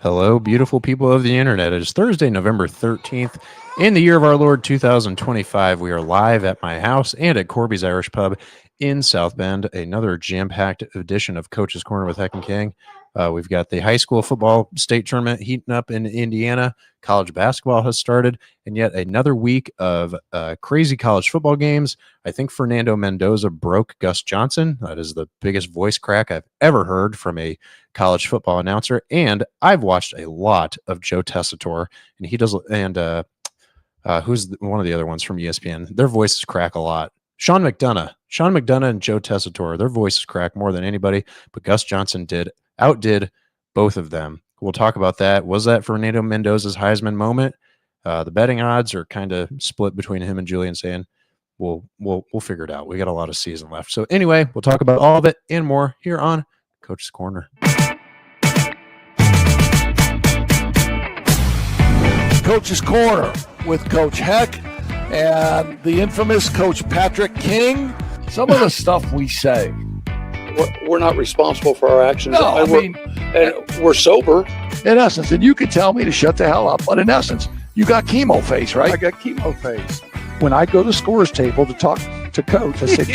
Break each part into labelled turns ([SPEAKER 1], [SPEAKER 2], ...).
[SPEAKER 1] Hello, beautiful people of the internet. It is Thursday, November 13th. In the year of our Lord 2025, we are live at my house and at Corby's Irish Pub in South Bend. Another jam-packed edition of Coach's Corner with Heck and King. We've got the high school football state tournament heating up in Indiana. College basketball has started, and yet another week of crazy college football games. I think Fernando Mendoza broke Gus Johnson. That is the biggest voice crack I've ever heard from a college football announcer. And I've watched a lot of Joe Tessitore, and he does. And who's one of the other ones from ESPN? Their voices crack a lot. Sean McDonough and Joe Tessitore, their voices crack more than anybody, but Gus Johnson outdid both of them. We'll talk about that. Was that Fernando Mendoza's Heisman moment? The betting odds are kind of split between him and Julian saying, we'll figure it out. We got a lot of season left. So anyway, we'll talk about all of it and more here on Coach's Corner.
[SPEAKER 2] Coach's Corner with Coach Heck and the infamous Coach Patrick King. Some of the stuff we say.
[SPEAKER 3] We're not responsible for our actions.
[SPEAKER 2] No,
[SPEAKER 3] we're sober.
[SPEAKER 2] In essence, and you could tell me to shut the hell up, but in essence, you got chemo face, right?
[SPEAKER 4] I got chemo face. When I go to scores table to talk to coach, I say,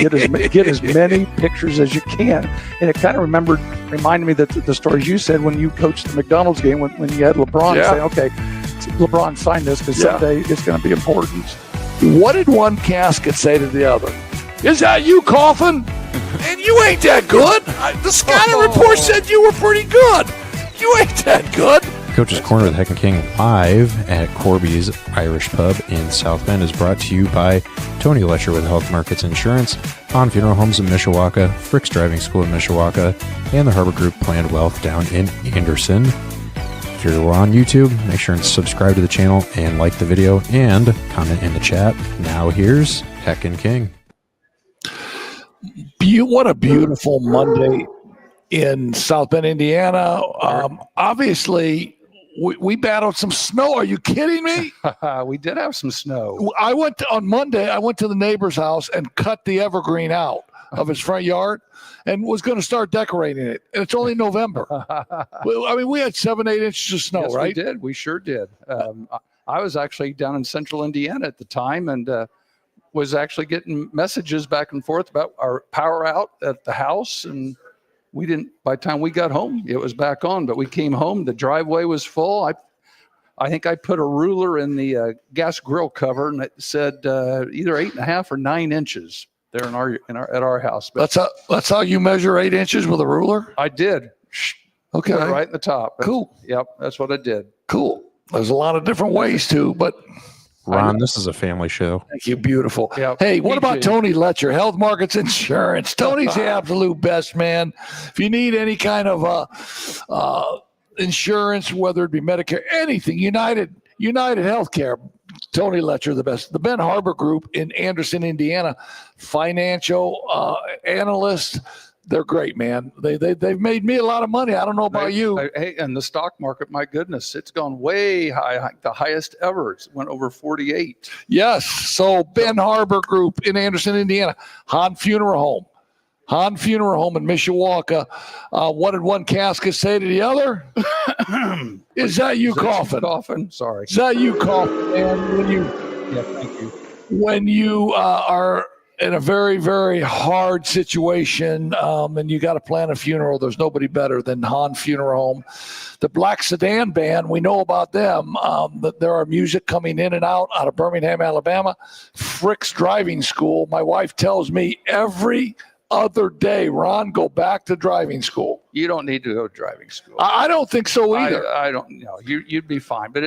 [SPEAKER 4] get as many pictures as you can. And it kind of reminded me that the stories you said when you coached the McDonald's game, when you had LeBron say, okay, LeBron signed this because someday it's going to be important.
[SPEAKER 2] What did one casket say to the other? Is that you coughing? And you ain't that good. The scouting report said you were pretty good. You ain't that good.
[SPEAKER 1] Coach's Corner with Heck and King live at Corby's Irish Pub in South Bend is brought to you by Tony Letcher with Health Markets Insurance, On Funeral Homes in Mishawaka, Frick's Driving School in Mishawaka, and the Harbor Group Planned Wealth down in Anderson. If you're on YouTube, make sure and subscribe to the channel and like the video and comment in the chat. Now here's Heck and King.
[SPEAKER 2] What a beautiful Monday in South Bend, Indiana. Obviously, we battled some snow. Are you kidding me?
[SPEAKER 4] We did have some snow.
[SPEAKER 2] On Monday, I went to the neighbor's house and cut the evergreen out of his front yard and was going to start decorating it. And it's only November. We had 7-8 inches of snow,
[SPEAKER 4] yes,
[SPEAKER 2] right?
[SPEAKER 4] We did. We sure did. I was actually down in central Indiana at the time and was actually getting messages back and forth about our power out at the house. And by the time we got home, it was back on. But we came home, the driveway was full. I think I put a ruler in the gas grill cover, and it said either 8.5 or 9 inches there at our house. But
[SPEAKER 2] that's how you measure 8 inches with a ruler?
[SPEAKER 4] I did.
[SPEAKER 2] Okay.
[SPEAKER 4] Right in the top.
[SPEAKER 2] Cool.
[SPEAKER 4] Yep, that's what I did.
[SPEAKER 2] Cool. There's a lot of different ways to, but
[SPEAKER 1] Ron, this is a family show.
[SPEAKER 2] Thank you. Beautiful.
[SPEAKER 4] Yep.
[SPEAKER 2] Hey, what about Tony Letcher, Health Markets Insurance? Tony's the absolute best, man. If you need any kind of insurance, whether it be Medicare, anything, United Healthcare, Tony Letcher, the best. The Ben Harbor Group in Anderson, Indiana, financial analyst. They're great, man. They've made me a lot of money. I don't know about you.
[SPEAKER 4] Hey, and the stock market, my goodness, it's gone way high, the highest ever. It went over 48.
[SPEAKER 2] Yes. So Ben Harbor Group in Anderson, Indiana, Han Funeral Home in Mishawaka. What did one casket say to the other? Is that you coughing?
[SPEAKER 4] Sorry.
[SPEAKER 2] Is that you coughing? And
[SPEAKER 4] thank you.
[SPEAKER 2] When you are in a very, very hard situation, and you got to plan a funeral, there's nobody better than Han Funeral Home. The Black Sedan Band, we know about them. There are music coming in and out of Birmingham, Alabama. Frick's Driving School. My wife tells me every other day, Ron, go back to driving school.
[SPEAKER 4] You don't need to go to driving school.
[SPEAKER 2] I don't think so either.
[SPEAKER 4] I don't know. You'd be fine. But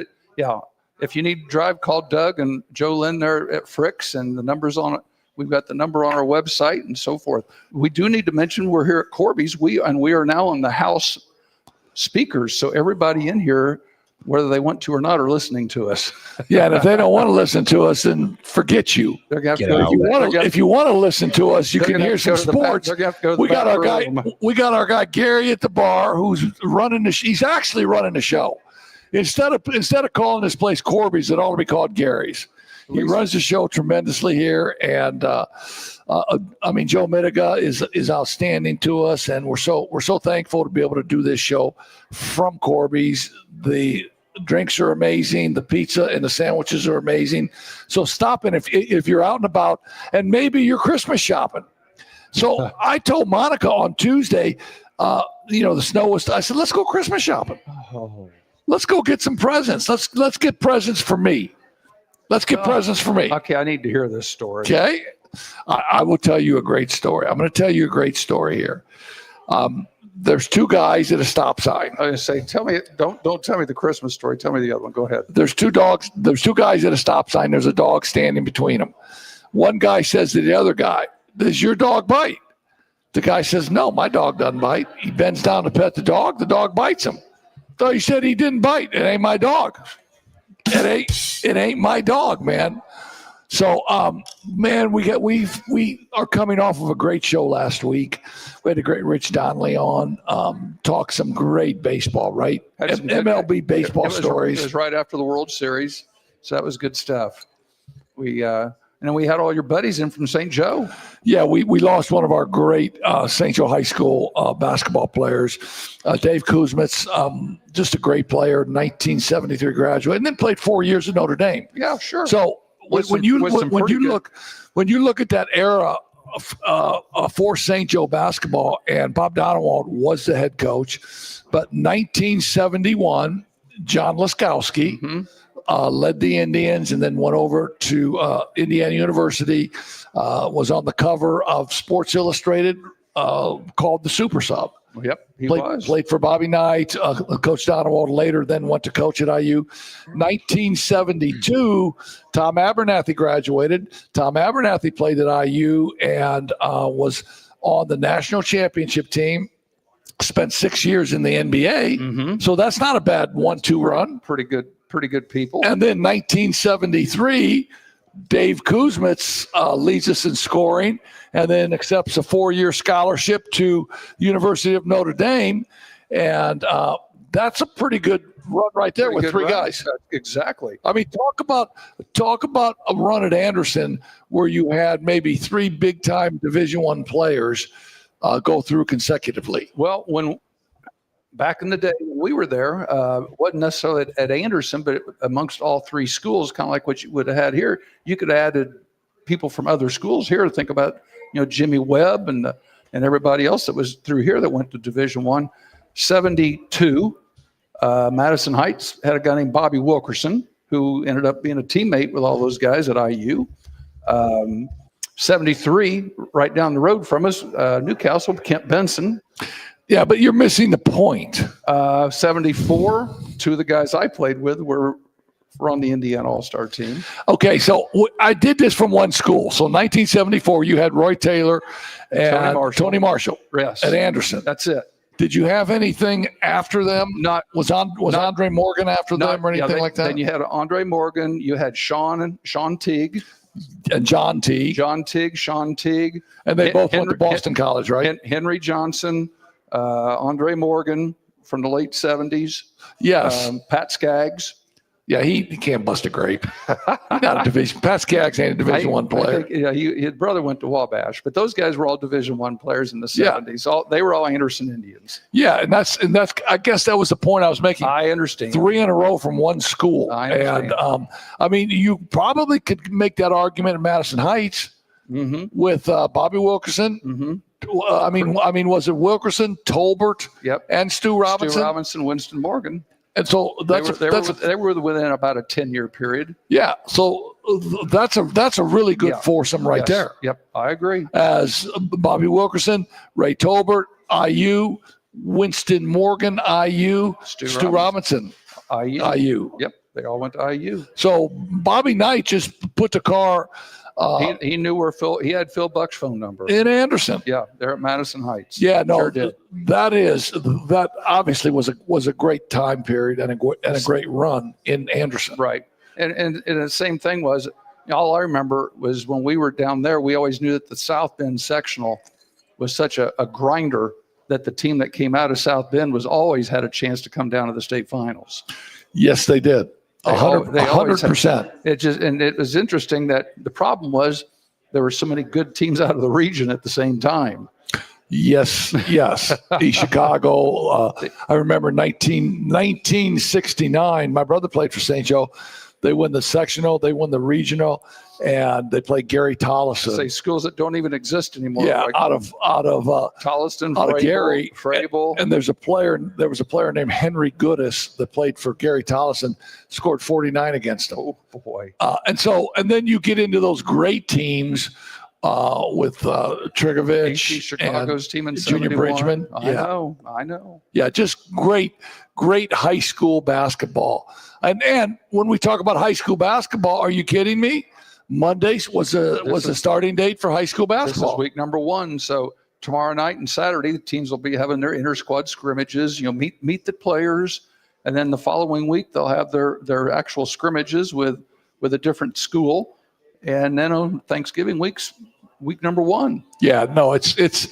[SPEAKER 4] if you need to drive, call Doug and Joe Lynn there at Frick's, and the number's on it. We've got the number on our website and so forth. We do need to mention we're here at Corby's. We are now on the house speakers. So everybody in here, whether they want to or not, are listening to us.
[SPEAKER 2] Yeah, and if they don't want to listen to us, then forget you.
[SPEAKER 4] They're going to have to
[SPEAKER 2] go. If you want to listen to us, you can hear some sports. We got our guy Gary at the bar who's running he's actually running the show. Instead of calling this place Corby's, it ought to be called Gary's. He runs the show tremendously here, and I mean, Joe Mitiga is outstanding to us, and we're so thankful to be able to do this show from Corby's. The drinks are amazing, the pizza and the sandwiches are amazing. So stop in if you're out and about, and maybe you're Christmas shopping. So I told Monica on Tuesday, the snow was. I said, let's go Christmas shopping.
[SPEAKER 4] Oh.
[SPEAKER 2] Let's go get some presents. Let's get presents for me. Let's get presents for me.
[SPEAKER 4] Okay, I need to hear this story.
[SPEAKER 2] Okay, I will tell you a great story. I'm going to tell you a great story here. There's two guys at a stop sign.
[SPEAKER 4] I was going to say, tell me. Don't tell me the Christmas story. Tell me the other one. Go ahead.
[SPEAKER 2] There's two dogs. There's two guys at a stop sign. There's a dog standing between them. One guy says to the other guy, "Does your dog bite?" The guy says, "No, my dog doesn't bite." He bends down to pet the dog. The dog bites him. So he said he didn't bite. It ain't my dog. It ain't my dog, man. So, man, we are coming off of a great show last week. We had a great Rich Donnelly on, talk some great baseball, right? MLB baseball stories.
[SPEAKER 4] It was right after the World Series, so that was good stuff. And then we had all your buddies in from St. Joe.
[SPEAKER 2] Yeah, we lost one of our great St. Joe High School basketball players, Dave Kuzmits, just a great player, 1973 graduate, and then played 4 years at Notre Dame.
[SPEAKER 4] Yeah, sure.
[SPEAKER 2] So when you look at that era for St. Joe basketball, and Bob Donewald was the head coach, but 1971, John Laskowski. Led the Indians and then went over to Indiana University, was on the cover of Sports Illustrated, called the Super Sub.
[SPEAKER 4] Yep, he
[SPEAKER 2] played for Bobby Knight, Coach Donewald later, then went to coach at IU. 1972, Tom Abernathy graduated. Tom Abernathy played at IU and was on the national championship team. Spent 6 years in the NBA. So that's not a bad 1-2 run.
[SPEAKER 4] Pretty good people.
[SPEAKER 2] And then 1973, Dave Kuzmits leads us in scoring and then accepts a 4-year scholarship to University of Notre Dame. And that's a pretty good run right there with three guys.
[SPEAKER 4] Exactly.
[SPEAKER 2] I mean, talk about a run at Anderson where you had maybe three big-time Division I players go through consecutively.
[SPEAKER 4] Well, back in the day when we were there, wasn't necessarily at Anderson, but amongst all three schools, kind of like what you would have had here, you could have added people from other schools here. Think about, Jimmy Webb and everybody else that was through here that went to Division I. 72, Madison Heights had a guy named Bobby Wilkerson, who ended up being a teammate with all those guys at IU. 73, right down the road from us, Newcastle, Kent Benson.
[SPEAKER 2] Yeah, but you're missing the point.
[SPEAKER 4] 74, two of the guys I played with were on the Indiana All-Star team.
[SPEAKER 2] Okay, so I did this from one school. So 1974, you had Roy Taylor and Tony Marshall
[SPEAKER 4] yes.
[SPEAKER 2] at Anderson.
[SPEAKER 4] That's it.
[SPEAKER 2] Did you have anything after them? Was Andre Morgan after them or anything like that?
[SPEAKER 4] Then you had Andre Morgan. You had Sean Teague.
[SPEAKER 2] And John Teague.
[SPEAKER 4] Sean Teague.
[SPEAKER 2] And they both went to Boston College, right?
[SPEAKER 4] Henry Johnson. Andre Morgan from the late 70s.
[SPEAKER 2] Yes.
[SPEAKER 4] Pat Skaggs.
[SPEAKER 2] Yeah, he can't bust a grape. He's not a division. Pat Skaggs ain't a Division I player.
[SPEAKER 4] I think, his brother went to Wabash, but those guys were all Division I players in the 70s. They were all Anderson Indians.
[SPEAKER 2] Yeah, and that's. I guess that was the point I was making.
[SPEAKER 4] I understand.
[SPEAKER 2] 3 in a row from one school.
[SPEAKER 4] I understand.
[SPEAKER 2] And I mean, you probably could make that argument in Madison Heights with Bobby Wilkerson. I mean, was it Wilkerson, Tolbert, and Stu Robinson?
[SPEAKER 4] Winston Morgan.
[SPEAKER 2] And so
[SPEAKER 4] they were within about a 10-year period.
[SPEAKER 2] Yeah, so that's a really good foursome right there.
[SPEAKER 4] Yep, I agree.
[SPEAKER 2] As Bobby Wilkerson, Ray Tolbert, IU, Winston Morgan, IU, Stu Robinson, IU.
[SPEAKER 4] Yep, they all went to IU.
[SPEAKER 2] So Bobby Knight just put the car.
[SPEAKER 4] He knew where he had Phil Buck's phone number
[SPEAKER 2] in Anderson.
[SPEAKER 4] Yeah, they're at Madison Heights.
[SPEAKER 2] Yeah, no,
[SPEAKER 4] sure did.
[SPEAKER 2] that obviously was a great time period and a great run in Anderson.
[SPEAKER 4] Right, and the same thing was, all I remember was when we were down there, we always knew that the South Bend sectional was such a grinder that the team that came out of South Bend was always had a chance to come down to the state finals.
[SPEAKER 2] Yes, they did. 100%.
[SPEAKER 4] It was interesting that the problem was there were so many good teams out of the region at the same time.
[SPEAKER 2] Yes. East Chicago. I remember 1969. My brother played for St. Joe. They won the sectional, they won the regional, and they played Gary Tollison.
[SPEAKER 4] Say schools that don't even exist anymore.
[SPEAKER 2] Yeah,
[SPEAKER 4] like
[SPEAKER 2] out of
[SPEAKER 4] Tolliston,
[SPEAKER 2] out of Gary,
[SPEAKER 4] Frable.
[SPEAKER 2] and there was a player named Henry Goodis that played for Gary Tollison, scored 49 against him.
[SPEAKER 4] Oh boy!
[SPEAKER 2] And then you get into those great teams with Trigovich,
[SPEAKER 4] Chicago's team in
[SPEAKER 2] Junior
[SPEAKER 4] 71.
[SPEAKER 2] Bridgman.
[SPEAKER 4] I know.
[SPEAKER 2] Yeah, just great high school basketball. And when we talk about high school basketball, are you kidding me? Mondays was a starting date for high school basketball.
[SPEAKER 4] This is week number 1. So tomorrow night and Saturday, the teams will be having their inter-squad scrimmages. Meet the players, and then the following week they'll have their actual scrimmages with a different school, and then on Thanksgiving week number 1.
[SPEAKER 2] Yeah, no, it's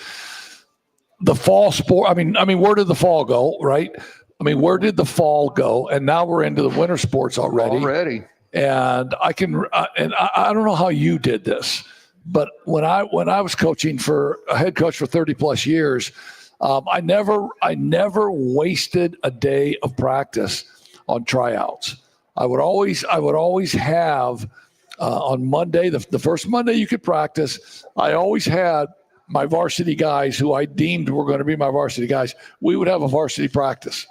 [SPEAKER 2] the fall sport. I mean, where did the fall go, right? Where did the fall go? And now we're into the winter sports already. And I don't know how you did this, but when I was coaching for a head coach for 30 plus years, I never wasted a day of practice on tryouts. I would always have on Monday, the first Monday you could practice, I always had my varsity guys who I deemed were going to be my varsity guys. We would have a varsity practice.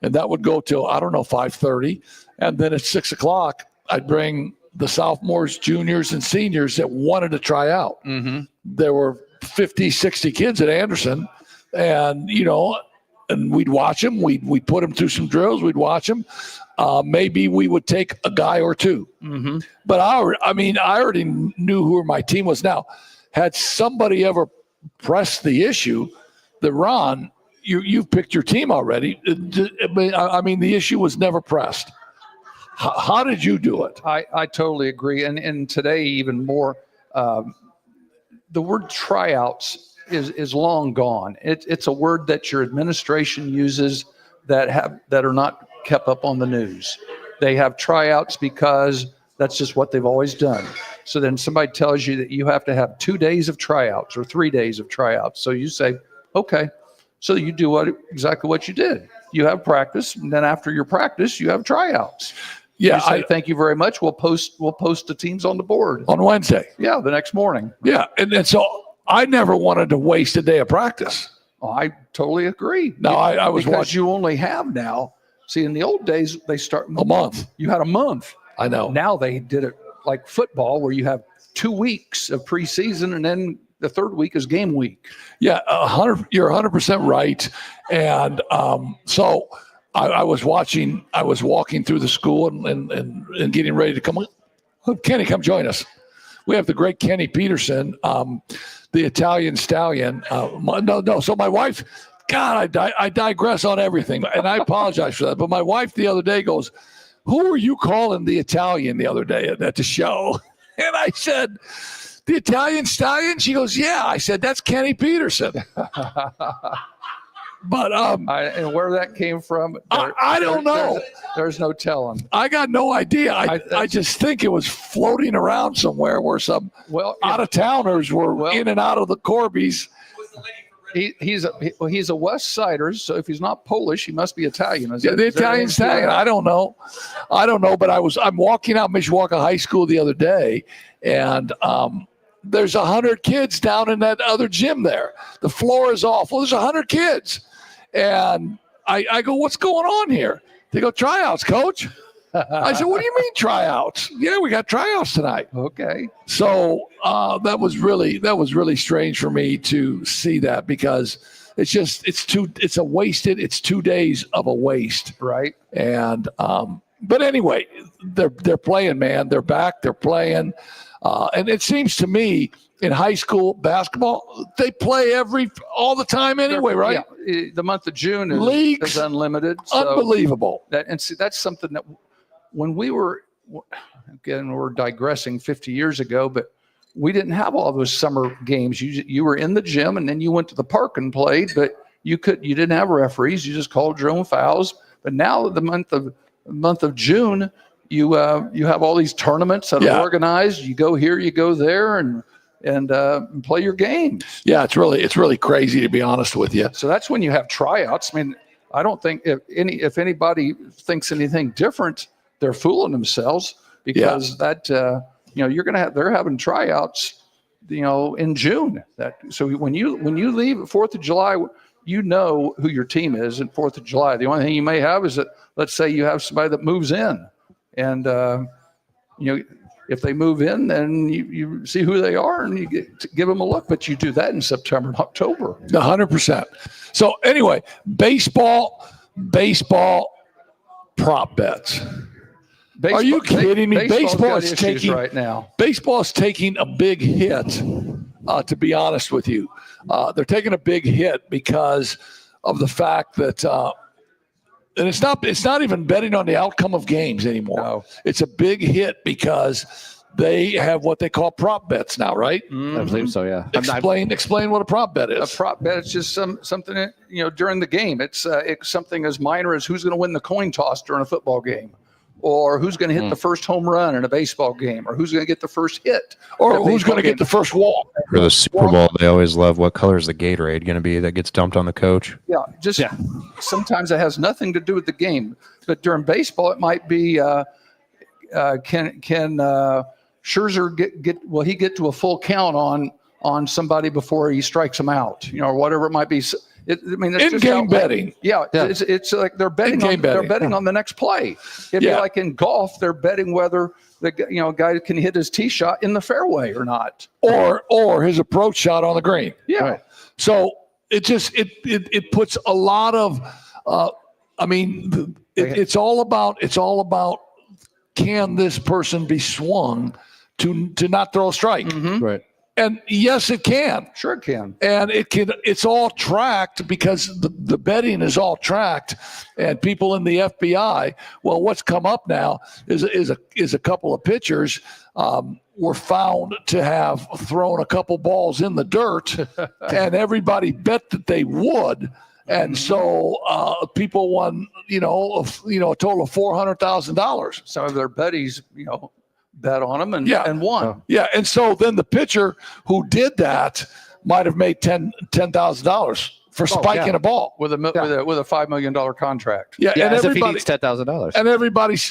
[SPEAKER 2] And that would go till, 5:30. And then at 6 o'clock, I'd bring the sophomores, juniors, and seniors that wanted to try out.
[SPEAKER 4] Mm-hmm.
[SPEAKER 2] There were 50, 60 kids at Anderson. And, and we'd watch them. We'd put them through some drills. We'd watch them. Maybe we would take a guy or two.
[SPEAKER 4] Mm-hmm.
[SPEAKER 2] But I already knew who my team was. Now, had somebody ever pressed the issue that, Ron, you've picked your team already. The issue was never pressed. How did you do it?
[SPEAKER 4] I totally agree. And today even more, the word tryouts is long gone. It's a word that your administration uses that are not kept up on the news. They have tryouts because that's just what they've always done. So then somebody tells you that you have to have 2 days of tryouts or 3 days of tryouts. So you say, okay. So you do exactly what you did. You have practice, and then after your practice, you have tryouts.
[SPEAKER 2] Yeah,
[SPEAKER 4] you say, thank you very much. We'll post the teams on the board
[SPEAKER 2] on Wednesday.
[SPEAKER 4] Yeah, the next morning.
[SPEAKER 2] Yeah, and so I never wanted to waste a day of practice.
[SPEAKER 4] Oh, I totally agree.
[SPEAKER 2] No, I was
[SPEAKER 4] because
[SPEAKER 2] watching.
[SPEAKER 4] You only have now. See, in the old days, they start
[SPEAKER 2] a month.
[SPEAKER 4] You had a month.
[SPEAKER 2] I know.
[SPEAKER 4] Now they did it like football, where you have 2 weeks of preseason, and then the third week is game week.
[SPEAKER 2] Yeah, you're 100% right. And so I was watching. I was walking through the school and getting ready to come. Kenny, come join us. We have the great Kenny Peterson, the Italian stallion. No. So my wife, God, I digress on everything, and I apologize for that. But my wife the other day goes, "Who were you calling the Italian the other day at the show?" And I said, "The Italian stallion?" She goes, "Yeah." I said, "That's Kenny Peterson." But
[SPEAKER 4] and where that came from,
[SPEAKER 2] I don't know.
[SPEAKER 4] There's no telling.
[SPEAKER 2] I got no idea. I just think it was floating around somewhere where some out-of-towners were in and out of the Corbies.
[SPEAKER 4] He's a West Sider, so if he's not Polish, he must be Italian.
[SPEAKER 2] The Italian stallion. I don't know. But I'm walking out Mishawaka High School the other day, and there's 100 kids down in that other gym there. The floor is awful. There's 100 kids. And I go, "What's going on here?" They go, "Tryouts, coach." I said, "What do you mean tryouts?" "Yeah, we got tryouts tonight."
[SPEAKER 4] Okay.
[SPEAKER 2] So that was really strange for me to see that, because it's 2 days of a waste.
[SPEAKER 4] Right.
[SPEAKER 2] And but anyway, they're playing, man. They're back. They're playing. And it seems to me in high school basketball, they play all the time anyway, right?
[SPEAKER 4] Yeah, the month of June
[SPEAKER 2] is
[SPEAKER 4] unlimited.
[SPEAKER 2] So unbelievable.
[SPEAKER 4] That's something that when we were, again, we're digressing 50 years ago, but we didn't have all those summer games. You were in the gym, and then you went to the park and played, but you didn't have referees. You just called your own fouls. But now the month of June, you have all these tournaments that are organized. You go here, you go there, and play your games.
[SPEAKER 2] Yeah, it's really crazy, to be honest with you.
[SPEAKER 4] So that's when you have tryouts. I mean, I don't think if anybody thinks anything different, they're fooling themselves, because they're having tryouts, in June. So when you leave at 4th of July, you know who your team is at 4th of July. The only thing you may have is that, let's say you have somebody that moves in, and if they move in, then you see who they are and you give them a look. But you do that in September and October.
[SPEAKER 2] 100%. So anyway, baseball prop bets. Are you kidding me? Baseball is taking
[SPEAKER 4] right now.
[SPEAKER 2] Baseball is taking a big hit. To be honest with you, they're taking a big hit because of the fact that, and it's not even betting on the outcome of games anymore.
[SPEAKER 4] No.
[SPEAKER 2] It's a big hit because they have what they call prop bets now, right?
[SPEAKER 5] I believe so. Yeah.
[SPEAKER 2] Explain what a prop bet is.
[SPEAKER 4] A prop bet is just something that, during the game. It's something as minor as who's going to win the coin toss during a football game, or who's going to hit the first home run in a baseball game, or who's going to get the first hit,
[SPEAKER 2] or who's going to get the first walk.
[SPEAKER 1] For the Super Bowl, they always love what color is the Gatorade going to be that gets dumped on the coach.
[SPEAKER 4] Sometimes it has nothing to do with the game, but during baseball it might be can Scherzer will he get to a full count on somebody before he strikes him out, or whatever it might be. It's
[SPEAKER 2] in-game betting.
[SPEAKER 4] It's like they're betting on the next play. It'd be like in golf, they're betting whether the guy can hit his tee shot in the fairway or not,
[SPEAKER 2] or his approach shot on the green.
[SPEAKER 4] Yeah. Right.
[SPEAKER 2] So it puts a lot of. It's all about can this person be swung to not throw a strike?
[SPEAKER 4] Mm-hmm.
[SPEAKER 5] Right.
[SPEAKER 2] And yes, it can.
[SPEAKER 4] Sure, it can.
[SPEAKER 2] And it's all tracked because the betting is all tracked. And people in the FBI, well, what's come up now is a couple of pitchers were found to have thrown a couple balls in the dirt, and everybody bet that they would. And so people won, a total of $400,000.
[SPEAKER 4] Some of their buddies, bet on them and won.
[SPEAKER 2] Yeah, and so then the pitcher who did that might have made $10,000 for spiking a ball
[SPEAKER 4] with a $5 million contract.
[SPEAKER 2] Yeah, and
[SPEAKER 5] as if he
[SPEAKER 2] everybody
[SPEAKER 5] needs $10,000.
[SPEAKER 2] And everybody's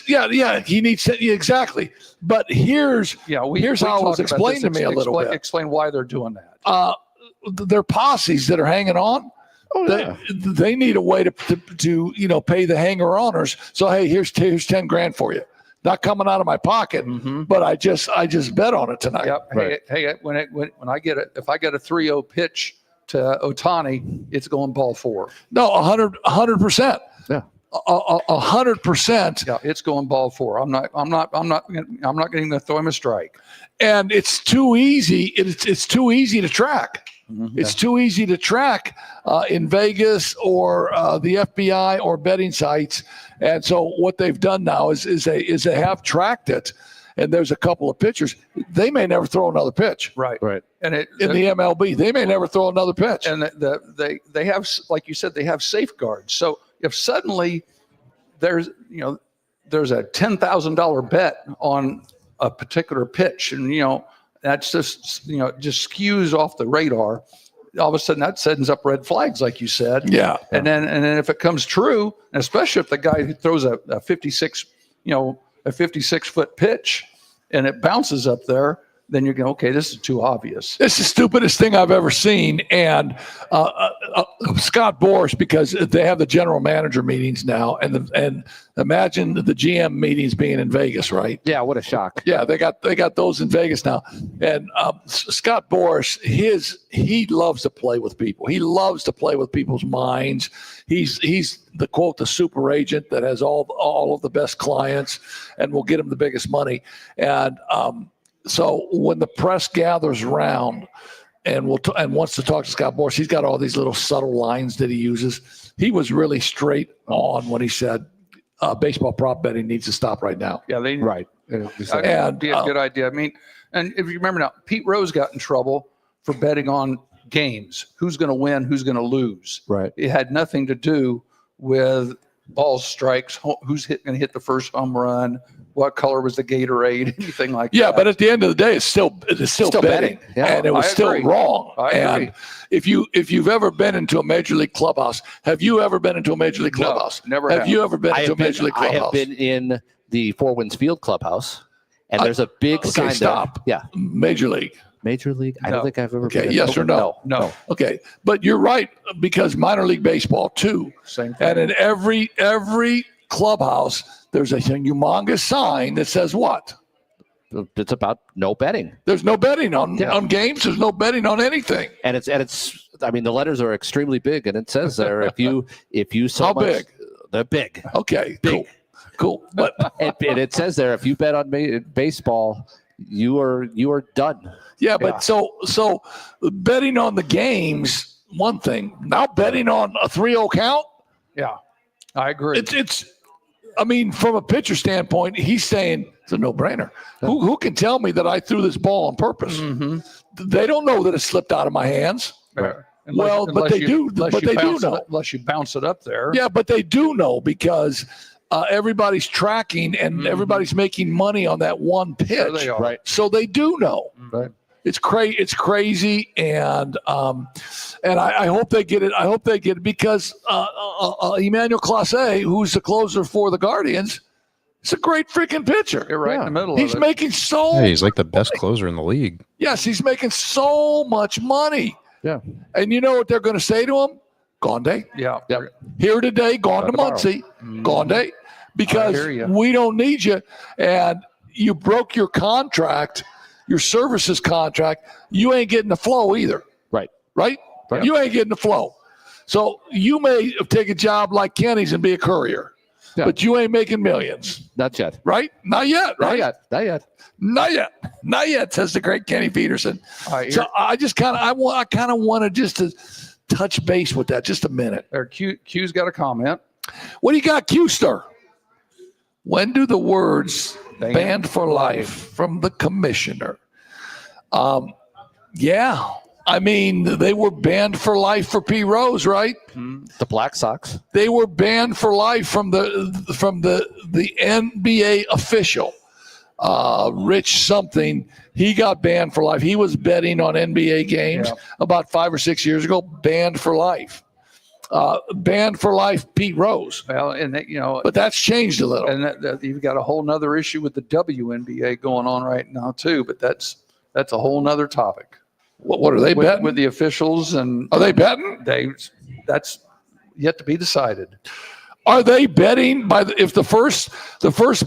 [SPEAKER 2] he needs exactly. But here's how it was explained to me a little bit.
[SPEAKER 4] Explain why they're doing that.
[SPEAKER 2] They're posses that are hanging on. They need a way to pay the hanger-oners. So hey, here's $10,000 for you. Not coming out of my pocket, but I just bet on it tonight.
[SPEAKER 4] Yep.
[SPEAKER 5] Right.
[SPEAKER 4] Hey, when I get it, if I get a 3-0 pitch to Ohtani, it's going ball 4.
[SPEAKER 2] No, 100%.
[SPEAKER 5] Yeah.
[SPEAKER 2] 100%.
[SPEAKER 4] Yeah, it's going ball 4. I'm not going to throw him a strike.
[SPEAKER 2] And it's too easy. It's too easy to track. It's too easy to track in Vegas or the FBI or betting sites. And so what they've done now is they have tracked it. And there's a couple of pitchers. They may never throw another pitch.
[SPEAKER 4] Right.
[SPEAKER 2] And in the MLB, they may never throw another pitch.
[SPEAKER 4] And they have, like you said, they have safeguards. So if suddenly there's a $10,000 bet on a particular pitch, and that's just skews off the radar, all of a sudden that sends up red flags, like you said.
[SPEAKER 2] Yeah.
[SPEAKER 4] And then if it comes true, and especially if the guy who throws a 56-foot pitch and it bounces up there, then you're going, okay, this is too obvious.
[SPEAKER 2] It's the stupidest thing I've ever seen. And Scott Boras, because they have the general manager meetings now, and imagine the GM meetings being in Vegas, right?
[SPEAKER 5] Yeah, what a shock.
[SPEAKER 2] Yeah, they got those in Vegas now. And Scott Boras, he loves to play with people. He loves to play with people's minds. He's the super agent that has all of the best clients and will get him the biggest money. And so when the press gathers around and wants to talk to Scott Boras, he's got all these little subtle lines that he uses. He was really straight on when he said baseball prop betting needs to stop right now.
[SPEAKER 4] Yeah,
[SPEAKER 5] right.
[SPEAKER 4] That'd be a good idea. I mean, and if you remember now, Pete Rose got in trouble for betting on games. Who's going to win? Who's going to lose?
[SPEAKER 5] Right.
[SPEAKER 4] It had nothing to do with balls, strikes, who's going to hit the first home run, what color was the Gatorade, anything like that.
[SPEAKER 2] Yeah, but at the end of the day, it's still betting,
[SPEAKER 5] Yeah,
[SPEAKER 2] and it was
[SPEAKER 4] I
[SPEAKER 2] still
[SPEAKER 4] agree.
[SPEAKER 2] wrong.
[SPEAKER 4] I
[SPEAKER 2] and
[SPEAKER 4] agree.
[SPEAKER 2] if you've ever been into a major league clubhouse, have you ever been into a major league
[SPEAKER 4] No,
[SPEAKER 2] clubhouse?
[SPEAKER 4] never
[SPEAKER 2] Have
[SPEAKER 4] have.
[SPEAKER 2] you ever been
[SPEAKER 5] I
[SPEAKER 2] into a
[SPEAKER 5] have been,
[SPEAKER 2] major league
[SPEAKER 5] I
[SPEAKER 2] clubhouse?
[SPEAKER 5] have been in the Four Winds Field clubhouse, and there's a big
[SPEAKER 2] okay,
[SPEAKER 5] sign
[SPEAKER 2] stop.
[SPEAKER 5] there. Yeah,
[SPEAKER 2] Major league.
[SPEAKER 5] Major League. I
[SPEAKER 4] No.
[SPEAKER 5] don't think I've ever
[SPEAKER 2] Okay,
[SPEAKER 5] been.
[SPEAKER 2] yes or no?
[SPEAKER 4] No,
[SPEAKER 2] Okay, but you're right, because minor league baseball too.
[SPEAKER 4] same thing.
[SPEAKER 2] And in every clubhouse, there's a humongous sign that says what?
[SPEAKER 5] It's about no betting,
[SPEAKER 2] There's no betting on
[SPEAKER 5] Yeah.
[SPEAKER 2] games. There's no betting on anything.
[SPEAKER 5] and it's. I mean, the letters are extremely big, and it says there if you so
[SPEAKER 2] How
[SPEAKER 5] much,
[SPEAKER 2] big?
[SPEAKER 5] they're big,
[SPEAKER 2] Okay,
[SPEAKER 5] Big.
[SPEAKER 2] cool. But
[SPEAKER 5] and it says there if you bet on baseball, you are done.
[SPEAKER 2] yeah, but so betting on the games, one thing. Now betting on a 3-0 count,
[SPEAKER 4] Yeah, I agree.
[SPEAKER 2] it's. I mean, from a pitcher standpoint, he's saying it's a no-brainer. Who can tell me that I threw this ball on purpose?
[SPEAKER 4] Mm-hmm.
[SPEAKER 2] They don't know that it slipped out of my hands. Well, but they do. But they do know.
[SPEAKER 4] Unless you bounce it up there.
[SPEAKER 2] Yeah, but they do know, because everybody's tracking and everybody's making money on that one pitch.
[SPEAKER 4] Sure they are.
[SPEAKER 5] Right.
[SPEAKER 2] So they do know.
[SPEAKER 5] Right.
[SPEAKER 2] It's crazy. It's crazy, and I hope they get it. I hope they get it, because Emmanuel Clase, who's the closer for the Guardians, is a great freaking pitcher.
[SPEAKER 4] You're right in the middle
[SPEAKER 2] He's
[SPEAKER 4] of it.
[SPEAKER 2] making so.
[SPEAKER 1] Hey, he's like the best closer in the league.
[SPEAKER 2] Yes, he's making so much money.
[SPEAKER 5] Yeah.
[SPEAKER 2] And you know what they're going to say to him? Gonde.
[SPEAKER 4] Yeah.
[SPEAKER 5] Yep.
[SPEAKER 2] Here today, gone tomorrow. Muncie, Gonde, because
[SPEAKER 4] hear you.
[SPEAKER 2] we don't need you, and you broke your contract, your services contract. You ain't getting the flow either,
[SPEAKER 5] Right.
[SPEAKER 2] right?
[SPEAKER 5] Right.
[SPEAKER 2] You ain't getting the flow. So you may take a job like Kenny's and be a courier,
[SPEAKER 5] Yeah.
[SPEAKER 2] but you ain't making millions,
[SPEAKER 5] Not yet.
[SPEAKER 2] right? Not yet, right?
[SPEAKER 5] Not yet. Not yet.
[SPEAKER 2] Not yet. Not yet, says the great Kenny Peterson.
[SPEAKER 4] I
[SPEAKER 2] So I just kind of, I kind of wanted just to touch base with that just a minute.
[SPEAKER 4] Q's got a comment.
[SPEAKER 2] What do you got, Q-Star? When do the words
[SPEAKER 4] Banned
[SPEAKER 2] banned for life from the commissioner? Yeah. I mean, they were banned for life for P. Rose, right?
[SPEAKER 5] The Black Sox.
[SPEAKER 2] They were banned for life from the NBA official, Rich something. He got banned for life. He was betting on NBA games about 5 or 6 years ago. Banned for life. Banned for life, Pete Rose.
[SPEAKER 4] Well, and that,
[SPEAKER 2] But that's changed a little.
[SPEAKER 4] and that you've got a whole nother issue with the WNBA going on right now too. But that's a whole nother topic.
[SPEAKER 2] What are they betting?
[SPEAKER 4] With the officials, and
[SPEAKER 2] Are they betting?
[SPEAKER 4] that's yet to be decided.
[SPEAKER 2] Are they betting by if the first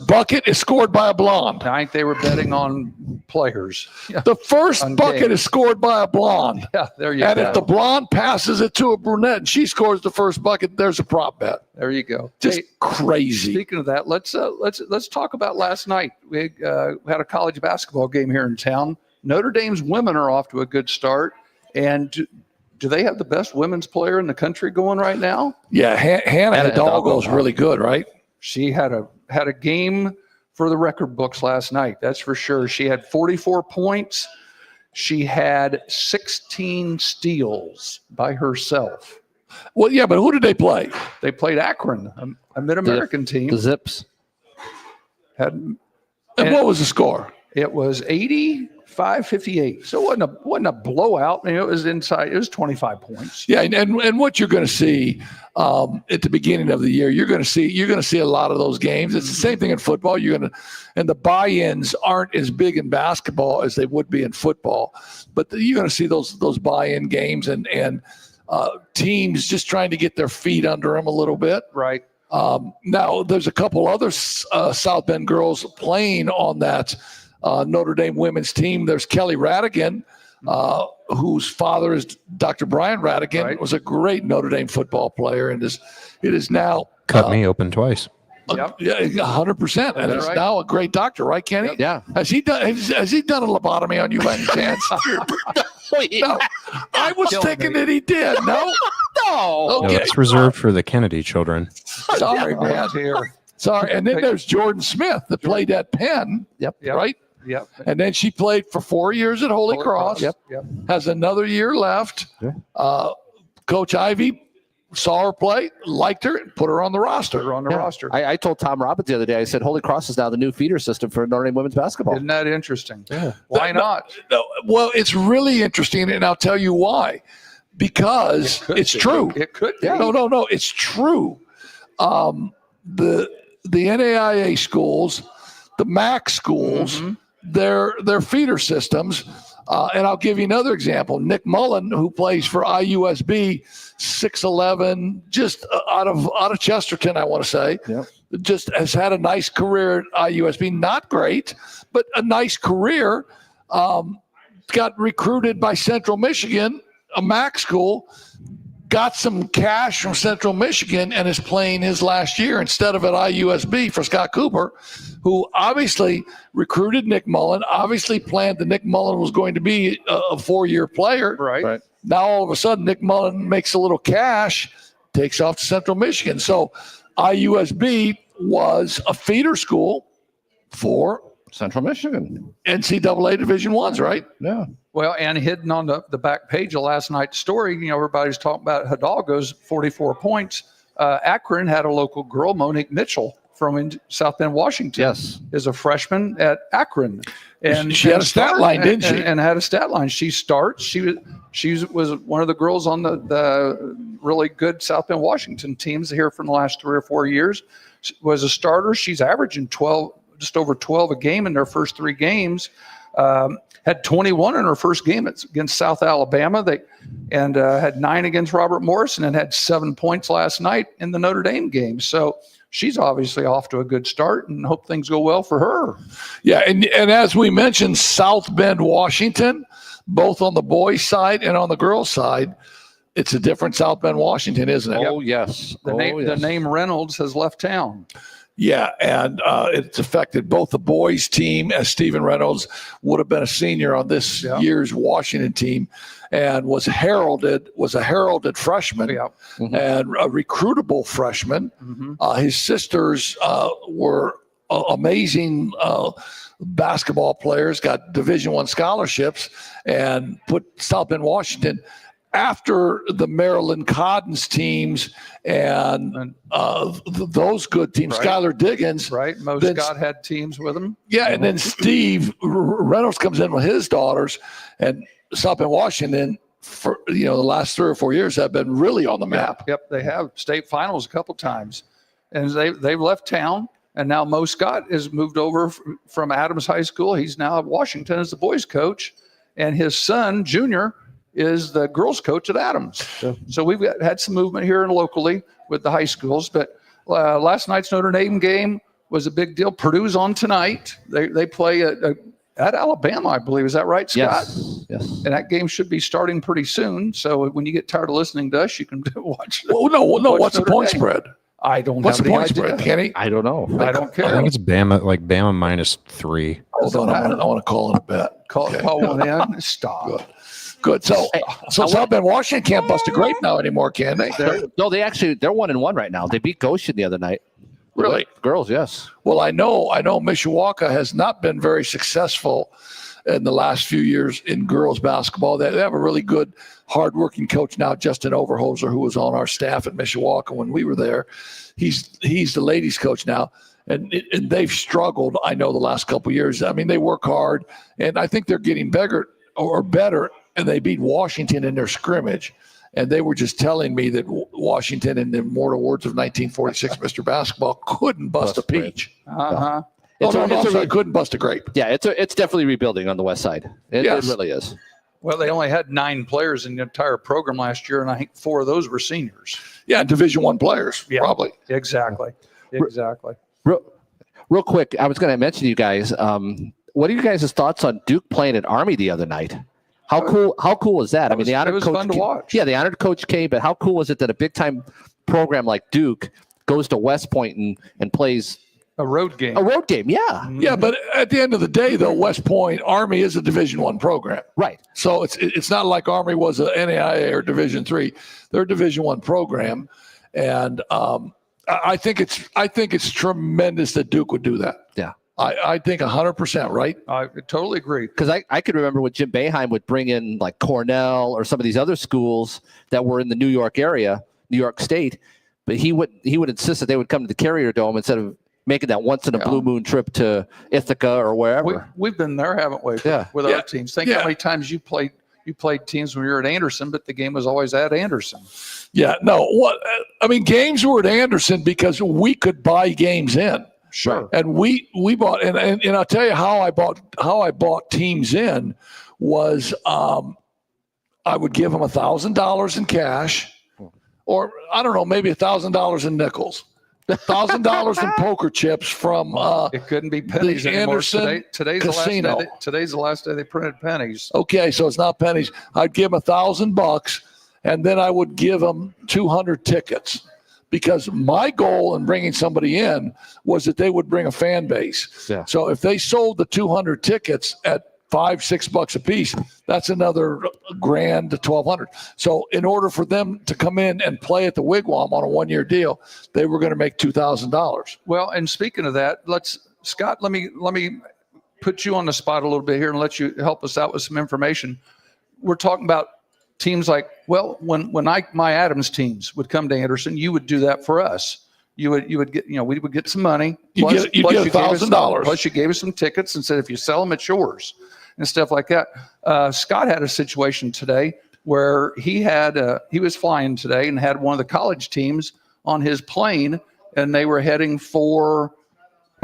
[SPEAKER 2] bucket is scored by a blonde?
[SPEAKER 4] I think they were betting on players. Yeah,
[SPEAKER 2] The first
[SPEAKER 4] On
[SPEAKER 2] bucket
[SPEAKER 4] games.
[SPEAKER 2] is scored by a blonde.
[SPEAKER 4] there you
[SPEAKER 2] And
[SPEAKER 4] go.
[SPEAKER 2] if the blonde passes it to a brunette and she scores the first bucket, there's a prop bet.
[SPEAKER 4] There you go.
[SPEAKER 2] Just
[SPEAKER 4] Hey,
[SPEAKER 2] crazy.
[SPEAKER 4] speaking of that, let's talk about last night. We had a college basketball game here in town. Notre Dame's women are off to a good start, and do they have the best women's player in the country going right now?
[SPEAKER 2] Yeah, Hannah
[SPEAKER 5] Hannah
[SPEAKER 2] Hidalgo is
[SPEAKER 5] Hidalgo.
[SPEAKER 2] really good, right?
[SPEAKER 4] She had a game for the record books last night. That's for sure. She had 44 points. She had 16 steals by herself.
[SPEAKER 2] Well, yeah, but who did they play?
[SPEAKER 4] They played Akron, a Mid-American team.
[SPEAKER 5] The Zips.
[SPEAKER 2] And what was the score?
[SPEAKER 4] It was 85-58. So it wasn't a blowout. I mean, it was inside. It was 25 points.
[SPEAKER 2] Yeah, and what you're going to see at the beginning of the year, you're going to see a lot of those games. It's the same thing in football. And the buy-ins aren't as big in basketball as they would be in football, but you're going to see those buy-in games and teams just trying to get their feet under them a little bit.
[SPEAKER 4] Right.
[SPEAKER 2] Now, there's a couple other South Bend girls playing on that Notre Dame women's team. There's Kelly Radigan, whose father is Dr. Brian Radigan,
[SPEAKER 4] Right.
[SPEAKER 2] was a great Notre Dame football player, and it is now
[SPEAKER 1] Cut me open twice.
[SPEAKER 4] Yep.
[SPEAKER 2] yeah, 100%, and
[SPEAKER 4] That's
[SPEAKER 2] is
[SPEAKER 4] right.
[SPEAKER 2] now a great doctor, right, Kenny?
[SPEAKER 5] Yeah.
[SPEAKER 2] Has he done a lobotomy on you by any chance? No, I was thinking that he did. No,
[SPEAKER 5] No.
[SPEAKER 1] No,
[SPEAKER 2] okay.
[SPEAKER 1] it's reserved for the Kennedy children.
[SPEAKER 2] Sorry, man.
[SPEAKER 4] Here.
[SPEAKER 2] Sorry. And then there's Jordan Smith that played at Penn,
[SPEAKER 5] Yep.
[SPEAKER 4] Yep.
[SPEAKER 2] right?
[SPEAKER 4] Yep.
[SPEAKER 2] And then she played for 4 years at Holy Cross.
[SPEAKER 5] Yep.
[SPEAKER 4] Yep.
[SPEAKER 2] Has another year left.
[SPEAKER 5] Yeah.
[SPEAKER 2] Coach Ivy saw her play, liked her, and put her on the roster.
[SPEAKER 4] Put her on the roster.
[SPEAKER 5] I told Tom Robbins the other day, I said, Holy Cross is now the new feeder system for Notre Dame women's basketball.
[SPEAKER 4] Isn't that interesting?
[SPEAKER 5] Yeah.
[SPEAKER 4] Why not?
[SPEAKER 2] No, well, it's really interesting, and I'll tell you why. Because it's true.
[SPEAKER 4] It could be.
[SPEAKER 2] No, it's true. The NAIA schools, the MAC schools, their feeder systems. And I'll give you another example. Nick Mullen, who plays for IUSB, 6'11", just out of Chesterton, I want to say.
[SPEAKER 5] Yep.
[SPEAKER 2] Just has had a nice career at IUSB. Not great, but a nice career. Got recruited by Central Michigan, a MAC school, got some cash from Central Michigan, and is playing his last year instead of at IUSB for Scott Cooper, who obviously recruited Nick Mullen, obviously planned that Nick Mullen was going to be a 4-year player.
[SPEAKER 4] Right.
[SPEAKER 2] Now, all of a sudden, Nick Mullen makes a little cash, takes off to Central Michigan. So IUSB was a feeder school for
[SPEAKER 5] Central Michigan.
[SPEAKER 2] NCAA Division I's, right?
[SPEAKER 5] Yeah.
[SPEAKER 4] Well, and hidden on the back page of last night's story, everybody's talking about Hidalgo's 44 points. Akron had a local girl, Monique Mitchell, from South Bend, Washington.
[SPEAKER 5] Yes.
[SPEAKER 4] Is a freshman at Akron. And
[SPEAKER 2] She had a stat line, didn't she?
[SPEAKER 4] And had a stat line. She starts. She was one of the girls on the really good South Bend, Washington teams here from the last 3 or 4 years. She was a starter. She's averaging just over 12 a game in their first 3 games. Had 21 in her first game against South Alabama. They had 9 against Robert Morrison and had 7 points last night in the Notre Dame game. So she's obviously off to a good start, and hope things go well for her.
[SPEAKER 2] Yeah, and as we mentioned, South Bend, Washington, both on the boys' side and on the girls' side, it's a different South Bend, Washington, isn't it?
[SPEAKER 5] Oh, yes.
[SPEAKER 4] The name Reynolds has left town.
[SPEAKER 2] Yeah, and it's affected both the boys' team, as Stephen Reynolds would have been a senior on this year's Washington team, and was a heralded freshman and a recruitable freshman. His sisters were amazing basketball players, got Division I scholarships, and put South Bend, Washington after the Maryland Cottons teams and those good teams,
[SPEAKER 4] Right.
[SPEAKER 2] Skylar Diggins.
[SPEAKER 4] Right. Mo
[SPEAKER 2] Then-
[SPEAKER 4] Scott had teams with him.
[SPEAKER 2] Yeah, and then Steve Reynolds comes in with his daughters, and South Bend, Washington, for the last 3 or 4 years have been really on the map.
[SPEAKER 4] Yep. They have state finals a couple times, and they've left town. And now Mo Scott has moved over from Adams High School. He's now at Washington as the boys coach, and his son Junior is the girls coach at Adams. So we've had some movement here and locally with the high schools. But last night's Notre Dame game was a big deal. Purdue's on tonight. They play at Alabama, I believe. Is that right, Scott?
[SPEAKER 5] Yes.
[SPEAKER 4] And that game should be starting pretty soon. So when you get tired of listening to us, you can watch.
[SPEAKER 2] Well, no.
[SPEAKER 4] watch
[SPEAKER 2] What's the
[SPEAKER 4] Notre
[SPEAKER 2] point
[SPEAKER 4] Dame.
[SPEAKER 2] spread?
[SPEAKER 4] I don't
[SPEAKER 2] What's
[SPEAKER 4] have
[SPEAKER 2] the
[SPEAKER 4] any
[SPEAKER 2] point
[SPEAKER 4] idea.
[SPEAKER 2] spread, Kenny?
[SPEAKER 5] I don't know.
[SPEAKER 4] I don't
[SPEAKER 1] I
[SPEAKER 4] care.
[SPEAKER 1] think it's Bama, -3.
[SPEAKER 2] Hold on, I want to call in a bet.
[SPEAKER 4] Call
[SPEAKER 2] Okay.
[SPEAKER 4] one in. Stop.
[SPEAKER 2] Good. So South Bend, Washington can't bust a grape now anymore, can they?
[SPEAKER 5] They're 1-1 right now. They beat Goshen the other night.
[SPEAKER 2] Really?
[SPEAKER 5] Girls, yes.
[SPEAKER 2] Well, I know Mishawaka has not been very successful in the last few years in girls basketball. They have a really good, hardworking coach now, Justin Overholzer, who was on our staff at Mishawaka when we were there. He's the ladies coach now, and they've struggled, I know, the last couple of years. I mean, they work hard, and I think they're getting better, and they beat Washington in their scrimmage. And they were just telling me that Washington, in the immortal words of 1946, Mr. Basketball, couldn't bust a peach.
[SPEAKER 4] Uh-huh.
[SPEAKER 2] Couldn't bust a grape.
[SPEAKER 5] Yeah, it's definitely rebuilding on the west side. It really is.
[SPEAKER 4] Well, they only had 9 players in the entire program last year, and I think 4 of those were seniors.
[SPEAKER 2] Yeah, Division I players, probably.
[SPEAKER 4] Exactly.
[SPEAKER 5] Real quick, I was going to mention to you guys, what are you guys' thoughts on Duke playing at Army the other night? How cool was that? The honored
[SPEAKER 4] it was
[SPEAKER 5] coach
[SPEAKER 4] fun to watch.
[SPEAKER 5] Yeah, the honored coach came, but how cool was it that a big time program like Duke goes to West Point and plays
[SPEAKER 4] a road game?
[SPEAKER 5] Yeah.
[SPEAKER 2] Yeah, but at the end of the day, though, West Point Army is a Division I program,
[SPEAKER 5] Right.
[SPEAKER 2] so it's not like Army was a NAIA or Division III. They're a Division I program, and I think it's tremendous that Duke would do that.
[SPEAKER 5] Yeah.
[SPEAKER 2] I think 100%, right?
[SPEAKER 4] I totally agree.
[SPEAKER 5] Because I could remember when Jim Boeheim would bring in like Cornell or some of these other schools that were in the New York area New York State, but he would insist that they would come to the Carrier Dome instead of making that once in a blue moon trip to Ithaca or wherever.
[SPEAKER 4] We've been there, haven't we?
[SPEAKER 5] Yeah.
[SPEAKER 4] With our teams. Think how many times you played teams when you were at Anderson, but the game was always at Anderson.
[SPEAKER 2] Yeah, no. Games were at Anderson because we could buy games in.
[SPEAKER 4] Sure.
[SPEAKER 2] And we bought, and I'll tell you how I bought teams in was I would give them $1,000 in cash, or I don't know, maybe $1,000 in nickels, $1,000 in poker chips from
[SPEAKER 4] it couldn't be pennies
[SPEAKER 2] the
[SPEAKER 4] anymore.
[SPEAKER 2] Anderson
[SPEAKER 4] Today's
[SPEAKER 2] Casino.
[SPEAKER 4] Today's the last day they printed pennies.
[SPEAKER 2] Okay, so it's not pennies. I'd give them $1,000, and then I would give them 200 tickets. Because my goal in bringing somebody in was that they would bring a fan base.
[SPEAKER 5] Yeah.
[SPEAKER 2] So if they sold the 200 tickets at $5-6 a piece, that's another $1,000 to $1,200. So in order for them to come in and play at the Wigwam on a 1-year deal, they were going to make $2,000.
[SPEAKER 4] Well, and speaking of that, Scott, let me put you on the spot a little bit here and let you help us out with some information. We're talking about teams like, well, when my Adams teams would come to Anderson, you would do that for us. You would get, we would get some money.
[SPEAKER 2] You get $1,000.
[SPEAKER 4] Plus you gave us some tickets and said, if you sell them, it's yours and stuff like that. Scott had a situation today where he was flying today and had one of the college teams on his plane, and they were heading for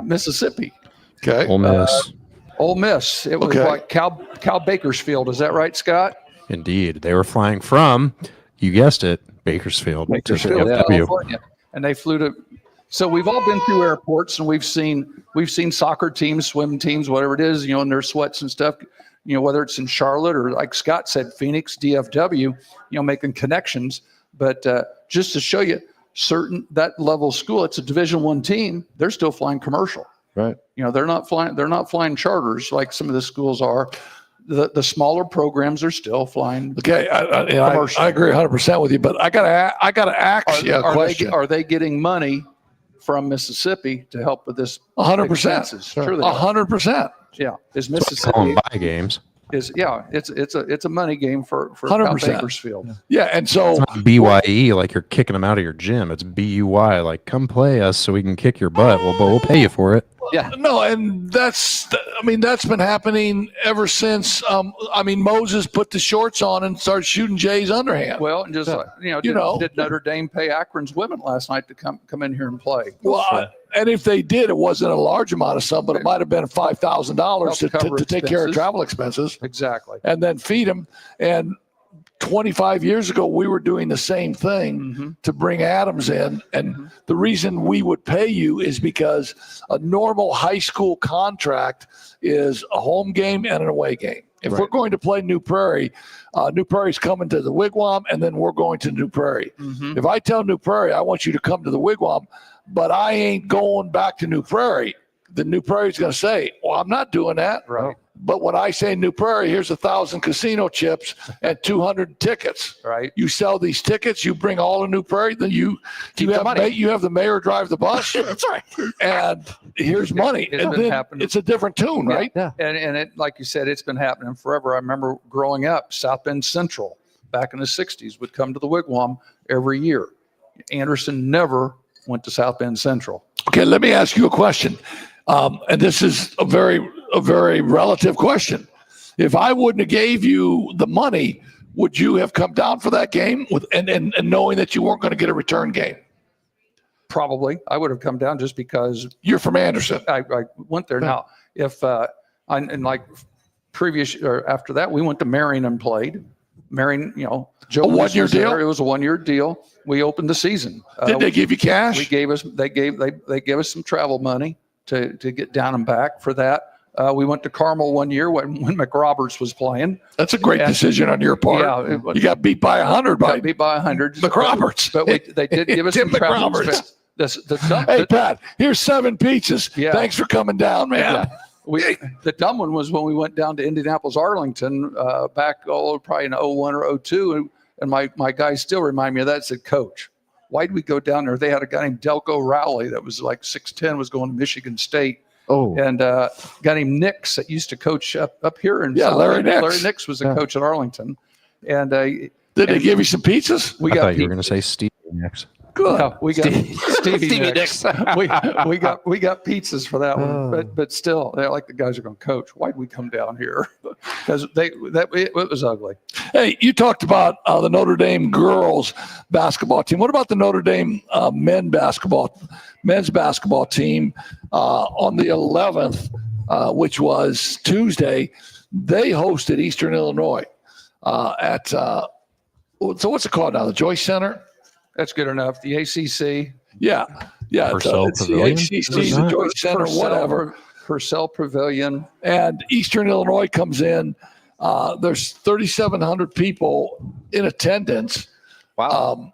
[SPEAKER 4] Mississippi.
[SPEAKER 2] Okay.
[SPEAKER 1] Ole Miss.
[SPEAKER 4] It was like Cal Bakersfield. Is that right, Scott?
[SPEAKER 1] Indeed. They were flying from, you guessed it, Bakersfield. to
[SPEAKER 4] California. And they flew to. So we've all been through airports, and we've seen soccer teams, swim teams, whatever it is, in their sweats and stuff. Whether it's in Charlotte or, like Scott said, Phoenix, DFW, making connections. But just to show you, that level of school, it's a Division I team. They're still flying commercial.
[SPEAKER 5] Right.
[SPEAKER 4] They're not flying charters like some of the schools are. The smaller programs are still flying.
[SPEAKER 2] Okay, I agree 100% with you, but I gotta ask you a question.
[SPEAKER 4] Are they getting money from Mississippi to help with this?
[SPEAKER 2] 100%.
[SPEAKER 4] Sure,
[SPEAKER 2] 100%.
[SPEAKER 4] Yeah, is
[SPEAKER 1] Call
[SPEAKER 4] Mississippi
[SPEAKER 1] them buy games.
[SPEAKER 4] it's a money game for
[SPEAKER 2] 100%.
[SPEAKER 4] Bakersfield.
[SPEAKER 2] Yeah, and so
[SPEAKER 1] It's not BYE, like you're kicking them out of your gym. It's BUY, like come play us so we can kick your butt. We'll pay you for it.
[SPEAKER 5] Yeah.
[SPEAKER 2] No, and that's been happening ever since. Moses put the shorts on and started shooting Jay's underhand.
[SPEAKER 4] Well, and just did Notre Dame pay Akron's women last night to come in here and play?
[SPEAKER 2] Well, and if they did, it wasn't a large amount of sum, but it might have been $5,000 to take care of travel expenses.
[SPEAKER 4] Exactly.
[SPEAKER 2] And then feed them. And 25 years ago, we were doing the same thing to bring Adams in. And the reason we would pay you is because a normal high school contract is a home game and an away game. If we're going to play New Prairie, New Prairie's coming to the Wigwam, and then we're going to New Prairie. If I tell New Prairie, I want you to come to the Wigwam, but I ain't going back to New Prairie, the New Prairie's going to say, well, I'm not doing that.
[SPEAKER 4] Right.
[SPEAKER 2] But when I say New Prairie, here's 1,000 casino chips and 200 tickets.
[SPEAKER 4] Right.
[SPEAKER 2] You sell these tickets, you bring all to New Prairie, then you have the mayor drive the bus. That's right. And here's money.
[SPEAKER 4] It's
[SPEAKER 2] and
[SPEAKER 4] been
[SPEAKER 2] then
[SPEAKER 4] happening.
[SPEAKER 2] It's a different tune, right?
[SPEAKER 5] Yeah.
[SPEAKER 4] And it, like you said, it's been happening forever. I remember growing up, South Bend Central back in the 60s would come to the Wigwam every year. Anderson never went to South Bend Central.
[SPEAKER 2] Okay, let me ask you a question. And this is a very relative question. If I wouldn't have gave you the money, would you have come down for that game and knowing that you weren't going to get a return game?
[SPEAKER 4] Probably. I would have come down just because
[SPEAKER 2] you're from Anderson.
[SPEAKER 4] I went there. Now, if and like previous or after that, we went to Marion and played. Marion, Joe.
[SPEAKER 2] A 1-year deal?
[SPEAKER 4] It was a 1-year deal. We opened the season.
[SPEAKER 2] Did they give you cash?
[SPEAKER 4] They gave us some travel money to get down and back for that. We went to Carmel 1 year when McRoberts was playing.
[SPEAKER 2] That's a great decision on your part. Yeah, you got beat by 100 by McRoberts.
[SPEAKER 4] But they did give us some travel expense.
[SPEAKER 2] Hey, Pat, here's 7 pizzas.
[SPEAKER 4] Yeah.
[SPEAKER 2] Thanks for coming down, man.
[SPEAKER 4] The dumb one was when we went down to Indianapolis, Arlington, back probably in 01 or 02. And my guys still remind me of that. Said, Coach, why did we go down there? They had a guy named Delco Rowley that was like 6'10", was going to Michigan State.
[SPEAKER 5] Oh,
[SPEAKER 4] and a guy named Nix that used to coach up here. And
[SPEAKER 2] Larry Nix.
[SPEAKER 4] Larry Nix was the coach at Arlington. And
[SPEAKER 2] did they give you some pizzas?
[SPEAKER 1] I thought you were going to say Steve Next.
[SPEAKER 2] Good.
[SPEAKER 4] Yeah, we got Stevie
[SPEAKER 5] Stevie
[SPEAKER 4] Nicks. we got pizzas for that one, but still, they're like the guys are going, Coach, why'd we come down here? Because it was ugly.
[SPEAKER 2] Hey, you talked about the Notre Dame girls basketball team. What about the Notre Dame men's basketball team on the 11th, which was Tuesday? They hosted Eastern Illinois at so what's it called now? The Joyce Center.
[SPEAKER 4] That's good enough. The ACC.
[SPEAKER 2] Yeah.
[SPEAKER 1] Purcell
[SPEAKER 2] It's the
[SPEAKER 1] Pavilion?
[SPEAKER 2] ACC, the Joyce Center, whatever.
[SPEAKER 4] Purcell Pavilion.
[SPEAKER 2] And Eastern Illinois comes in. There's 3,700 people in attendance.
[SPEAKER 5] Wow.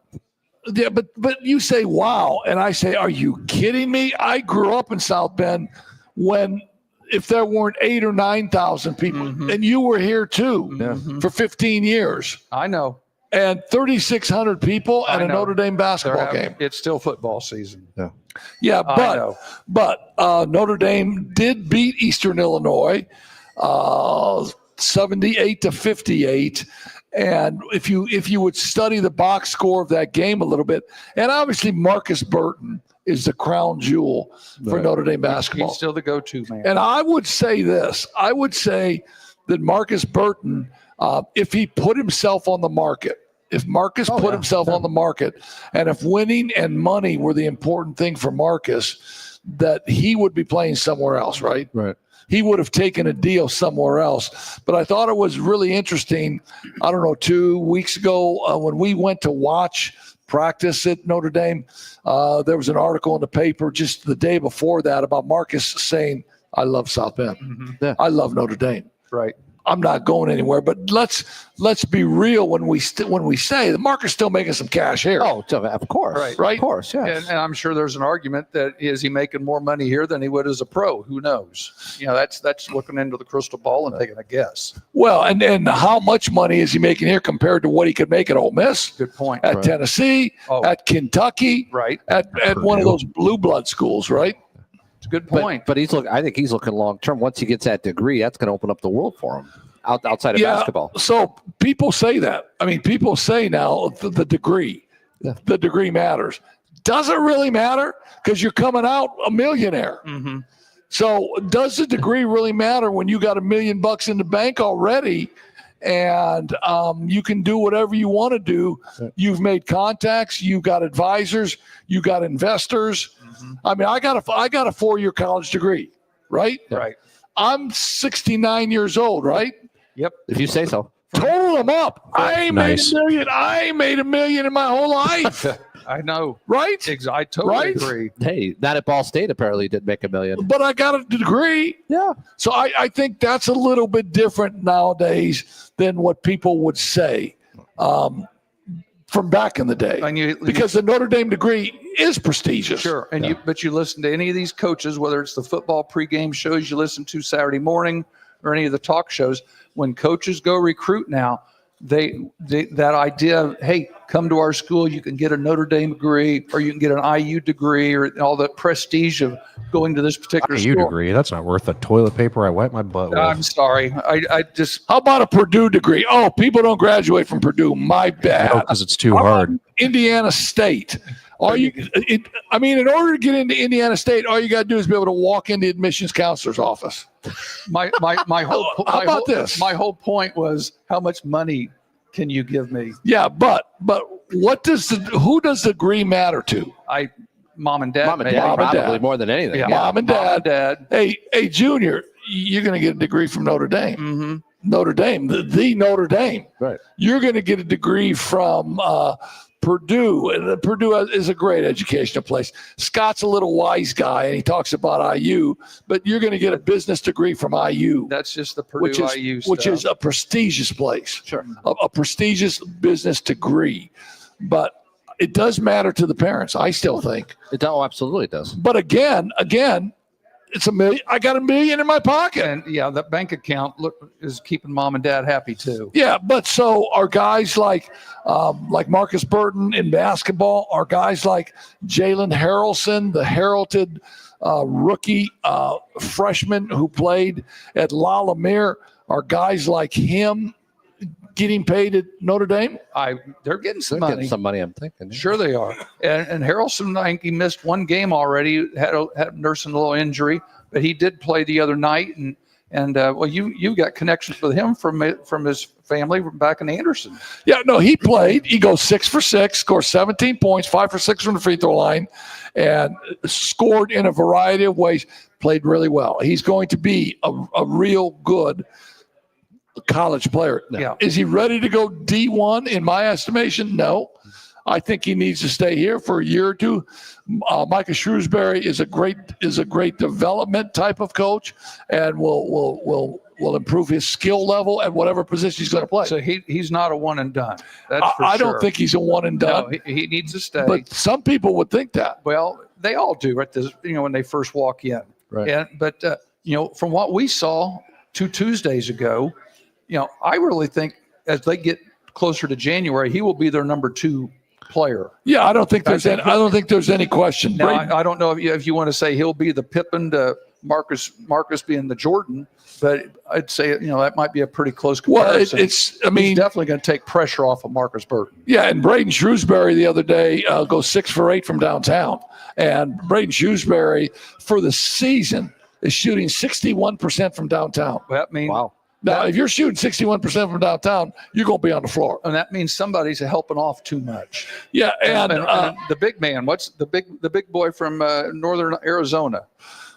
[SPEAKER 2] Yeah, but you say wow, and I say, are you kidding me? I grew up in South Bend when if there weren't 8,000 or 9,000 people, and you were here too for 15 years.
[SPEAKER 4] I know.
[SPEAKER 2] And 3,600 people at
[SPEAKER 4] I
[SPEAKER 2] a
[SPEAKER 4] know.
[SPEAKER 2] Notre Dame basketball game.
[SPEAKER 4] It's still football season.
[SPEAKER 2] Yeah,
[SPEAKER 4] I know.
[SPEAKER 2] but Notre Dame did beat Eastern Illinois 78-58. And if you would study the box score of that game a little bit, and obviously Marcus Burton is the crown jewel for Notre Dame basketball.
[SPEAKER 4] He's still the go-to man.
[SPEAKER 2] And I would say this. I would say that Marcus Burton, if he put himself on the market, if Marcus put himself on the market, and if winning and money were the important thing for Marcus, that he would be playing somewhere else, right?
[SPEAKER 5] Right.
[SPEAKER 2] He would have taken a deal somewhere else. But I thought it was really interesting, 2 weeks ago when we went to watch practice at Notre Dame, there was an article in the paper just the day before that about Marcus saying, I love South Bend.
[SPEAKER 5] Yeah.
[SPEAKER 2] I love Notre Dame.
[SPEAKER 4] Right.
[SPEAKER 2] I'm not going anywhere. But let's be real when we say that Marcus still making some cash here.
[SPEAKER 5] Oh, of course.
[SPEAKER 2] Right.
[SPEAKER 5] Of course, yes.
[SPEAKER 4] And I'm sure there's an argument that is he making more money here than he would as a pro? Who knows? That's looking into the crystal ball and taking a guess.
[SPEAKER 2] Well, and how much money is he making here compared to what he could make at Ole Miss,
[SPEAKER 4] Good point.
[SPEAKER 2] at Tennessee, at Kentucky,
[SPEAKER 4] Right.
[SPEAKER 2] at one of those blue blood schools, right?
[SPEAKER 4] It's a good point.
[SPEAKER 5] But I think he's looking long term. Once he gets that degree, that's going to open up the world for him outside of basketball.
[SPEAKER 2] So people say that. I mean, people say now the degree, the degree matters. Does it really matter? Because you're coming out a millionaire.
[SPEAKER 4] Mm-hmm.
[SPEAKER 2] So does the degree really matter when you got $1 million in the bank already, and you can do whatever you want to do? You've made contacts, you got advisors, you got investors. I mean, I got a 4-year college degree, right?
[SPEAKER 4] Right.
[SPEAKER 2] I'm 69 years old, right?
[SPEAKER 4] Yep.
[SPEAKER 5] If you say so.
[SPEAKER 2] Total them up. I made
[SPEAKER 1] Nice.
[SPEAKER 2] $1 million. I made $1 million in my whole life,
[SPEAKER 4] I know.
[SPEAKER 2] right?
[SPEAKER 4] I totally
[SPEAKER 2] Right?
[SPEAKER 4] agree.
[SPEAKER 5] Hey, not at Ball State apparently didn't make $1 million.
[SPEAKER 2] But I got a degree.
[SPEAKER 5] Yeah.
[SPEAKER 2] So I think that's a little bit different nowadays than what people would say from back in the day. Because the Notre Dame degree is prestigious.
[SPEAKER 4] Sure. And but you listen to any of these coaches, whether it's the football pregame shows you listen to Saturday morning or any of the talk shows, when coaches go recruit now, that idea of, hey, come to our school, you can get a Notre Dame degree or you can get an IU degree or all the prestige of going to this particular
[SPEAKER 1] IU
[SPEAKER 4] school.
[SPEAKER 1] degree. That's not worth the toilet paper I wipe my butt with.
[SPEAKER 4] I'm sorry. I just
[SPEAKER 2] How about a Purdue degree? Oh, people don't graduate from Purdue. My bad.
[SPEAKER 1] Because it's too
[SPEAKER 2] How about
[SPEAKER 1] hard.
[SPEAKER 2] Indiana State. In order to get into Indiana State, all you got to do is be able to walk in the admissions counselor's office.
[SPEAKER 4] my whole
[SPEAKER 2] How about this?
[SPEAKER 4] My whole point was, how much money can you give me?
[SPEAKER 2] Yeah, but who does the degree matter to?
[SPEAKER 4] Mom and dad.
[SPEAKER 5] Mom and
[SPEAKER 4] maybe.
[SPEAKER 5] dad,
[SPEAKER 2] Mom and
[SPEAKER 5] probably
[SPEAKER 2] dad.
[SPEAKER 5] more than anything.
[SPEAKER 4] Yeah.
[SPEAKER 2] Mom and dad.
[SPEAKER 4] Dad.
[SPEAKER 2] Hey, Junior, you're going to get a degree from Notre Dame.
[SPEAKER 4] Mm-hmm.
[SPEAKER 2] Notre Dame, the Notre Dame.
[SPEAKER 5] Right.
[SPEAKER 2] You're going to get a degree from Purdue, and Purdue is a great educational place. Scott's a little wise guy, and he talks about IU, but you're going to get a business degree from IU,
[SPEAKER 4] That's just the Purdue IU stuff.
[SPEAKER 2] which is a prestigious place,
[SPEAKER 5] Sure.
[SPEAKER 2] a prestigious business degree. But it does matter to the parents, I still think.
[SPEAKER 5] It absolutely does.
[SPEAKER 2] But again, it's $1 million. I got $1 million in my pocket.
[SPEAKER 4] And that bank account is keeping mom and dad happy too.
[SPEAKER 2] Yeah, but so are guys like Marcus Burton in basketball, are guys like Jalen Harrelson, the heralded rookie freshman who played at La Lumiere, are guys like him getting paid at Notre Dame?
[SPEAKER 4] They're getting some
[SPEAKER 5] They're
[SPEAKER 4] money.
[SPEAKER 5] getting some money, I'm thinking.
[SPEAKER 4] Sure they are. And Harrelson, I think he missed one game already, had nursing a little injury, but he did play the other night. And well, you got connections with him from his family back in Anderson.
[SPEAKER 2] Yeah, no, he played. He goes 6 for 6, scored 17 points, 5 for 6 from the free throw line, and scored in a variety of ways. Played really well. He's going to be a real good college player.
[SPEAKER 4] Yeah.
[SPEAKER 2] Is he ready to go D1? In my estimation, no. I think he needs to stay here for a year or two. Micah Shrewsbury is a great development type of coach, and will improve his skill level at whatever position he's going to play.
[SPEAKER 4] So he's not a one and done. That's for
[SPEAKER 2] I
[SPEAKER 4] sure.
[SPEAKER 2] don't think he's a one and done.
[SPEAKER 4] No, he needs to stay.
[SPEAKER 2] But some people would think that.
[SPEAKER 4] Well, they all do at this, when they first walk in.
[SPEAKER 5] Right.
[SPEAKER 4] But from what we saw 2 Tuesdays ago, I really think as they get closer to January, he will be their number 2 player.
[SPEAKER 2] Yeah, I don't think there's any question.
[SPEAKER 4] Now,
[SPEAKER 2] Braden-
[SPEAKER 4] I don't know if you want to say he'll be the Pippen to Marcus being the Jordan, but I'd say that might be a pretty close comparison.
[SPEAKER 2] he's
[SPEAKER 4] he's definitely going to take pressure off of Marcus Burton.
[SPEAKER 2] Yeah, and Braden Shrewsbury the other day goes 6 for 8 from downtown, and Braden Shrewsbury for the season is shooting 61% from downtown.
[SPEAKER 4] Well, that means
[SPEAKER 5] Wow.
[SPEAKER 2] Now, if you're shooting 61% from downtown, you're going to be on the floor.
[SPEAKER 4] and that means somebody's helping off too much.
[SPEAKER 2] Yeah,
[SPEAKER 4] And,
[SPEAKER 2] and
[SPEAKER 4] the big man, what's the big boy from northern Arizona?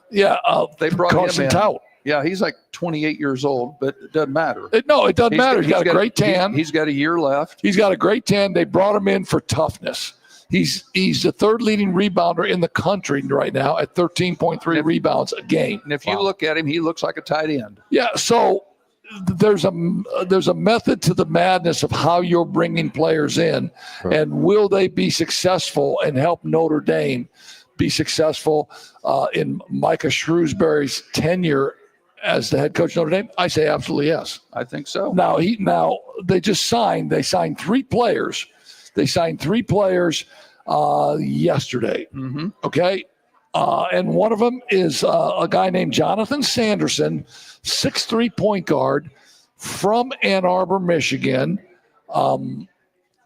[SPEAKER 4] They brought
[SPEAKER 2] Carson
[SPEAKER 4] him in.
[SPEAKER 2] Tout.
[SPEAKER 4] Yeah, he's like 28 years old, but it doesn't matter.
[SPEAKER 2] It doesn't matter. He's got a great tan.
[SPEAKER 4] He's got a year left.
[SPEAKER 2] He's got a great tan. They brought him in for toughness. He's the 3rd leading rebounder in the country right now at 13.3 rebounds a game.
[SPEAKER 4] And if you look at him, he looks like a tight end.
[SPEAKER 2] Yeah, so there's a method to the madness of how you're bringing players in, and will they be successful and help Notre Dame be successful in Micah Shrewsbury's tenure as the head coach of Notre Dame? I say absolutely yes.
[SPEAKER 4] I think so.
[SPEAKER 2] Now they signed 3 players. They signed 3 players yesterday.
[SPEAKER 4] Mm-hmm.
[SPEAKER 2] Okay. And one of them is a guy named Jonathan Sanderson, 6'3" point guard from Ann Arbor, Michigan. An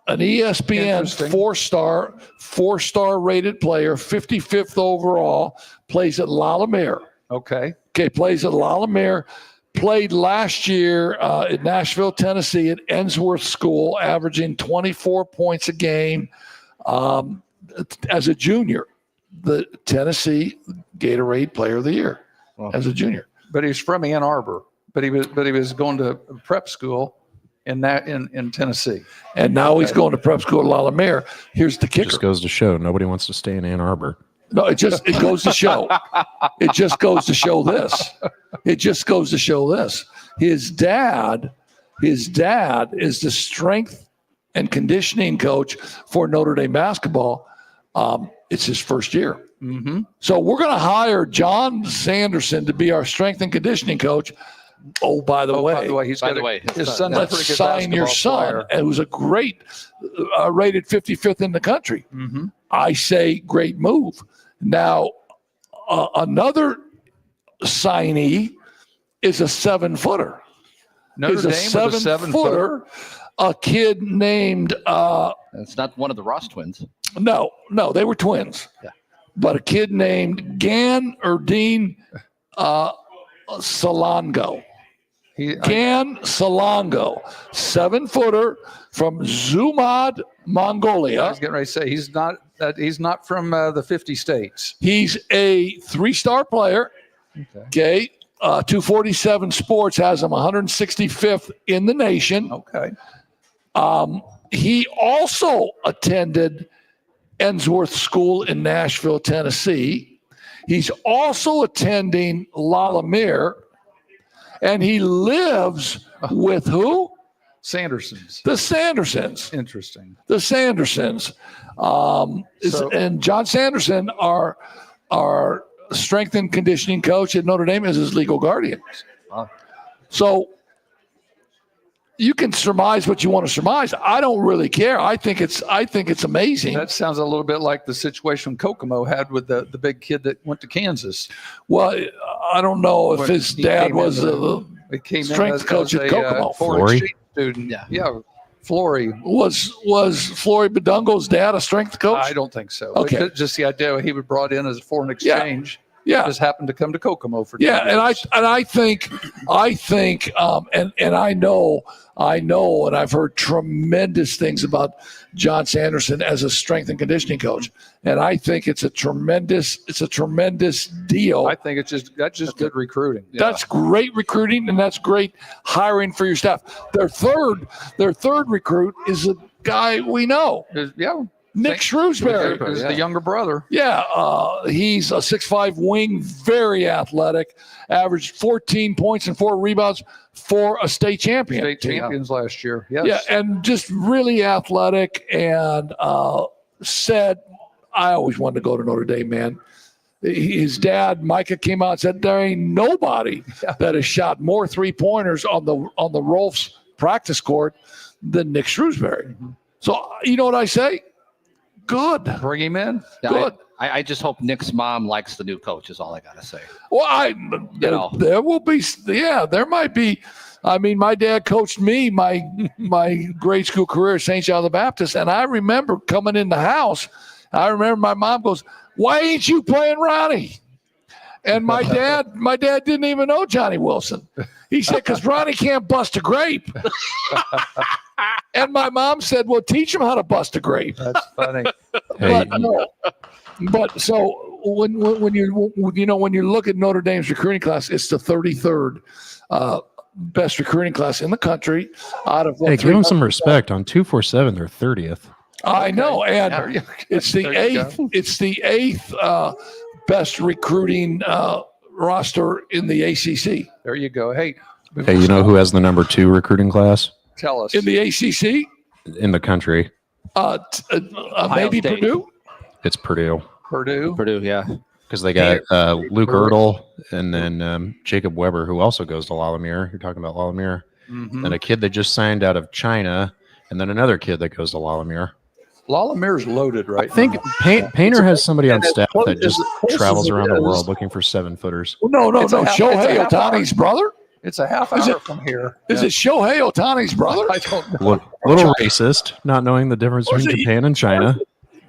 [SPEAKER 2] ESPN four-star rated player, 55th overall, plays at Lalamere.
[SPEAKER 4] Okay.
[SPEAKER 2] Plays at Lalamere. Played last year in Nashville, Tennessee at Ensworth School, averaging 24 points a game as a junior. The Tennessee Gatorade Player of the Year as a junior.
[SPEAKER 4] But he's from Ann Arbor. But he was going to prep school in Tennessee.
[SPEAKER 2] And now he's going to prep school at Lalamere. Here's the kicker.
[SPEAKER 1] Just goes to show nobody wants to stay in Ann Arbor.
[SPEAKER 2] No, it goes to show. It just goes to show this. It just goes to show this. His dad is the strength and conditioning coach for Notre Dame basketball. It's his first year.
[SPEAKER 4] Mm-hmm.
[SPEAKER 2] So we're going to hire John Sanderson to be our strength and conditioning coach. Oh, by the way,
[SPEAKER 4] his
[SPEAKER 5] his
[SPEAKER 4] son.
[SPEAKER 2] let's sign your son, who's a great rated 55th in the country.
[SPEAKER 4] Mm-hmm.
[SPEAKER 2] I say great move. Now, another signee is a 7-footer.
[SPEAKER 4] Notre Dame with a 7-footer.
[SPEAKER 2] A kid named
[SPEAKER 5] It's not one of the Ross twins.
[SPEAKER 2] no, they were twins.
[SPEAKER 5] Yeah.
[SPEAKER 2] But a kid named Gan Erdine Salongo. Gan Salongo, 7-footer from Zumad, Mongolia.
[SPEAKER 4] I was getting ready to say he's not from the 50 states.
[SPEAKER 2] He's a 3-star player. Okay. 247 Sports has him 165th in the nation.
[SPEAKER 4] Okay.
[SPEAKER 2] He also attended Ensworth School in Nashville, Tennessee. He's also attending Lalamere, and he lives with who?
[SPEAKER 4] Sandersons.
[SPEAKER 2] The Sandersons.
[SPEAKER 4] Interesting.
[SPEAKER 2] The Sandersons. And John Sanderson, our strength and conditioning coach at Notre Dame, is his legal guardian.
[SPEAKER 5] Wow.
[SPEAKER 2] So you can surmise what you want to surmise. I don't really care. I think it's amazing.
[SPEAKER 4] That sounds a little bit like the situation Kokomo had with the big kid that went to Kansas.
[SPEAKER 2] Well, I don't know if his dad was
[SPEAKER 4] It came
[SPEAKER 2] strength
[SPEAKER 4] in
[SPEAKER 2] coach at Kokomo.
[SPEAKER 4] foreign
[SPEAKER 1] Flory?
[SPEAKER 4] exchange student.
[SPEAKER 5] Yeah.
[SPEAKER 4] Flory.
[SPEAKER 2] Was Flory Badungo's dad a strength coach?
[SPEAKER 4] I don't think so.
[SPEAKER 2] Okay.
[SPEAKER 4] But just the idea he was brought in as a foreign exchange.
[SPEAKER 2] Yeah.
[SPEAKER 4] Just happened to come to Kokomo for 2
[SPEAKER 2] Yeah,
[SPEAKER 4] years.
[SPEAKER 2] and I think, and I know, and I've heard tremendous things about John Sanderson as a strength and conditioning coach, and I think it's a tremendous deal.
[SPEAKER 4] I think that's just good recruiting.
[SPEAKER 2] That's great recruiting, and that's great hiring for your staff. Their third recruit is a guy we know,
[SPEAKER 4] Yeah.
[SPEAKER 2] Nick Shrewsbury.
[SPEAKER 4] Is the younger brother.
[SPEAKER 2] Yeah, he's a 6'5" wing, very athletic, averaged 14 points and 4 rebounds for a state champion.
[SPEAKER 4] State champions last year. Yes.
[SPEAKER 2] Yeah, and just really athletic, and said, I always wanted to go to Notre Dame, man. His dad, Micah, came out and said, there ain't nobody that has shot more 3-pointers on the Rolfs practice court than Nick Shrewsbury.
[SPEAKER 4] Mm-hmm.
[SPEAKER 2] So you know what I say? Good.
[SPEAKER 4] Bring him in.
[SPEAKER 5] Yeah,
[SPEAKER 2] Good.
[SPEAKER 5] I just hope Nick's mom likes the new coach is all I got to say.
[SPEAKER 2] Well, there will be, there might be. I mean, my dad coached me my grade school career at St. John the Baptist, and I remember coming in the house. I remember my mom goes, "Why ain't you playing Ronnie?" And my dad didn't even know Johnny Wilson. He said, "Because Ronnie can't bust a grape." And my mom said, "Well, teach him how to bust a grape."
[SPEAKER 4] That's funny.
[SPEAKER 1] Hey,
[SPEAKER 2] But so when you look at Notre Dame's recruiting class, it's the 33rd best recruiting class in the country. Out of
[SPEAKER 1] hey, give them some respect. On 247, they're 30th.
[SPEAKER 2] I know, and
[SPEAKER 4] There you-
[SPEAKER 2] it's the
[SPEAKER 4] there you
[SPEAKER 2] eighth. It's the eighth best recruiting roster in the ACC.
[SPEAKER 4] There you go. Hey,
[SPEAKER 1] Hey, you know who has the number 2 recruiting class
[SPEAKER 4] tell us.
[SPEAKER 2] In the ACC,
[SPEAKER 1] in the country?
[SPEAKER 2] maybe
[SPEAKER 5] State.
[SPEAKER 2] Purdue.
[SPEAKER 1] It's Purdue,
[SPEAKER 4] Purdue.
[SPEAKER 5] Purdue, yeah.
[SPEAKER 1] because they got Luke Ertl and then Jacob Weber, who also goes to Lalamere. You're talking about Lalamere.
[SPEAKER 4] Mm-hmm.
[SPEAKER 1] And a kid that just signed out of China, and then another kid that goes to Lalamere.
[SPEAKER 4] Lalamere's loaded right
[SPEAKER 1] I think
[SPEAKER 4] now.
[SPEAKER 1] Painter has somebody on
[SPEAKER 2] and as
[SPEAKER 1] staff
[SPEAKER 2] close-
[SPEAKER 1] that just
[SPEAKER 2] as close as
[SPEAKER 1] travels
[SPEAKER 2] it
[SPEAKER 1] around the
[SPEAKER 2] is-
[SPEAKER 1] world looking for 7-footers.
[SPEAKER 2] No.
[SPEAKER 4] It's a half-
[SPEAKER 2] Shohei
[SPEAKER 4] it's a half
[SPEAKER 2] Ohtani's brother.
[SPEAKER 4] It's a half
[SPEAKER 2] Is
[SPEAKER 4] hour
[SPEAKER 2] it-
[SPEAKER 4] from here.
[SPEAKER 2] Is it Shohei Ohtani's brother?
[SPEAKER 4] I don't know.
[SPEAKER 1] Little racist, not knowing the difference
[SPEAKER 2] Or is
[SPEAKER 1] between
[SPEAKER 2] it-
[SPEAKER 1] Japan and China.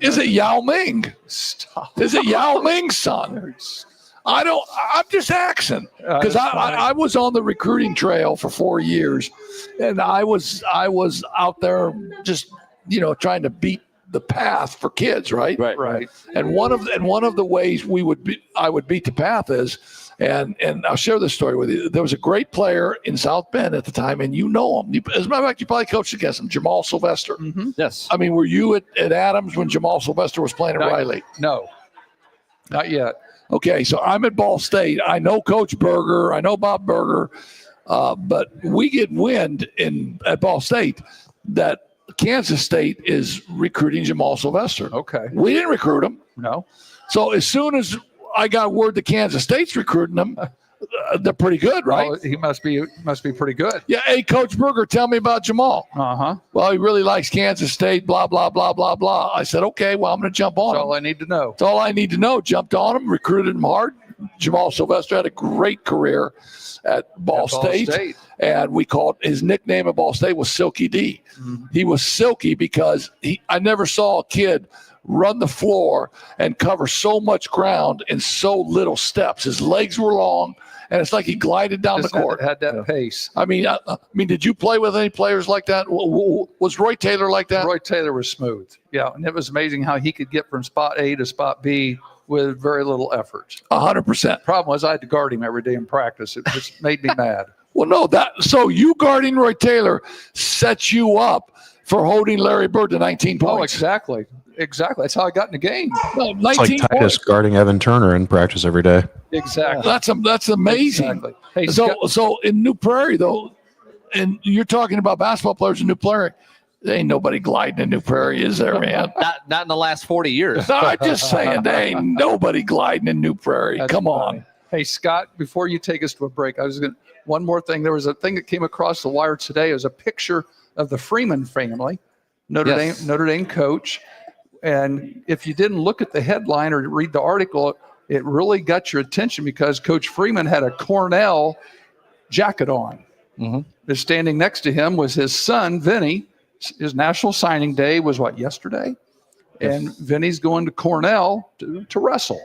[SPEAKER 2] Is it Yao Ming?
[SPEAKER 4] Stop.
[SPEAKER 2] Is it Yao Ming's son? I don't. I'm just asking because
[SPEAKER 4] That's
[SPEAKER 2] I was on the recruiting trail for 4 years, and I was out there just trying to beat the path for kids, right?
[SPEAKER 4] Right.
[SPEAKER 2] And one of the ways I would beat the path is, and I'll share this story with you. There was a great player in South Bend at the time, and you know him. As a matter of fact, you probably coached against him, Jamal Sylvester.
[SPEAKER 4] Mm-hmm.
[SPEAKER 5] Yes.
[SPEAKER 2] I mean, were you at Adams when Jamal Sylvester was playing at
[SPEAKER 4] No.
[SPEAKER 2] Riley?
[SPEAKER 4] No, not yet.
[SPEAKER 2] Okay, so I'm at Ball State. I know Coach Berger. I know Bob Berger. But we get wind at Ball State that Kansas State is recruiting Jamal Sylvester.
[SPEAKER 4] Okay.
[SPEAKER 2] We didn't recruit him.
[SPEAKER 4] No.
[SPEAKER 2] So as soon as I got word that Kansas State's recruiting him, they're pretty good, right?
[SPEAKER 4] Oh, he must be pretty good.
[SPEAKER 2] Yeah. Hey, Coach Berger, tell me about Jamal.
[SPEAKER 4] Uh-huh.
[SPEAKER 2] Well, he really likes Kansas State, blah, blah, blah, blah, blah. I said, okay, well, I'm going to jump on
[SPEAKER 4] That's
[SPEAKER 2] him.
[SPEAKER 4] all I need to know.
[SPEAKER 2] That's all I need to know. Jumped on him, recruited him hard. Jamal Sylvester had a great career at Ball
[SPEAKER 4] At Ball
[SPEAKER 2] State.
[SPEAKER 4] State.
[SPEAKER 2] And we called his nickname at Ball State was Silky D.
[SPEAKER 4] Mm-hmm.
[SPEAKER 2] He was silky because I never saw a kid run the floor and cover so much ground in so little steps. His legs were long, and it's like he glided down
[SPEAKER 4] Just
[SPEAKER 2] the court.
[SPEAKER 4] had that pace.
[SPEAKER 2] I mean, did you play with any players like that? Was Roy Taylor like that?
[SPEAKER 4] Roy Taylor was smooth. Yeah, and it was amazing how he could get from spot A to spot B with very little effort.
[SPEAKER 2] 100%.
[SPEAKER 4] Problem was I had to guard him every day in practice. It just made me mad.
[SPEAKER 2] Well, no, so you guarding Roy Taylor sets you up for holding Larry Bird to 19
[SPEAKER 4] Oh,
[SPEAKER 2] points.
[SPEAKER 4] exactly. That's how I got in the game.
[SPEAKER 2] No,
[SPEAKER 1] It's like
[SPEAKER 2] 19
[SPEAKER 1] Titus
[SPEAKER 2] points.
[SPEAKER 1] guarding Evan Turner in practice every day.
[SPEAKER 4] Exactly.
[SPEAKER 2] That's amazing.
[SPEAKER 4] Exactly. Hey, Scott,
[SPEAKER 2] So in New Prairie though, and you're talking about basketball players in New Prairie, there ain't nobody gliding in New Prairie, is there, man?
[SPEAKER 5] Not in the last 40 years.
[SPEAKER 2] No, I'm just saying, there ain't nobody gliding in New Prairie.
[SPEAKER 4] that's
[SPEAKER 2] Come
[SPEAKER 4] funny.
[SPEAKER 2] on.
[SPEAKER 4] Hey, Scott, before you take us to a break, one more thing. There was a thing that came across the wire today. It was a picture of the Freeman family, Notre Dame coach. And if you didn't look at the headline or read the article, it really got your attention because Coach Freeman had a Cornell jacket on.
[SPEAKER 5] Mhm.
[SPEAKER 4] is standing next to him was his son, Vinny. His national signing day was yesterday? And Vinny's going to Cornell to wrestle.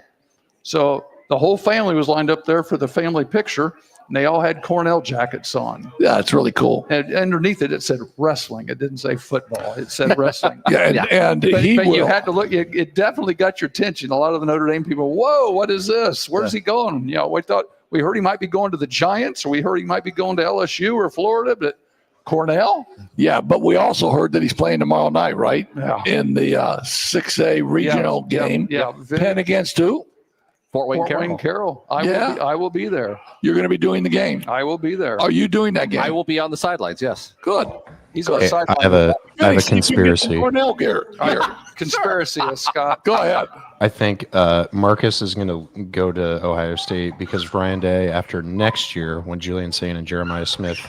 [SPEAKER 4] So the whole family was lined up there for the family picture, and they all had Cornell jackets on.
[SPEAKER 2] Yeah, it's really cool.
[SPEAKER 4] And underneath it said wrestling. It didn't say football. It said wrestling.
[SPEAKER 2] And
[SPEAKER 4] But
[SPEAKER 2] he will.
[SPEAKER 4] you had to look. It definitely got your attention. A lot of the Notre Dame people, whoa, what is this? Where's he going? We heard he might be going to the Giants, or we heard he might be going to LSU or Florida, but Cornell?
[SPEAKER 2] Yeah, but we also heard that he's playing tomorrow night, right?
[SPEAKER 4] Yeah.
[SPEAKER 2] In the 6A regional game.
[SPEAKER 4] Yeah.
[SPEAKER 2] Penn against who?
[SPEAKER 5] Fort Wayne
[SPEAKER 4] Wayne
[SPEAKER 5] Carroll.
[SPEAKER 4] Carroll. I will be there.
[SPEAKER 2] You're going to be doing the game.
[SPEAKER 4] I will be there.
[SPEAKER 2] Are you doing that game?
[SPEAKER 5] I will be on the sidelines. Yes.
[SPEAKER 2] Good.
[SPEAKER 4] He's on
[SPEAKER 1] Okay,
[SPEAKER 4] the
[SPEAKER 1] I have a
[SPEAKER 2] See if you can get
[SPEAKER 1] conspiracy.
[SPEAKER 2] some Cornell gear. Here.
[SPEAKER 4] conspiracy, Scott.
[SPEAKER 2] Go ahead.
[SPEAKER 1] I think Marcus is going to go to Ohio State because Ryan Day, after next year, when Julian Sain and Jeremiah Smith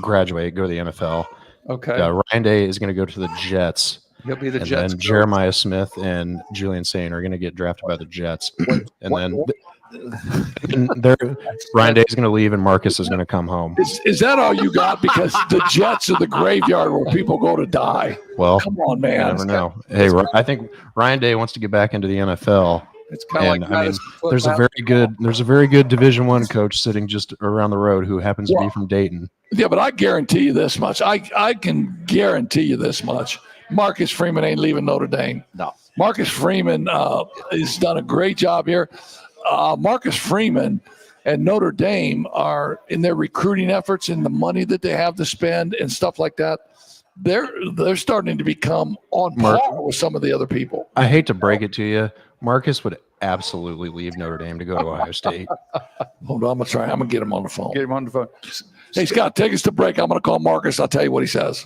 [SPEAKER 1] graduate, go to the NFL,
[SPEAKER 4] Okay.
[SPEAKER 1] Ryan Day is going to go to the Jets.
[SPEAKER 4] He'll be the
[SPEAKER 1] And
[SPEAKER 4] Jets.
[SPEAKER 1] then Jeremiah Smith and Julian Sain are going to get drafted by the Jets. And then Ryan Day is going to leave and Marcus is going to come home.
[SPEAKER 2] Is that all you got? Because the Jets are the graveyard where people go to die.
[SPEAKER 1] Well,
[SPEAKER 2] Come on,
[SPEAKER 1] you
[SPEAKER 2] man.
[SPEAKER 1] never know. Hey, I think Ryan Day wants to get back into the NFL.
[SPEAKER 4] It's kind of
[SPEAKER 1] And
[SPEAKER 4] like
[SPEAKER 1] I mean,
[SPEAKER 4] Madison football.
[SPEAKER 1] there's a very good Division I coach sitting just around the road who happens to be from Dayton.
[SPEAKER 2] Yeah, but I guarantee you this much. I can guarantee you this much. Marcus Freeman ain't leaving Notre Dame.
[SPEAKER 5] No.
[SPEAKER 2] Marcus Freeman has done a great job here. Marcus Freeman and Notre Dame are in their recruiting efforts and the money that they have to spend and stuff like that. They're starting to become on par with some of the other people.
[SPEAKER 1] I hate to break it to you, Marcus would absolutely leave Notre Dame to go to Ohio State.
[SPEAKER 2] Hold on, I'm gonna get him on the phone.
[SPEAKER 4] Get him on the phone.
[SPEAKER 2] Hey Scott, take us to break. I'm gonna call Marcus. I'll tell you what he says.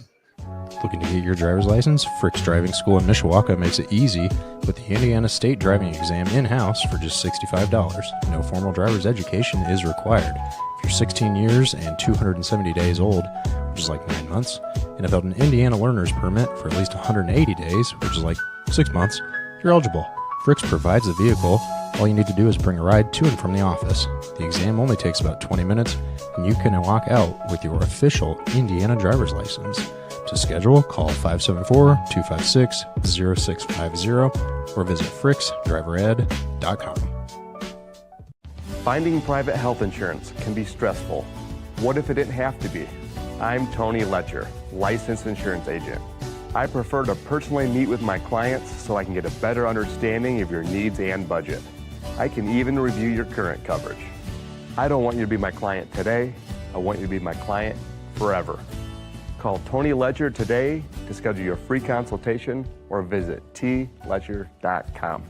[SPEAKER 1] Looking to get your driver's license? Frick's Driving School in Mishawaka makes it easy with the Indiana State Driving Exam in-house for just $65. No formal driver's education is required. If you're 16 years and 270 days old, which is like 9 months, and have held an Indiana learner's permit for at least 180 days, which is like 6 months, you're eligible. Frick's provides the vehicle. All you need to do is bring a ride to and from the office. The exam only takes about 20 minutes, and you can walk out with your official Indiana driver's license. To schedule, call 574-256-0650 or visit fricksdrivered.com.
[SPEAKER 6] Finding private health insurance can be stressful. What if it didn't have to be? I'm Tony Letcher, licensed insurance agent. I prefer to personally meet with my clients so I can get a better understanding of your needs and budget. I can even review your current coverage. I don't want you to be my client today. I want you to be my client forever. Call Tony Letcher today to schedule your free consultation or visit tletcher.com.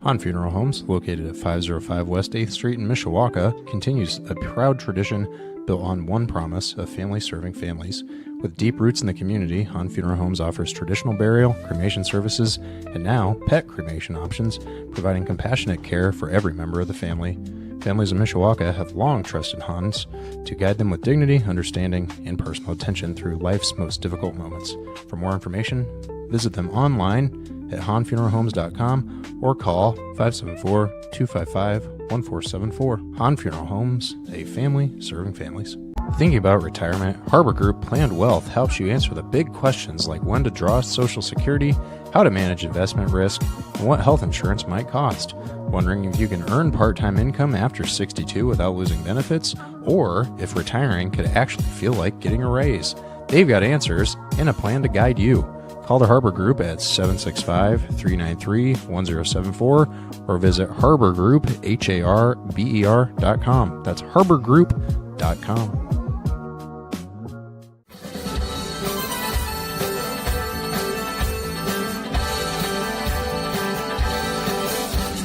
[SPEAKER 1] Han Funeral Homes, located at 505 West 8th Street in Mishawaka, continues a proud tradition built on one promise of family serving families. With deep roots in the community, Han Funeral Homes offers traditional burial, cremation services, and now pet cremation options, providing compassionate care for every member of the family. Families in Mishawaka have long trusted Hans to guide them with dignity, understanding, and personal attention through life's most difficult moments. For more information, visit them online at hanfuneralhomes.com or call 574-255-1474. Han Funeral Homes, a family serving families. Thinking about retirement, Harbor Group Planned Wealth helps you answer the big questions like when to draw Social Security, how to manage investment risk, and what health insurance might cost. Wondering if you can earn part-time income after 62 without losing benefits, or if retiring could actually feel like getting a raise. They've got answers and a plan to guide you. Call the Harbor Group at 765-393-1074 or visit harborgroup.com. That's harborgroup.com.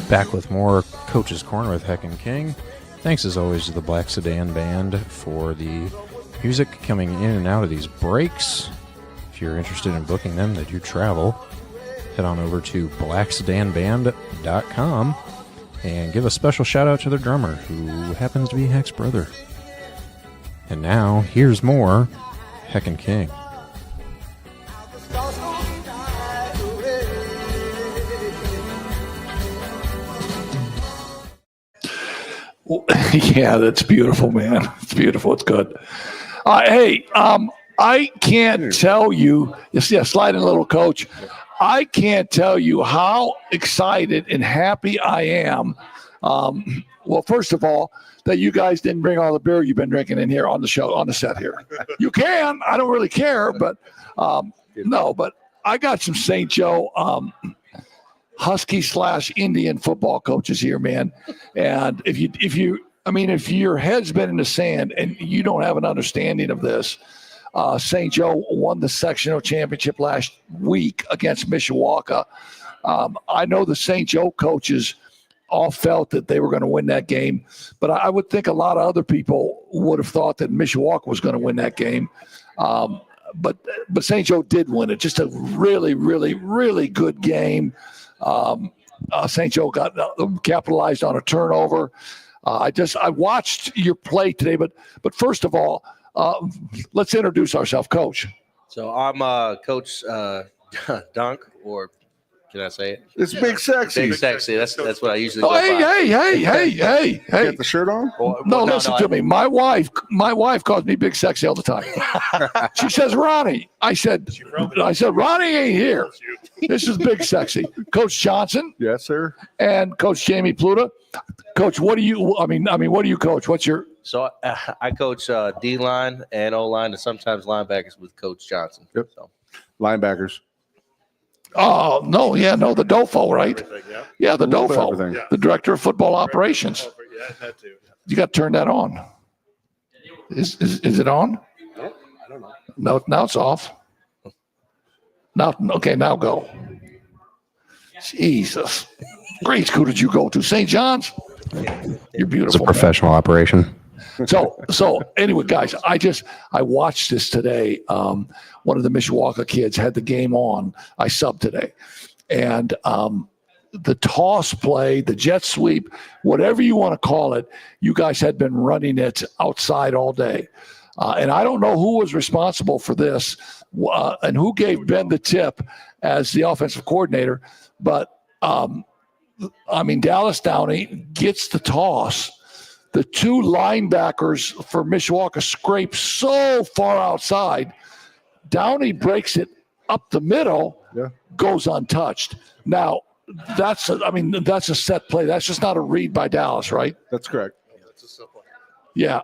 [SPEAKER 1] Back with more Coach's Corner with Heck and King. Thanks as always to the Black Sedan Band for the music coming in and out of these breaks. If you're interested in booking them, they do travel. Head on over to blacksedanband.com and give a special shout out to their drummer, who happens to be Heck's brother. And now, here's more Heck and King.
[SPEAKER 2] Yeah, that's beautiful, man. It's beautiful. It's good. Hey, I can't tell you. You see, sliding little coach. I can't tell you how excited and happy I am. Well, first of all, that you guys didn't bring all the beer you've been drinking in here on the show, on the set here. You can. I don't really care, but no. But I got some St. Joe Husky / Indian football coaches here, man. And if your head's been in the sand and you don't have an understanding of this, St. Joe won the sectional championship last week against Mishawaka. I know the St. Joe coaches all felt that they were going to win that game, but I would think a lot of other people would have thought that Mishawaka was going to win that game. But St. Joe did win it. Just a really, really, really good game. St. Joe got capitalized on a turnover. I watched your play today, but first of all, let's introduce ourselves, Coach.
[SPEAKER 7] So I'm Coach Dunk, or can I say it?
[SPEAKER 8] It's Big Sexy.
[SPEAKER 7] Big Sexy. That's what I usually.
[SPEAKER 2] Oh,
[SPEAKER 7] go by.
[SPEAKER 2] hey!
[SPEAKER 8] Got the shirt on?
[SPEAKER 2] No, listen to me. My wife calls me Big Sexy all the time. She says, Ronnie. I said, Ronnie ain't here. This is Big Sexy. Coach Johnson.
[SPEAKER 8] Yes, sir.
[SPEAKER 2] And Coach Jamie Pluta. Coach, what do you? What do you coach? What's your?
[SPEAKER 7] So I coach D line and O line, and sometimes linebackers with Coach Johnson.
[SPEAKER 8] Yep.
[SPEAKER 7] So.
[SPEAKER 8] Linebackers.
[SPEAKER 2] Oh, no, the DOFO, right? Yeah, the DOFO, the Director of Football Operations.
[SPEAKER 9] Yeah, that too.
[SPEAKER 2] You got to turn that on. Is it on?
[SPEAKER 9] I don't know.
[SPEAKER 2] No, now it's off. Now go. Jesus. Great school did you go to? St. John's? You're beautiful.
[SPEAKER 1] It's a professional operation.
[SPEAKER 2] So anyway, guys, I watched this today. One of the Mishawaka kids had the game on. I subbed today. And the toss play, the jet sweep, whatever you want to call it, you guys had been running it outside all day. And I don't know who was responsible for this and who gave Ben the tip as the offensive coordinator. But, Dallas Downey gets the toss. The two linebackers for Mishawaka scrape so far outside. Downey breaks it up the middle, goes untouched. Now, that's a set play. That's just not a read by Dallas, right?
[SPEAKER 8] That's correct.
[SPEAKER 2] Yeah.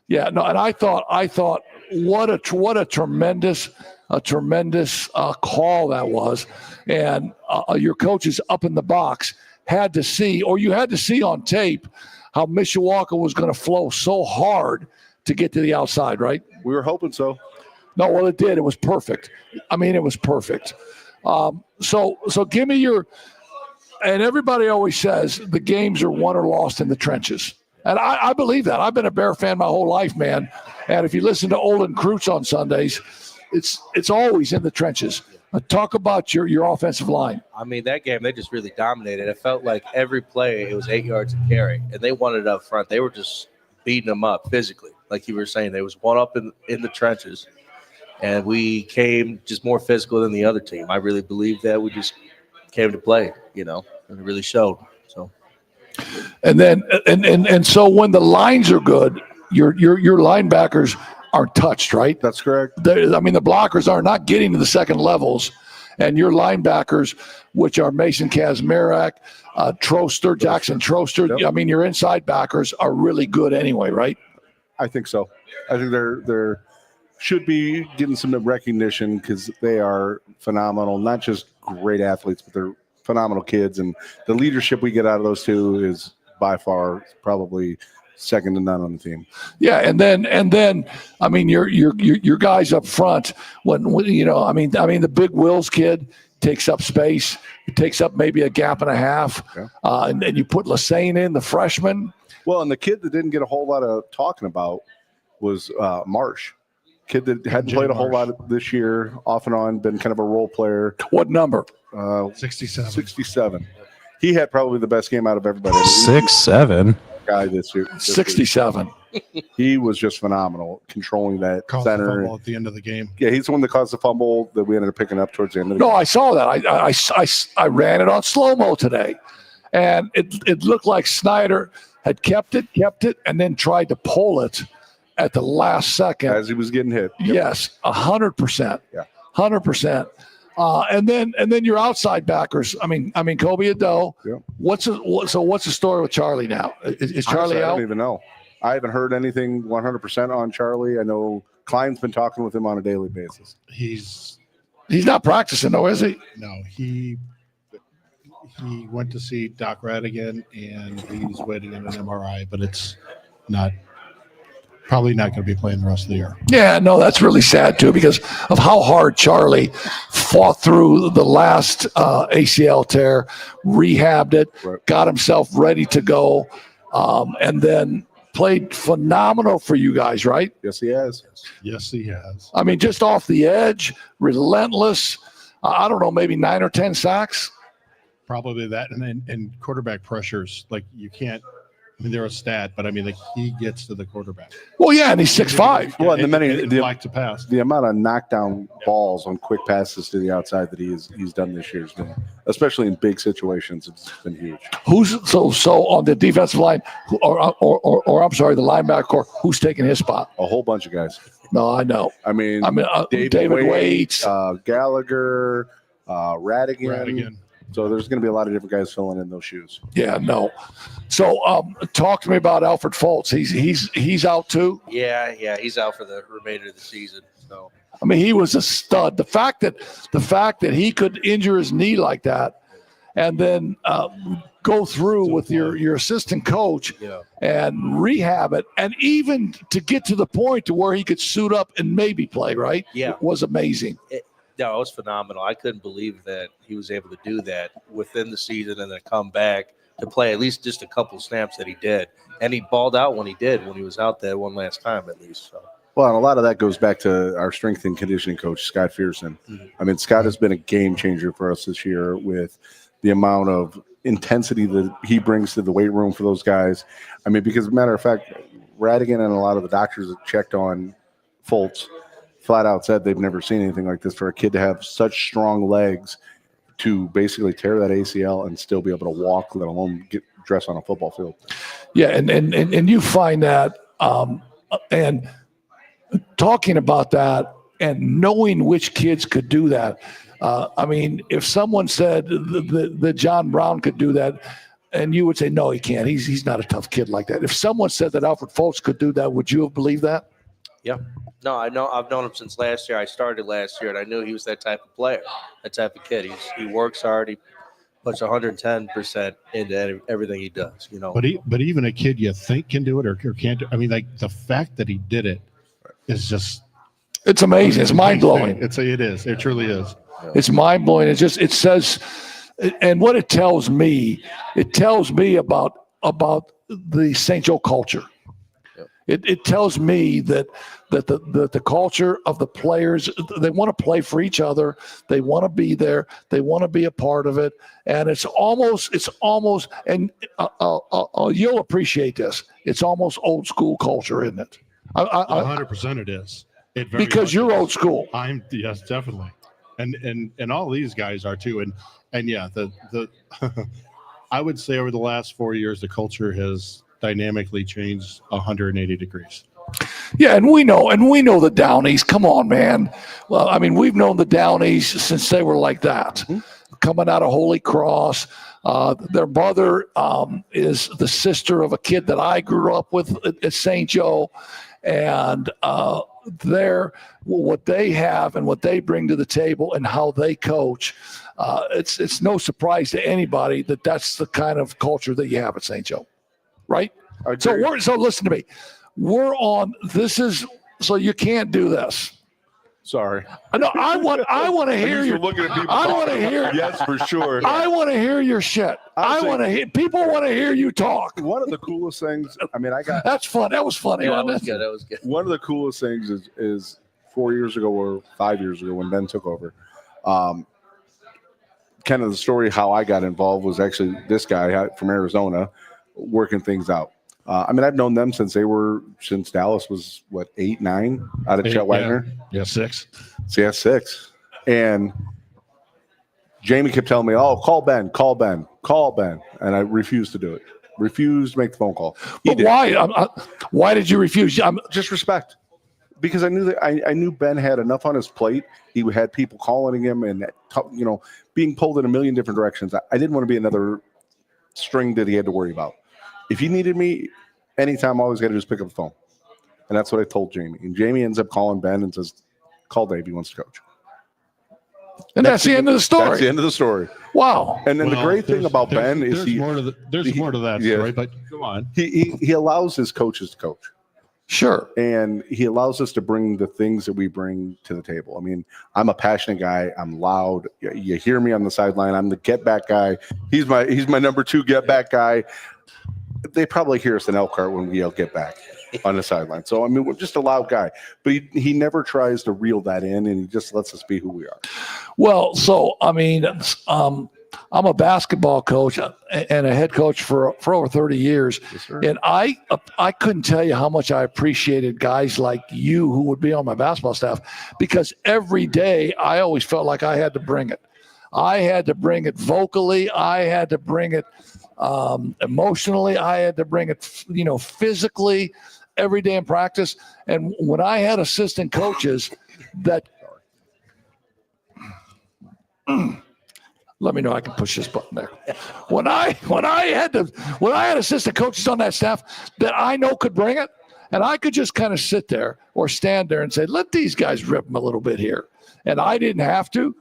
[SPEAKER 2] No, and I thought, what a tremendous call that was. And your coaches up in the box had to see on tape how Mishawaka was going to flow so hard to get to the outside, right?
[SPEAKER 8] We were hoping so.
[SPEAKER 2] No, well, it did. It was perfect. It was perfect. So give me your – and everybody always says the games are won or lost in the trenches. And I believe that. I've been a Bear fan my whole life, man. And if you listen to Olin Kreutz on Sundays, it's always in the trenches. Talk about your offensive line.
[SPEAKER 7] That game, they just really dominated. It felt like every play, it was 8 yards of carry, and they wanted it up front. They were just beating them up physically. Like you were saying, there was one up in the trenches, and we came just more physical than the other team. I really believe that we just came to play, and it really showed. So,
[SPEAKER 2] and then and so when the lines are good, your linebackers aren't touched, right?
[SPEAKER 8] That's correct.
[SPEAKER 2] The blockers are not getting to the second levels, and your linebackers, which are Mason Kazmarek, Jackson Troster,
[SPEAKER 8] Yep.
[SPEAKER 2] Your inside backers are really good anyway, right?
[SPEAKER 8] I think so. I think they're should be getting some recognition because they are phenomenal. Not just great athletes, but they're phenomenal kids, and the leadership we get out of those two is by far probably second to none on the team.
[SPEAKER 2] Yeah, and then your guys up front when the Big Wills kid takes up space, it takes up maybe a gap and a half, and you put Lassane in, the freshman.
[SPEAKER 8] Well, and the kid that didn't get a whole lot of talking about was Marsh. Kid that hadn't played a whole lot this year, off and on, been kind of a role player.
[SPEAKER 2] What number?
[SPEAKER 9] 67.
[SPEAKER 8] 67. He had probably the best game out of everybody.
[SPEAKER 1] 6'7".
[SPEAKER 8] Guy this year.
[SPEAKER 2] 67.
[SPEAKER 8] He was just phenomenal, controlling that
[SPEAKER 9] Caused
[SPEAKER 8] center.
[SPEAKER 9] the fumble at the end of the game.
[SPEAKER 8] Yeah, he's the one that caused the fumble that we ended up picking up towards the end of the game.
[SPEAKER 2] No, I saw that. I ran it on slow-mo today. And it looked like Snyder had kept it, and then tried to pull it at the last second.
[SPEAKER 8] As he was getting hit.
[SPEAKER 2] Yes, 100%.
[SPEAKER 8] Yeah.
[SPEAKER 2] 100%. And then your outside backers. I mean, Kobe Ado.
[SPEAKER 8] Yeah.
[SPEAKER 2] What's the story with Charlie now? Is Charlie
[SPEAKER 8] Honestly, I
[SPEAKER 2] out?
[SPEAKER 8] don't even know. I haven't heard anything 100% on Charlie. I know Klein's been talking with him on a daily basis.
[SPEAKER 9] He's
[SPEAKER 2] He's not practicing though, is he?
[SPEAKER 9] no, he went to see Doc Radigan and he's waiting on an MRI, but it's probably not going to be playing the rest of the year.
[SPEAKER 2] Yeah, no, that's really sad too because of how hard Charlie fought through the last ACL tear, rehabbed it,
[SPEAKER 8] Right.
[SPEAKER 2] got himself ready to go, and then played phenomenal for you guys, right?
[SPEAKER 8] Yes, he has.
[SPEAKER 9] Yes, he has.
[SPEAKER 2] I mean, just off the edge, relentless. I don't know, maybe 9 or 10 sacks.
[SPEAKER 9] Probably that, and quarterback pressures. Like you can't. I mean, they're a stat, but I mean, like he gets to the quarterback.
[SPEAKER 2] Well, yeah, and he's 6'5".
[SPEAKER 8] Well, and the
[SPEAKER 9] like to pass.
[SPEAKER 8] the amount of knockdown balls on quick passes to the outside that he's done this year has been, especially in big situations, it's been huge.
[SPEAKER 2] Who's so on the defensive line, or I'm sorry, the linebacker core, who's taking his spot?
[SPEAKER 8] A whole bunch of guys.
[SPEAKER 2] No, I know.
[SPEAKER 8] I mean,
[SPEAKER 2] David Waits.
[SPEAKER 8] Gallagher, Radigan.
[SPEAKER 9] Radigan.
[SPEAKER 8] So there's going to be a lot of different guys filling in those shoes.
[SPEAKER 2] Yeah, no. So talk to me about Alfred Fultz. He's out too.
[SPEAKER 7] Yeah, he's out for the remainder of the season. So
[SPEAKER 2] I mean, he was a stud. The fact that he could injure his knee like that, and then go through with your assistant coach and rehab it, and even to get to the point to where he could suit up and maybe play, right?
[SPEAKER 7] Yeah.
[SPEAKER 2] Was amazing.
[SPEAKER 7] No, it was phenomenal. I couldn't believe that he was able to do that within the season and then come back to play at least just a couple snaps that he did. And he balled out when he was out there one last time at least. So.
[SPEAKER 8] Well, and a lot of that goes back to our strength and conditioning coach, Scott Fearson.
[SPEAKER 7] Mm-hmm.
[SPEAKER 8] I mean, Scott has been a game changer for us this year with the amount of intensity that he brings to the weight room for those guys. I mean, because as a matter of fact, Radigan and a lot of the doctors that checked on Fultz flat out said they've never seen anything like this for a kid to have such strong legs to basically tear that ACL and still be able to walk, let alone get dressed on a football field.
[SPEAKER 2] Yeah, and you find that and talking about that and knowing which kids could do that. I mean, if someone said that John Brown could do that, and you would say, no, he can't. He's not a tough kid like that. If someone said that Alfred Fultz could do that, would you have believed that?
[SPEAKER 7] Yeah. No, I've known him since last year. I started last year, and I knew he was that type of player, that type of kid. He works hard. He puts 110% into everything he does. You know.
[SPEAKER 9] But even a kid you think can do it or can't do. I mean, like the fact that he did it is just.
[SPEAKER 2] It's amazing. It's mind blowing.
[SPEAKER 9] It is. It truly is.
[SPEAKER 2] It's mind blowing. It says, and what it tells me about the St. Joe culture. It tells me that the culture of the players, they want to play for each other. They want to be there. They want to be a part of it. And it's almost, and you'll appreciate this. It's almost old school culture, isn't it?
[SPEAKER 9] 100% it is.
[SPEAKER 2] Because you're old school.
[SPEAKER 9] Yes, definitely. And all these guys are too. And yeah, the I would say over the last 4 years, the culture has dynamically changed 180 degrees.
[SPEAKER 2] Yeah, and we know the Downies. Come on, man. Well, I mean, we've known the Downies since they were like that, coming out of Holy Cross. Their mother is the sister of a kid that I grew up with at St. Joe, and what they have and what they bring to the table and how they coach. It's no surprise to anybody that that's the kind of culture that you have at St. Joe. Right? So listen to me. We're on. So you can't do this.
[SPEAKER 8] Sorry.
[SPEAKER 2] No, I want to hear you.
[SPEAKER 8] Looking at people.
[SPEAKER 2] I want to hear.
[SPEAKER 8] Yes, for sure.
[SPEAKER 2] I want to hear your shit. People want to hear you talk.
[SPEAKER 8] One of the coolest things. I mean,
[SPEAKER 2] That's fun. That was funny.
[SPEAKER 7] Yeah,
[SPEAKER 2] Wasn't it?
[SPEAKER 7] that was good.
[SPEAKER 8] One of the coolest things is 4 years ago or 5 years ago when Ben took over. Kind of the story how I got involved was actually this guy from Arizona working things out. I mean, I've known them since Dallas was 8, 9 out of Chet Wagner.
[SPEAKER 9] Yeah, 6.
[SPEAKER 8] So yeah, 6. And Jamie kept telling me, "Oh, call Ben, call Ben, call Ben," and I refused to do it. Refused to make the phone call.
[SPEAKER 2] But why? Why did you refuse?
[SPEAKER 8] Just respect, because I knew that I knew Ben had enough on his plate. He had people calling him and being pulled in a million different directions. I didn't want to be another string that he had to worry about. If he needed me, anytime, all I was got to do is pick up the phone, and that's what I told Jamie. And Jamie ends up calling Ben and says, "Call Dave. He wants to coach."
[SPEAKER 2] And that's the end of the story.
[SPEAKER 8] That's the end of the story.
[SPEAKER 2] Wow.
[SPEAKER 8] And then the great thing about Ben is
[SPEAKER 9] there's more to that story, but go on.
[SPEAKER 8] He allows his coaches to coach.
[SPEAKER 2] Sure.
[SPEAKER 8] And he allows us to bring the things that we bring to the table. I mean, I'm a passionate guy. I'm loud. You hear me on the sideline. I'm the get back guy. He's my number 2 get back guy. They probably hear us in Elkhart when we yell get back on the sideline. So, I mean, we're just a loud guy. But he never tries to reel that in, and he just lets us be who we are.
[SPEAKER 2] Well, so, I mean, I'm a basketball coach and a head coach for over 30 years.
[SPEAKER 8] Yes, sir.
[SPEAKER 2] And I couldn't tell you how much I appreciated guys like you who would be on my basketball staff, because every day I always felt like I had to bring it. I had to bring it vocally. I had to bring it emotionally. I had to bring it, physically every day in practice. And when I had assistant coaches that let me know I can push this button there. When I had assistant coaches on that staff that I know could bring it, and I could just kind of sit there or stand there and say, let these guys rip them a little bit here, and I didn't have to.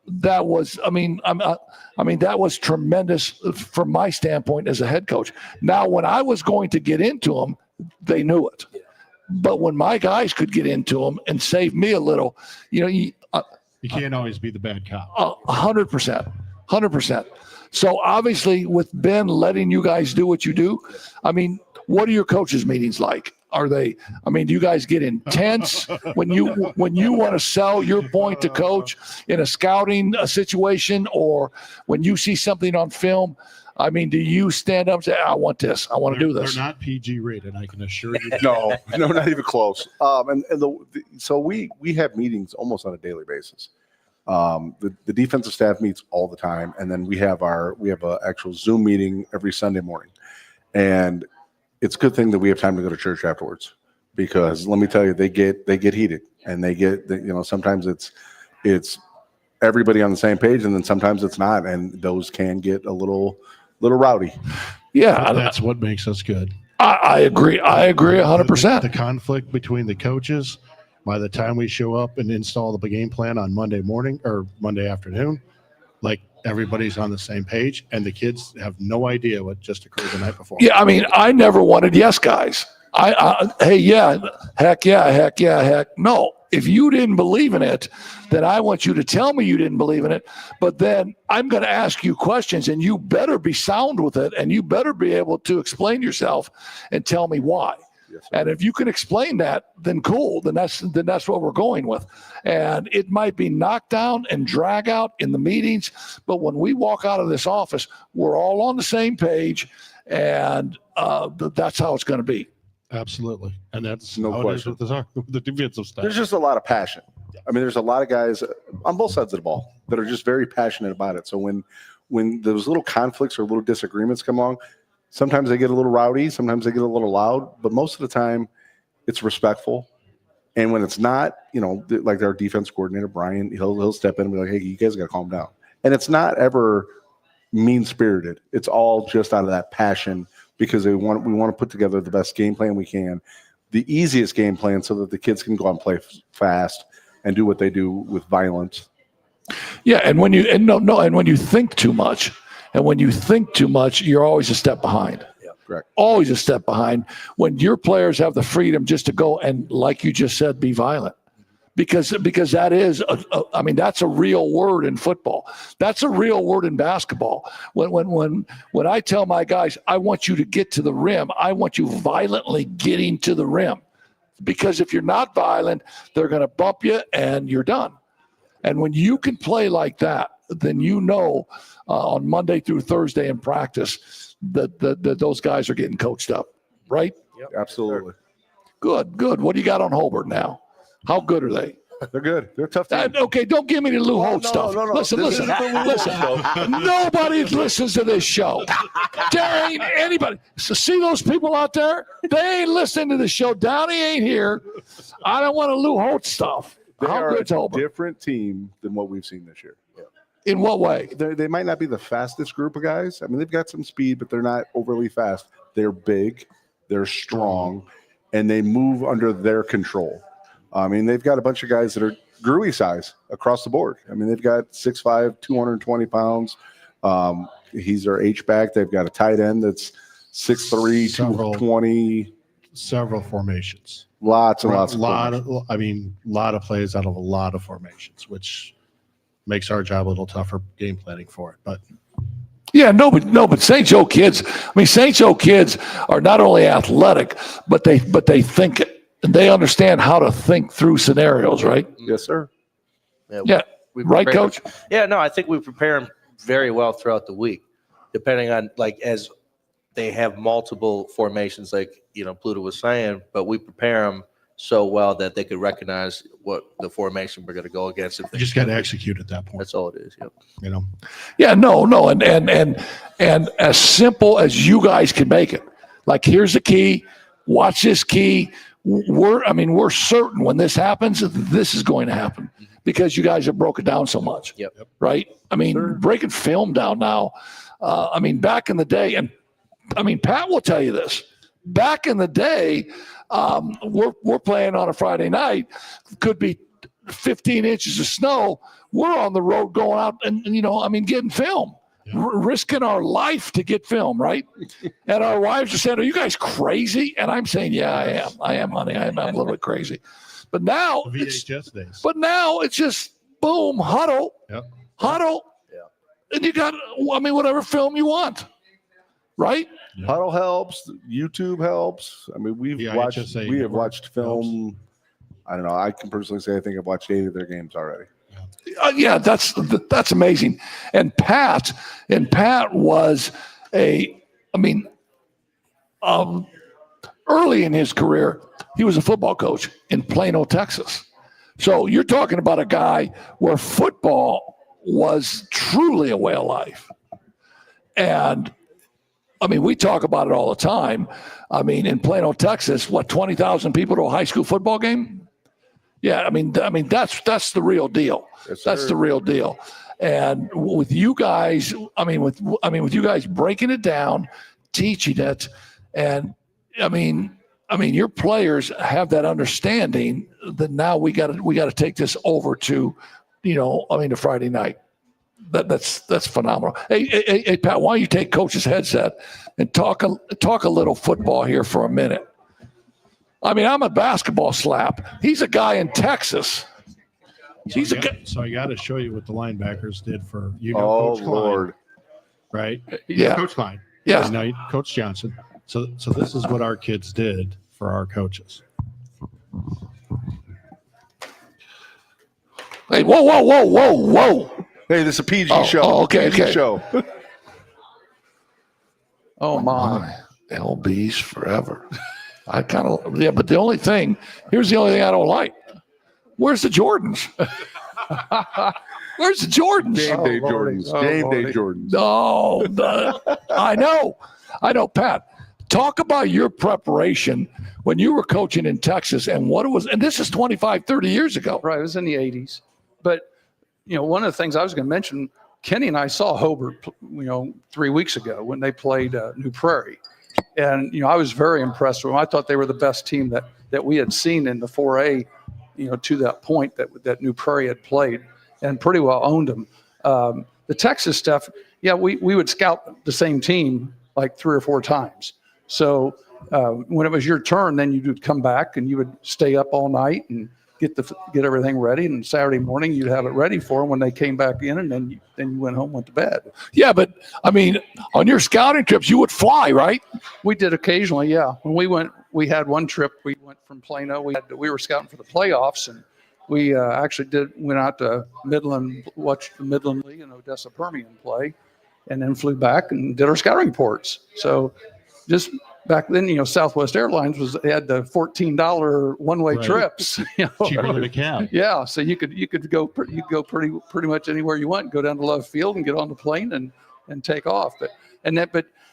[SPEAKER 2] That was, that was tremendous from my standpoint as a head coach. Now, when I was going to get into them, they knew it. But when my guys could get into them and save me a little,
[SPEAKER 9] you can't always be the bad cop.
[SPEAKER 2] 100%. So obviously, with Ben letting you guys do what you do, I mean, what are your coaches' meetings like? Are they? I mean, do you guys get intense when you want to sell your point to coach in a scouting situation, or when you see something on film? I mean, do you stand up and say, "I want this. I want to do this"?
[SPEAKER 9] They're not PG rated, I can assure you.
[SPEAKER 8] No, not even close. So we have meetings almost on a daily basis. The defensive staff meets all the time, and then we have a actual Zoom meeting every Sunday morning, and it's a good thing that we have time to go to church afterwards, because let me tell you, they get heated, and they get, sometimes it's everybody on the same page, and then sometimes it's not, and those can get a little rowdy.
[SPEAKER 2] Yeah,
[SPEAKER 9] that's what makes us good.
[SPEAKER 2] I agree 100%.
[SPEAKER 9] The conflict between the coaches, by the time we show up and install the game plan on Monday morning or Monday afternoon, like, everybody's on the same page, and the kids have no idea what just occurred the night before.
[SPEAKER 2] Yeah, I mean, I never wanted yes guys. Hey, yeah, heck no. If you didn't believe in it, then I want you to tell me you didn't believe in it. But then I'm going to ask you questions, and you better be sound with it, and you better be able to explain yourself and tell me why. Yes, and if you can explain that, then cool. Then that's what we're going with. And it might be knocked down and drag out in the meetings, but when we walk out of this office, we're all on the same page, and that's how it's going to be.
[SPEAKER 9] Absolutely, and that's
[SPEAKER 8] no question.
[SPEAKER 9] With the defensive stuff.
[SPEAKER 8] There's just a lot of passion. I mean, there's a lot of guys on both sides of the ball that are just very passionate about it. So when those little conflicts or little disagreements come along, sometimes they get a little rowdy, sometimes they get a little loud, but most of the time it's respectful. And when it's not, like our defense coordinator, Brian, he'll step in and be like, "Hey, you guys got to calm down." And it's not ever mean-spirited. It's all just out of that passion, because we want to put together the best game plan we can, the easiest game plan, so that the kids can go out and play fast and do what they do with violence.
[SPEAKER 2] Yeah, and when you think too much, you're always a step behind.
[SPEAKER 8] Yeah, correct.
[SPEAKER 2] Always a step behind when your players have the freedom just to go and, like you just said, be violent. Because that is, that's a real word in football. That's a real word in basketball. When I tell my guys, I want you to get to the rim, I want you violently getting to the rim. Because if you're not violent, they're going to bump you and you're done. And when you can play like that, then on Monday through Thursday in practice that those guys are getting coached up, right?
[SPEAKER 8] Yep. Absolutely.
[SPEAKER 2] Good. What do you got on Hobart now? How good are they?
[SPEAKER 8] They're good. They're a tough team.
[SPEAKER 2] Okay, don't give me the Lou Holtz
[SPEAKER 8] no,
[SPEAKER 2] stuff.
[SPEAKER 8] no.
[SPEAKER 2] Listen.
[SPEAKER 8] This isn't the Lou Holtz show.
[SPEAKER 2] Nobody listens to this show. There ain't anybody. So see those people out there? They ain't listening to the show. Downey ain't here. I don't want to Lou Holtz stuff.
[SPEAKER 8] They
[SPEAKER 2] How
[SPEAKER 8] are
[SPEAKER 2] good's
[SPEAKER 8] a
[SPEAKER 2] Holbert?
[SPEAKER 8] different team than what we've seen this year.
[SPEAKER 2] In what way?
[SPEAKER 8] They might not be the fastest group of guys. I mean, they've got some speed, but they're not overly fast. They're big, they're strong, and they move under their control. I mean, they've got a bunch of guys that are Gruey size across the board. I mean, they've got 6'5", 220 pounds. He's their H-back. They've got a tight end that's 6'3", 220.
[SPEAKER 9] Several formations.
[SPEAKER 8] Lots and lots of
[SPEAKER 9] lot of plays out of a lot of formations, which makes our job a little tougher game planning for it. But
[SPEAKER 2] Yeah, but St. Joe kids. I mean, St. Joe kids are not only athletic, but they think and they understand how to think through scenarios, right?
[SPEAKER 8] Yes, sir.
[SPEAKER 2] Yeah,
[SPEAKER 7] we
[SPEAKER 2] right,
[SPEAKER 7] prepare-
[SPEAKER 2] Coach.
[SPEAKER 7] Yeah, no, I think we prepare them very well throughout the week, depending on as they have multiple formations, like Pluto was saying, but we prepare them so well that they could recognize what the formation we're going to go against. If
[SPEAKER 9] you just got to execute at that point.
[SPEAKER 7] That's all it is. Yep.
[SPEAKER 2] Yeah, no, and as simple as you guys can make it. Like, here's the key. Watch this key. We're certain when this happens, this is going to happen because you guys have broken down so much.
[SPEAKER 7] Yep.
[SPEAKER 2] Right? I mean, breaking film down now. Back in the day, and Pat will tell you this. Back in the day, we're playing on a Friday night. Could be 15 inches of snow. We're on the road going out and getting film. Risking our life to get film, right? And our wives are saying, "Are you guys crazy?" And I'm saying, "Yeah, I am, honey. I'm a little bit crazy." But now,
[SPEAKER 9] VHS days.
[SPEAKER 2] But now it's just boom, huddle, huddle, and you got, whatever film you want, right?
[SPEAKER 8] Huddle helps. YouTube helps. I mean, we have watched film. I don't know. I can personally say I think I've watched 8 of their games already.
[SPEAKER 2] Yeah, that's amazing. And Pat was early in his career, he was a football coach in Plano, Texas. So you're talking about a guy where football was truly a way of life. And we talk about it all the time. In Plano, Texas, 20,000 people to a high school football game? Yeah, that's the real deal.
[SPEAKER 8] Yes,
[SPEAKER 2] that's the real deal. And with you guys, with you guys breaking it down, teaching it, and your players have that understanding that now we got to take this over to, the Friday night. That's phenomenal. Hey, Pat, why don't you take Coach's headset and talk a little football here for a minute? I'm a basketball slap. He's a guy in Texas.
[SPEAKER 9] So I got to show you what the linebackers did for
[SPEAKER 8] Coach
[SPEAKER 9] Lord, Klein, right?
[SPEAKER 2] Yeah,
[SPEAKER 9] Coach Klein.
[SPEAKER 2] Yeah,
[SPEAKER 9] no, Coach Johnson. So this is what our kids did for our coaches.
[SPEAKER 2] Hey, whoa!
[SPEAKER 8] Hey, this is a PG show.
[SPEAKER 2] Oh, okay.
[SPEAKER 8] Show.
[SPEAKER 2] Oh my, LB's forever. But the only thing, here's the only thing I don't like. Where's the Jordans? Where's the Jordans?
[SPEAKER 8] Game day Jordans. Game day Jordans.
[SPEAKER 2] No, I know, Pat. Talk about your preparation when you were coaching in Texas and what it was. And this is 25, 30 years ago.
[SPEAKER 4] Right. It was in the 80s. But, one of the things I was going to mention, Kenny and I saw Hobart, 3 weeks ago when they played New Prairie. And, I was very impressed with them. I thought they were the best team that we had seen in the 4A, to that point that New Prairie had played and pretty well owned them. The Texas stuff, we would scout the same team like 3 or 4 times. So when it was your turn, then you would come back and you would stay up all night and get everything ready. And Saturday morning, you'd have it ready for them when they came back in, and then you went home, went to bed.
[SPEAKER 2] Yeah, but on your scouting trips, you would fly, right?
[SPEAKER 4] We did occasionally, yeah. When we had one trip. We went from Plano. We were scouting for the playoffs, and we actually went out to Midland, watched the Midland League and Odessa Permian play, and then flew back and did our scouting reports. So just back then, Southwest Airlines had the $14 one-way
[SPEAKER 9] Right.
[SPEAKER 4] trips.
[SPEAKER 9] Cheaper than a cab.
[SPEAKER 4] Yeah, so you could go pretty much anywhere you want. Go down to Love Field and get on the plane and take off. But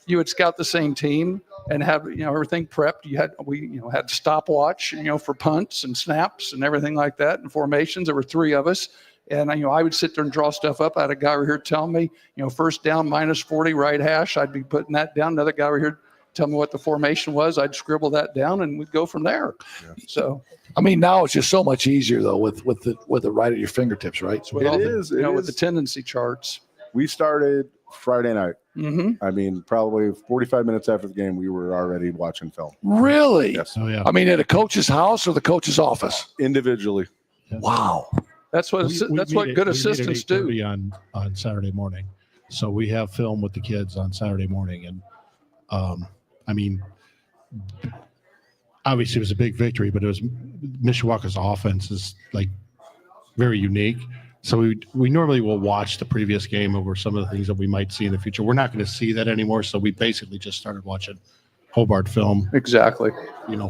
[SPEAKER 4] you would scout the same team and have everything prepped. We had stopwatch for punts and snaps and everything like that, and formations. There were 3 of us. And I would sit there and draw stuff up. I had a guy over here telling me, first down -40 right hash. I'd be putting that down. Another guy over here tell me what the formation was. I'd scribble that down, and we'd go from there. Yeah. So,
[SPEAKER 2] now it's just so much easier though with the right at your fingertips, right?
[SPEAKER 4] So with with the tendency charts.
[SPEAKER 8] We started Friday night.
[SPEAKER 4] Mm-hmm.
[SPEAKER 8] Probably 45 minutes after the game, we were already watching film.
[SPEAKER 2] Really?
[SPEAKER 8] Yes.
[SPEAKER 9] Oh, yeah.
[SPEAKER 2] At a coach's house or the coach's office?
[SPEAKER 8] Individually.
[SPEAKER 2] Wow.
[SPEAKER 4] That's what good assistants do.
[SPEAKER 9] On Saturday morning. So we have film with the kids on Saturday morning. And obviously it was a big victory, but it was Mishawaka's offense is like very unique. So we normally will watch the previous game over some of the things that we might see in the future. We're not going to see that anymore. So we basically just started watching Hobart film.
[SPEAKER 4] Exactly.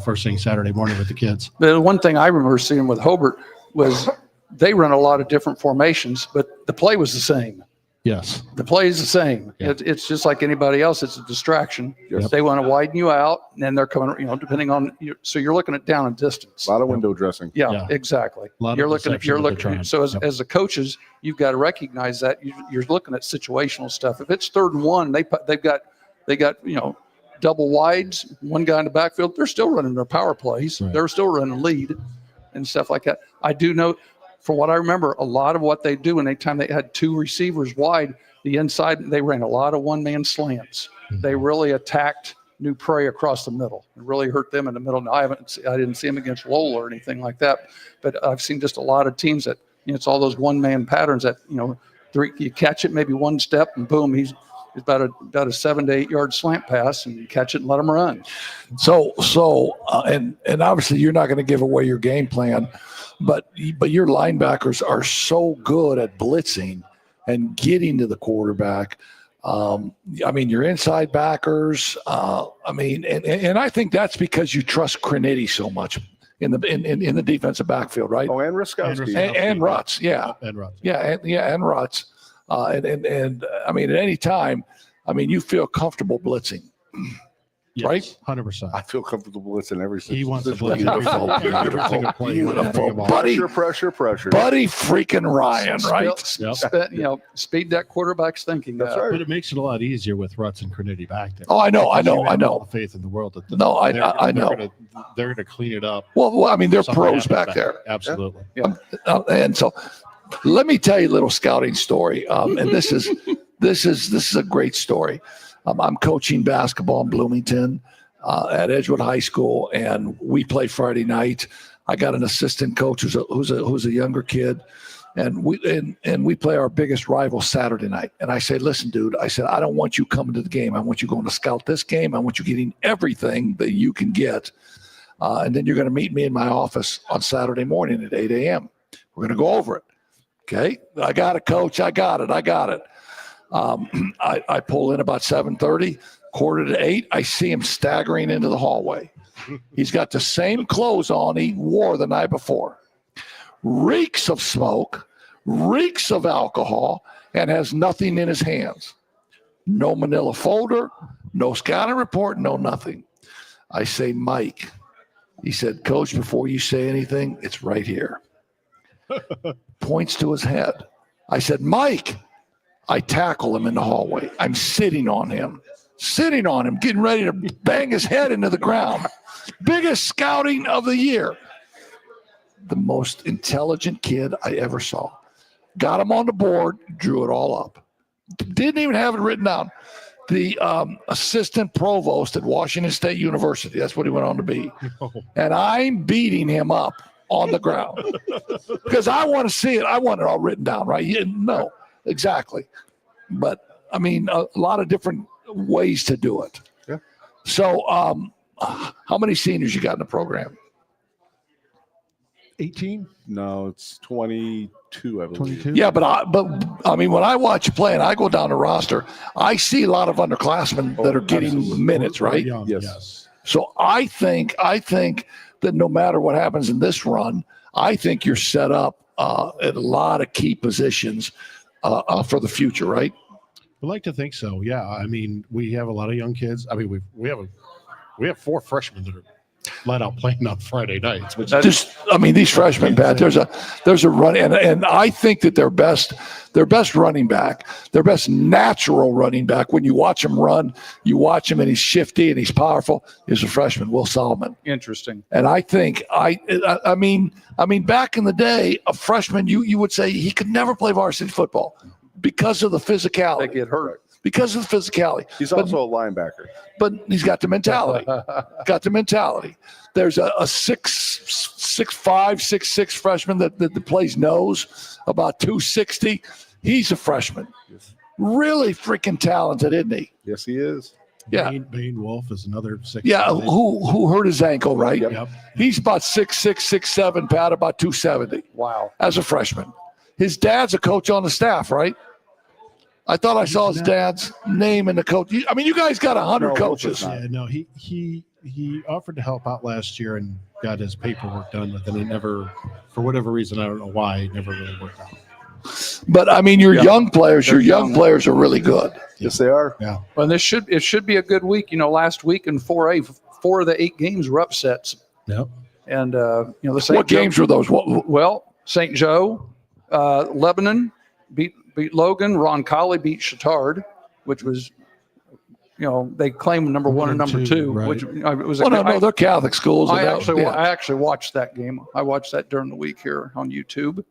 [SPEAKER 9] First thing Saturday morning with the kids.
[SPEAKER 4] The one thing I remember seeing with Hobart was they run a lot of different formations, but the play was the same.
[SPEAKER 9] Yes.
[SPEAKER 4] The play is the same.
[SPEAKER 9] Yeah.
[SPEAKER 4] It's just like anybody else. It's a distraction.
[SPEAKER 9] Yep.
[SPEAKER 4] They want to widen you out, and they're coming, depending on you. So you're looking at down and distance.
[SPEAKER 8] A lot of window dressing.
[SPEAKER 4] Yeah. Exactly.
[SPEAKER 9] You're looking.
[SPEAKER 4] So as the coaches, you've got to recognize that you're looking at situational stuff. If it's 3rd and 1, they got double wides, one guy in the backfield. They're still running their power plays.
[SPEAKER 9] Right.
[SPEAKER 4] They're still running lead and stuff like that. I do know. From what I remember, a lot of what they do anytime they had 2 receivers wide, the inside, they ran a lot of one-man slants. Mm-hmm. They really attacked new prey across the middle. It really hurt them in the middle. Now, I didn't see them against Lowell or anything like that, but I've seen just a lot of teams that it's all those one-man patterns that you catch it maybe one step and boom, he's about a 7 to 8 yard slant pass, and you catch it and let him run.
[SPEAKER 2] So and obviously you're not going to give away your game plan. But your linebackers are so good at blitzing and getting to the quarterback. Your inside backers. And I think that's because you trust Crinitti so much in the defensive backfield, right?
[SPEAKER 8] Oh, and Ruskowski.
[SPEAKER 2] And Rutz, yeah.
[SPEAKER 9] And Rutz.
[SPEAKER 2] Yeah, and Rutz. At any time, you feel comfortable blitzing.
[SPEAKER 9] Yes,
[SPEAKER 2] right?
[SPEAKER 9] 100%.
[SPEAKER 8] I feel comfortable blitzing every single.
[SPEAKER 9] He wants to blitz
[SPEAKER 2] Beautiful. Buddy.
[SPEAKER 8] Pressure.
[SPEAKER 2] Buddy freaking Ryan, right?
[SPEAKER 4] Speed that quarterback's thinking.
[SPEAKER 8] That's right.
[SPEAKER 9] But it makes it a lot easier with Rutz and Crinitti back there.
[SPEAKER 2] Oh, I know.
[SPEAKER 9] All the faith in the world that
[SPEAKER 2] I know.
[SPEAKER 9] They're going to clean it up.
[SPEAKER 2] Well, they're pros back there.
[SPEAKER 9] Absolutely.
[SPEAKER 2] Yeah. And so, let me tell you a little scouting story. And this is a great story. I'm coaching basketball in Bloomington at Edgewood High School, and we play Friday night. I got an assistant coach who's a younger kid, and we play our biggest rival Saturday night. And I say, listen, dude, I said, I don't want you coming to the game. I want you going to scout this game. I want you getting everything that you can get, and then you're going to meet me in my office on Saturday morning at 8 a.m. We're going to go over it. Okay, I got it, coach. I got it. I pull in about 7:30, 7:45. I see him staggering into the hallway. He's got the same clothes on he wore the night before. Reeks of smoke, reeks of alcohol, and has nothing in his hands. No manila folder, no scouting report, no nothing. I say, Mike. He said, Coach, before you say anything, it's right here. Points to his head. I said, Mike. I tackle him in the hallway. I'm sitting on him, getting ready to bang his head into the ground. Biggest scouting of the year. The most intelligent kid I ever saw. Got him on the board, drew it all up. Didn't even have it written down. The assistant provost at Washington State University. That's what he went on to be. And I'm beating him up on the ground because I want to see it. I want it all written down, right? No. Exactly. But a lot of different ways to do it.
[SPEAKER 8] Yeah.
[SPEAKER 2] So how many seniors you got in the program?
[SPEAKER 9] 18?
[SPEAKER 8] No, it's 22, I believe.
[SPEAKER 9] 22?
[SPEAKER 2] Yeah, but I mean, when I watch you play and I go down the roster, I see a lot of underclassmen that are getting
[SPEAKER 8] absolutely.
[SPEAKER 2] minutes, right?
[SPEAKER 9] Young,
[SPEAKER 8] Yes.
[SPEAKER 2] So I think that no matter what happens in this run, I think you're set up at a lot of key positions for the future, right?
[SPEAKER 9] I'd like to think so. Yeah. I mean, we have a lot of young kids. I mean, we have 4 freshmen that are let out playing on Friday nights, which
[SPEAKER 2] These freshmen, Pat, there's a run, and I think that their best running back, their best natural running back, when you watch him run, you watch him and he's shifty and he's powerful, is a freshman, Will Solomon.
[SPEAKER 4] Interesting.
[SPEAKER 2] And I think I mean back in the day, a freshman you would say he could never play varsity football because of the physicality.
[SPEAKER 4] They get hurt.
[SPEAKER 2] Because of the physicality.
[SPEAKER 8] He's also a linebacker.
[SPEAKER 2] But he's got the mentality. There's a 6'5", 6'6" freshman that plays nose, about 260. He's a freshman.
[SPEAKER 8] Yes.
[SPEAKER 2] Really freaking talented, isn't he?
[SPEAKER 8] Yes, he is.
[SPEAKER 2] Yeah.
[SPEAKER 9] Bane Wolf is another 6.
[SPEAKER 2] Yeah, who hurt his ankle, right?
[SPEAKER 9] Yep.
[SPEAKER 2] He's about 6'6", 6'7", Pat, about 270
[SPEAKER 4] Wow.
[SPEAKER 2] as a freshman. His dad's a coach on the staff, right? I thought I saw his dad's name in the coach. I mean, you guys got 100 coaches.
[SPEAKER 9] Yeah, no, he offered to help out last year and got his paperwork done, but then it never, for whatever reason, I don't know why, it never really worked out.
[SPEAKER 2] But I mean, your young players are really good.
[SPEAKER 8] Yes, they are.
[SPEAKER 9] Yeah.
[SPEAKER 4] Well, it should be a good week. Last week in 4A, 4 of the 8 games were upsets.
[SPEAKER 9] Yep.
[SPEAKER 4] And the St.
[SPEAKER 2] What games were those?
[SPEAKER 4] Well, St. Joe, Lebanon beat Logan. Ron Colley beat Chittard, which was, they claimed number 1 and number 2,
[SPEAKER 9] right.
[SPEAKER 4] which it was.
[SPEAKER 2] No, they're Catholic schools.
[SPEAKER 4] I actually watched that game. I watched that during the week here on YouTube,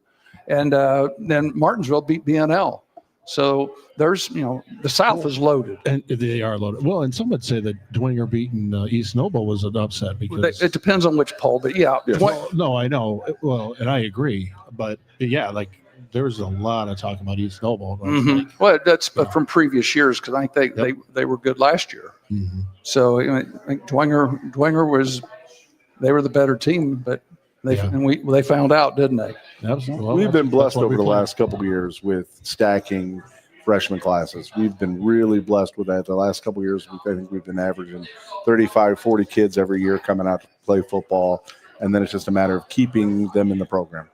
[SPEAKER 4] and then Martinsville beat BNL. So there's, the South is loaded.
[SPEAKER 9] And they are loaded. Well, and some would say that Dwenger beating East Noble was an upset because
[SPEAKER 4] It depends on which poll, but yeah.
[SPEAKER 9] Well, no, I know. Well, and I agree, but yeah, like there was a lot of talk about East Noble.
[SPEAKER 4] Mm-hmm. Well, that's from previous years because I think they were good last year.
[SPEAKER 9] Mm-hmm.
[SPEAKER 4] So I think Dwenger was, they were the better team, but they found out, didn't they?
[SPEAKER 9] Absolutely. Well,
[SPEAKER 8] We've been blessed over the
[SPEAKER 9] planned.
[SPEAKER 8] last couple of years with stacking freshman classes. We've been really blessed with that. The last couple of years, I think we've been averaging 35, 40 kids every year coming out to play football. And then it's just a matter of keeping them in the program.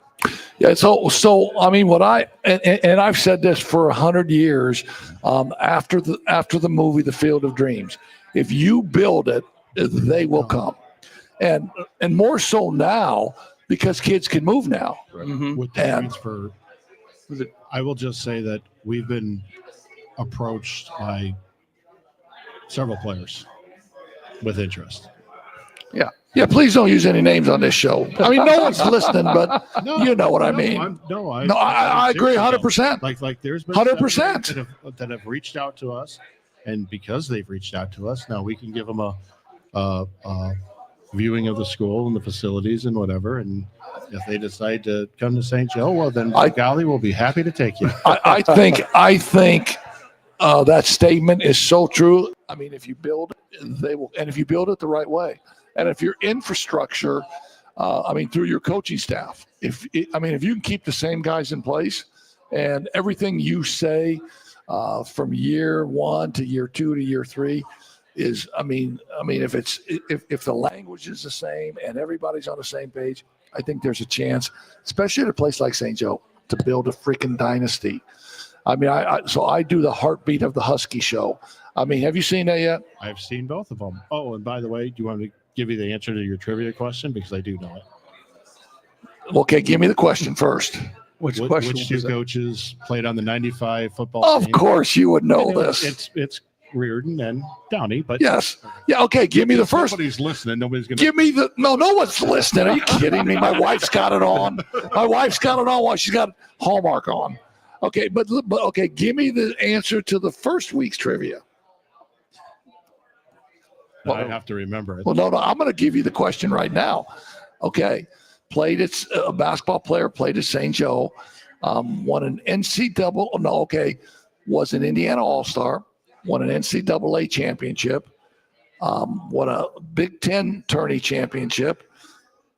[SPEAKER 2] Yeah. So I mean, and I've said this for 100 years. After the movie, The Field of Dreams, if you build it, they will come, and more so now because kids can move now.
[SPEAKER 4] Mm-hmm.
[SPEAKER 9] With the transfer, I will just say that we've been approached by several players with interest.
[SPEAKER 2] Yeah, please don't use any names on this show. I mean, no one's listening, but you know what I mean. I agree 100%.
[SPEAKER 9] Like there's been
[SPEAKER 2] 100%
[SPEAKER 9] that have reached out to us, and because they've reached out to us, now we can give them a viewing of the school and the facilities and whatever. And if they decide to come to St. Joe, well, then golly, we'll be happy to take you.
[SPEAKER 2] I think that statement is so true. I mean, if you build it, they will, and if you build it the right way. And if your infrastructure, through your coaching staff, if you can keep the same guys in place, and everything you say from year 1 to year 2 to year 3 is, if the language is the same and everybody's on the same page, I think there's a chance, especially at a place like St. Joe, to build a freaking dynasty. I mean, so I do the heartbeat of the Husky show. I mean, have you seen that yet?
[SPEAKER 9] I've seen both of them. Oh, and by the way, do you want me to give you the answer to your trivia question? Because I do know it.
[SPEAKER 2] Okay, give me the question first.
[SPEAKER 9] Which two coaches played on the 95 football
[SPEAKER 2] Of
[SPEAKER 9] team?
[SPEAKER 2] course you would know this.
[SPEAKER 9] It's Reardon and Downey, but
[SPEAKER 2] yes. Yeah, okay, give me the first.
[SPEAKER 9] Nobody's listening. Nobody's going to.
[SPEAKER 2] Give me the. No one's listening. Are you kidding me? My wife's got it on. My wife's got it on while she's got Hallmark on. Okay, but okay, give me the answer to the first week's trivia.
[SPEAKER 9] I have to remember it.
[SPEAKER 2] Well, no, I'm going to give you the question right now. Okay, a basketball player, played at St. Joe, won an NCAA. No, okay, was an Indiana All-Star, won an NCAA championship, won a Big Ten tourney championship,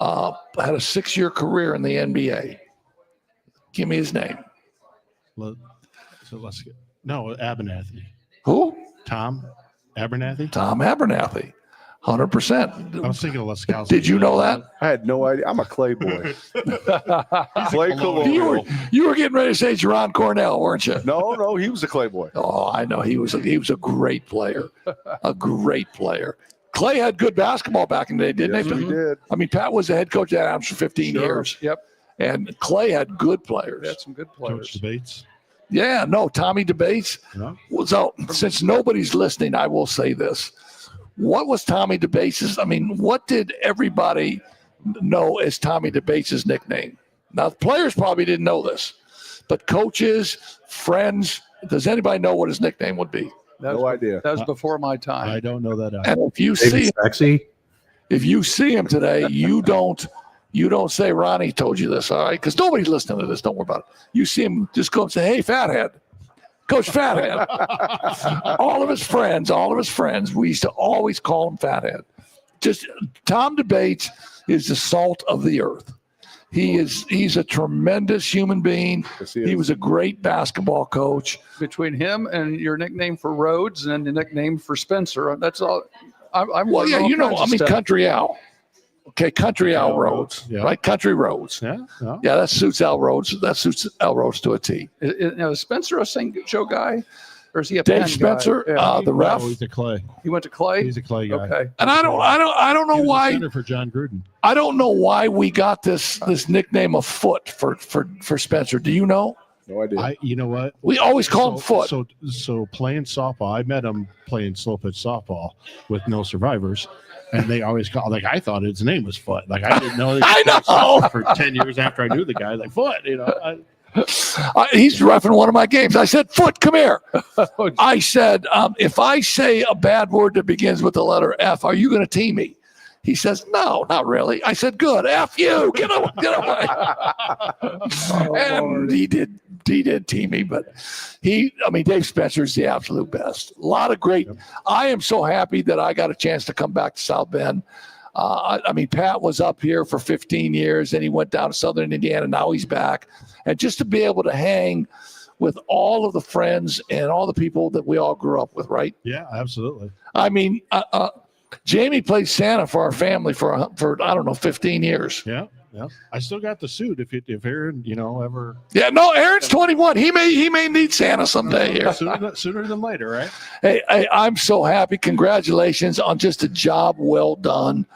[SPEAKER 2] had a 6-year career in the NBA. Give me his name.
[SPEAKER 9] Let's get Abernathy.
[SPEAKER 2] Who?
[SPEAKER 9] Tom Abernathy.
[SPEAKER 2] Tom Abernathy. 100%.
[SPEAKER 9] I was thinking of Laskowski.
[SPEAKER 2] Did you know that?
[SPEAKER 8] I had no idea. I'm a Clay boy. Clay Colonial.
[SPEAKER 2] You were getting ready to say Jerron Cornell, weren't you?
[SPEAKER 8] No, he was a Clay boy.
[SPEAKER 2] Oh, I know. He was a great player. A great player. Clay had good basketball back in the day, didn't
[SPEAKER 8] Yes,
[SPEAKER 2] he?
[SPEAKER 8] he did.
[SPEAKER 2] I mean, Pat was the head coach at Adams for 15 years.
[SPEAKER 4] Yep.
[SPEAKER 2] And Clay had good players.
[SPEAKER 4] We had some good players.
[SPEAKER 9] Coach Debates.
[SPEAKER 2] Yeah, no, Tommy DeBates.
[SPEAKER 9] No.
[SPEAKER 2] So since nobody's listening, I will say this. What was Tommy DeBates'? I mean, what did everybody know as Tommy DeBates' nickname? Now, the players probably didn't know this, but coaches, friends, does anybody know what his nickname would be?
[SPEAKER 8] No idea.
[SPEAKER 4] That was before my time.
[SPEAKER 9] I don't know that.
[SPEAKER 2] And if you see him today, you don't say Ronnie told you this, all right? Because nobody's listening to this. Don't worry about it. You see him, just go and say, "Hey, Fathead, Coach Fathead." all of his friends, we used to always call him Fathead. Just Tom DeBates is the salt of the earth. He's a tremendous human being.
[SPEAKER 8] Yes,
[SPEAKER 2] he was a great basketball coach.
[SPEAKER 4] Between him and your nickname for Rhodes and the nickname for Spencer, that's all.
[SPEAKER 2] Well, yeah, Country Al. Okay, Country Al Rhodes, right? Country Rhodes.
[SPEAKER 9] Yeah,
[SPEAKER 2] that suits Al Rhodes. That suits Al Rhodes to a T.
[SPEAKER 4] Is Spencer a St. Joe guy, or is he a
[SPEAKER 2] Dave
[SPEAKER 4] Penn
[SPEAKER 2] Spencer,
[SPEAKER 4] guy?
[SPEAKER 2] the ref?
[SPEAKER 9] No, he's a Clay.
[SPEAKER 4] He went to Clay.
[SPEAKER 9] He's a Clay guy.
[SPEAKER 4] Okay.
[SPEAKER 2] And I don't know why.
[SPEAKER 9] Center for John Gruden.
[SPEAKER 2] I don't know why we got this nickname of Foot for Spencer. Do you know?
[SPEAKER 8] No idea.
[SPEAKER 9] You know what?
[SPEAKER 2] We always call him Foot.
[SPEAKER 9] So playing softball, I met him playing slow pitch softball with no survivors. And they always call, like, I thought his name was Foot. Like, I didn't know.
[SPEAKER 2] I know.
[SPEAKER 9] For 10 years after I knew the guy, like, Foot,
[SPEAKER 2] He's reffing one of my games. I said, "Foot, come here." I said, "If I say a bad word that begins with the letter F, are you going to tee me?" He says, "No, not really." I said, "Good. F you. Get away." And he did tee me, but Dave Spencer's the absolute best. A lot of great. Yep. I am so happy that I got a chance to come back to South Bend. Pat was up here for 15 years, and he went down to Southern Indiana. Now he's back. And just to be able to hang with all of the friends and all the people that we all grew up with, right?
[SPEAKER 9] Yeah, absolutely.
[SPEAKER 2] Jamie played Santa for our family for I don't know, 15 years.
[SPEAKER 9] Yeah. I still got the suit if Aaron, ever.
[SPEAKER 2] Yeah, no, Aaron's 21. He may need Santa someday here.
[SPEAKER 9] Sooner than later, right?
[SPEAKER 2] Hey, I'm so happy. Congratulations on just a job well done.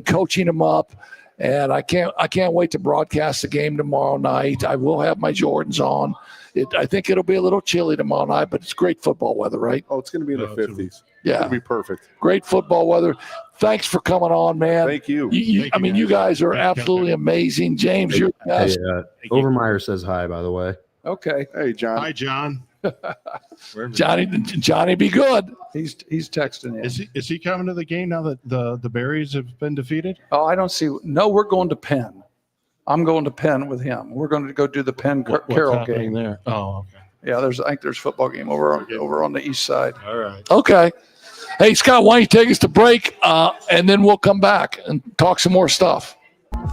[SPEAKER 2] Coaching him up, and I can't wait to broadcast the game tomorrow night. I will have my Jordans on. I think it'll be a little chilly tomorrow night, but it's great football weather, right?
[SPEAKER 8] Oh, it's going to be in the 50s.
[SPEAKER 2] Yeah.
[SPEAKER 8] It'll be perfect.
[SPEAKER 2] Great football weather. Thanks for coming on, man.
[SPEAKER 8] Thank you.
[SPEAKER 2] You guys are absolutely amazing. James, you're the best.
[SPEAKER 1] Overmeyer says hi, by the way.
[SPEAKER 4] Okay.
[SPEAKER 8] Hey, John.
[SPEAKER 9] Hi, John.
[SPEAKER 2] Johnny, be good.
[SPEAKER 4] He's texting in.
[SPEAKER 9] Is he coming to the game now that the Berries have been defeated?
[SPEAKER 4] Oh, I don't see. No, we're going to Penn. I'm going to Penn with him. We're going to go do the Penn Carroll game
[SPEAKER 9] there. Oh, okay.
[SPEAKER 4] Yeah, I think there's football game over on the east side.
[SPEAKER 9] All right.
[SPEAKER 2] Okay. Hey, Scott, why don't you take us to break, and then we'll come back and talk some more stuff.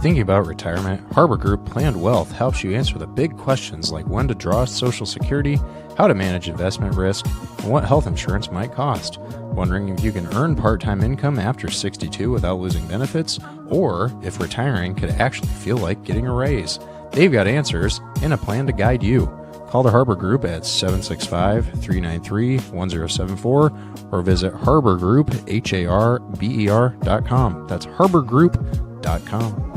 [SPEAKER 1] Thinking about retirement, Harbor Group Planned Wealth helps you answer the big questions like when to draw Social Security, how to manage investment risk, and what health insurance might cost. Wondering if you can earn part-time income after 62 without losing benefits, or if retiring could actually feel like getting a raise. They've got answers and a plan to guide you. Call the Harbor Group at 765-393-1074 or visit harborgroup.com. That's harborgroup.com.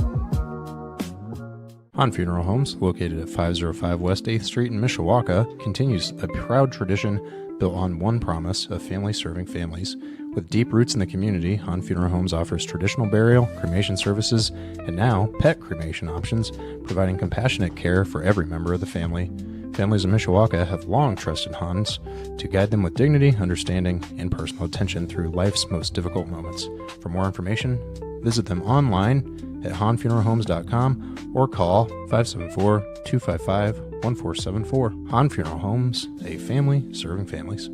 [SPEAKER 1] Han Funeral Homes, located at 505 West 8th Street in Mishawaka, continues a proud tradition built on one promise of family serving families. With deep roots in the community, Han Funeral Homes offers traditional burial, cremation services, and now pet cremation options, providing compassionate care for every member of the family. Families in Mishawaka have long trusted Hans to guide them with dignity, understanding, and personal attention through life's most difficult moments. For more information, visit them online at hanfuneralhomes.com or call 574-255-1474. Han Funeral Homes, a family serving families.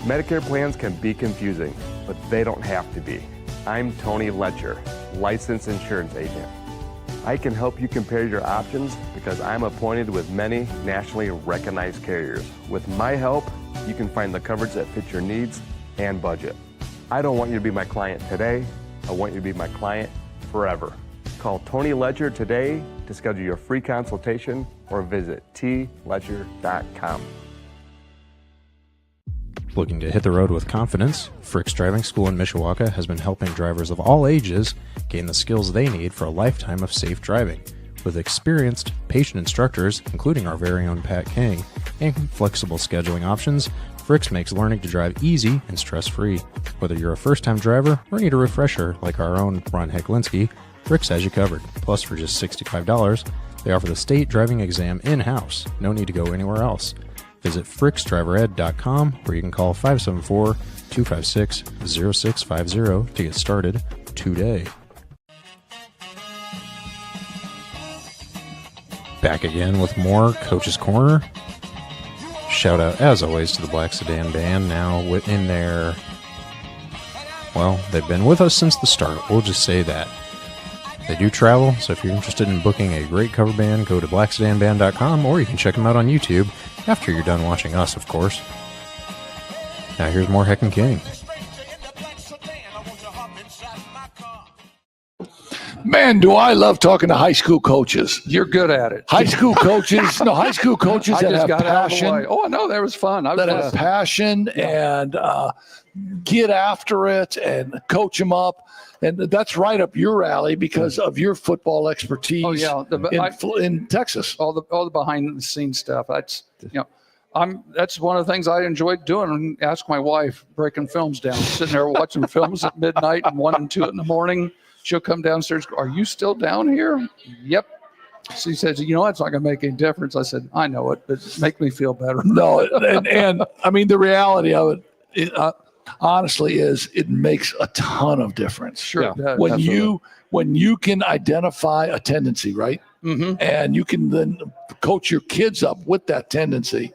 [SPEAKER 6] Medicare plans can be confusing, but they don't have to be. I'm Tony Letcher, licensed insurance agent. I can help you compare your options because I'm appointed with many nationally recognized carriers. With my help, you can find the coverage that fits your needs and budget. I don't want you to be my client today. I want you to be my client forever. Call Tony Ledger today to schedule your free consultation or visit tledger.com.
[SPEAKER 1] Looking to hit the road with confidence, Frick's Driving School in Mishawaka has been helping drivers of all ages gain the skills they need for a lifetime of safe driving. With experienced, patient instructors, including our very own Pat King, and flexible scheduling options, Frick's makes learning to drive easy and stress-free. Whether you're a first-time driver or need a refresher like our own Ron Heklinski, Frick's has you covered. Plus, for just $65, they offer the state driving exam in-house. No need to go anywhere else. Visit fricksdrivered.com, or you can call 574-256-0650 to get started today. Back again with more Coach's Corner. Shout out, as always, to the Black Sedan Band, now in their... Well, they've been with us since the start. We'll just say that. They do travel, so if you're interested in booking a great cover band, go to blacksedanband.com, or you can check them out on YouTube after you're done watching us, of course. Now here's more Heck and King.
[SPEAKER 2] Man, do I love talking to high school coaches.
[SPEAKER 4] You're good at it.
[SPEAKER 2] High school coaches
[SPEAKER 4] I
[SPEAKER 2] that
[SPEAKER 4] just
[SPEAKER 2] have
[SPEAKER 4] got out of the
[SPEAKER 2] passion.
[SPEAKER 4] way. Oh, no, that was fun.
[SPEAKER 2] That have passion and get after it and coach them up. And that's right up your alley because of your football expertise.
[SPEAKER 4] Oh, yeah.
[SPEAKER 2] In Texas.
[SPEAKER 4] All the behind the scenes stuff. That's that's one of the things I enjoyed doing. Ask my wife, breaking films down, sitting there watching films at midnight and 1 and 2 in the morning. She'll come downstairs. Are you still down here? Yep. She says, it's not going to make any difference. I said, I know it, but it make me feel better.
[SPEAKER 2] No, and I mean, the reality of it honestly is it makes a ton of difference.
[SPEAKER 4] Sure. Yeah,
[SPEAKER 2] when you can identify a tendency, right?
[SPEAKER 4] Mm-hmm.
[SPEAKER 2] And you can then coach your kids up with that tendency,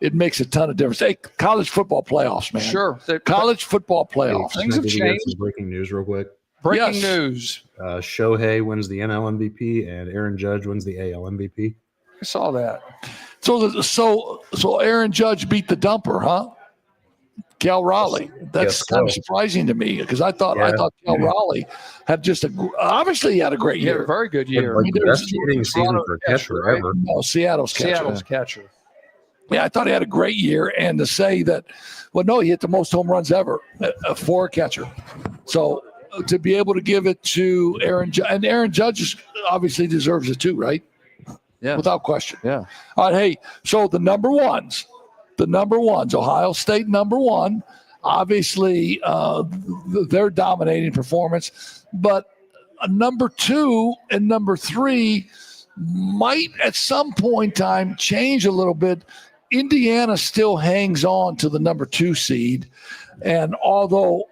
[SPEAKER 2] it makes a ton of difference. Hey, college football playoffs, man.
[SPEAKER 4] Sure.
[SPEAKER 2] College football playoffs.
[SPEAKER 4] Things have changed.
[SPEAKER 1] Some breaking news real quick.
[SPEAKER 4] Breaking news.
[SPEAKER 1] Shohei wins the NL MVP and Aaron Judge wins the AL MVP.
[SPEAKER 4] I saw that.
[SPEAKER 2] So Aaron Judge beat the dumper, huh? Cal Raleigh. That's kind of surprising to me because I thought Cal Raleigh had obviously he had a great year.
[SPEAKER 4] Very good year.
[SPEAKER 1] Like the best hitting season for catcher ever.
[SPEAKER 2] No, Seattle's
[SPEAKER 4] catcher.
[SPEAKER 2] Yeah, I thought he had a great year, and to say that, he hit the most home runs ever for a catcher. So to be able to give it to Aaron Judge, and Aaron Judge obviously deserves it too, right?
[SPEAKER 5] Yeah,
[SPEAKER 2] without question.
[SPEAKER 5] Yeah.
[SPEAKER 2] All right, hey, so the number ones, Ohio State number one, obviously their dominating performance, but number 2 and number 3 might at some point in time change a little bit. Indiana still hangs on to the number 2 seed, and although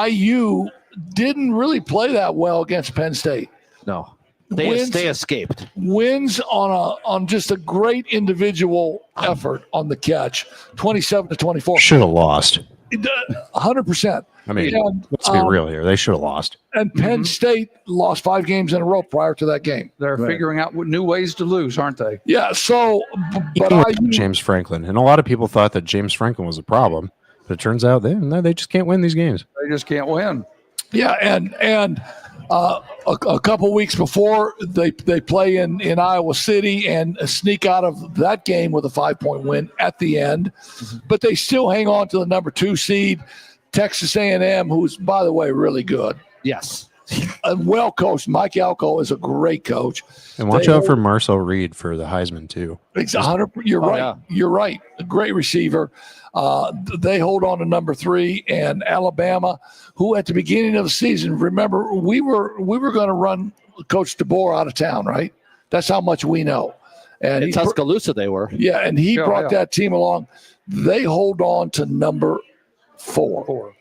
[SPEAKER 2] IU didn't really play that well against Penn State.
[SPEAKER 5] No. They escaped.
[SPEAKER 2] Wins on just a great individual effort on the catch, 27-24.
[SPEAKER 1] Should have lost.
[SPEAKER 2] 100%.
[SPEAKER 1] I mean, let's be real here. They should have lost.
[SPEAKER 2] And Penn State lost 5 games in a row prior to that game.
[SPEAKER 4] They're figuring out new ways to lose, aren't they?
[SPEAKER 2] Yeah. So, but
[SPEAKER 1] James Franklin, and a lot of people thought that James Franklin was a problem, but it turns out they just can't win these games.
[SPEAKER 4] They just can't win.
[SPEAKER 2] Yeah, and a couple weeks before they play in Iowa City and sneak out of that game with a 5-point win at the end, but they still hang on to the number 2 seed, Texas A&M, who's by the way really good.
[SPEAKER 5] Yes,
[SPEAKER 2] and well coached. Mike Alco is a great coach.
[SPEAKER 1] And watch out for Marcel Reed for the Heisman too.
[SPEAKER 2] You're right. Yeah. You're right. A great receiver. They hold on to number 3, and Alabama, who at the beginning of the season, remember we were going to run Coach DeBoer out of town, right? That's how much we know. And
[SPEAKER 5] in Tuscaloosa they were.
[SPEAKER 2] Yeah, and he brought that team along. They hold on to number 4.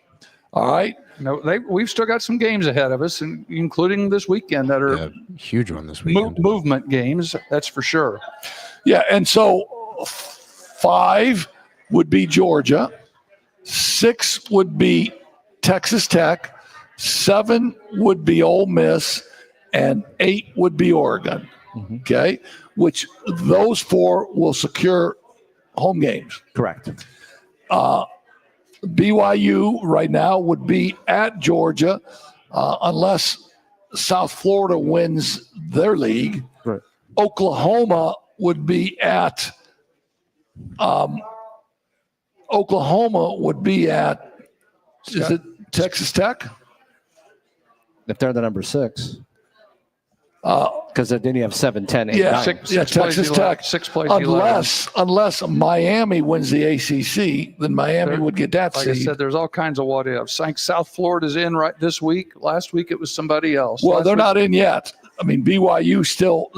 [SPEAKER 2] All right.
[SPEAKER 4] No, we've still got some games ahead of us, including this weekend that are
[SPEAKER 1] huge one this weekend.
[SPEAKER 4] Movement games, that's for sure.
[SPEAKER 2] Yeah, and so 5 would be Georgia, 6 would be Texas Tech, 7 would be Ole Miss, and 8 would be Oregon. Okay, which those 4 will secure home games.
[SPEAKER 5] Correct.
[SPEAKER 2] BYU right now would be at Georgia, unless South Florida wins their league.
[SPEAKER 5] Right.
[SPEAKER 2] Oklahoma would be at is it Texas Tech?
[SPEAKER 5] If they're the number 6. Because then you have 7, 10, 8,
[SPEAKER 2] Yeah,
[SPEAKER 5] 9.
[SPEAKER 2] Texas Tech.
[SPEAKER 4] 6 plays
[SPEAKER 2] Unless Miami wins the ACC, then Miami would get that
[SPEAKER 4] Like I
[SPEAKER 2] seed.
[SPEAKER 4] said, there's all kinds of what ifs. South Florida's in right this week. Last week it was somebody else.
[SPEAKER 2] Well,
[SPEAKER 4] Last
[SPEAKER 2] they're
[SPEAKER 4] week-
[SPEAKER 2] not in yet. I mean, BYU still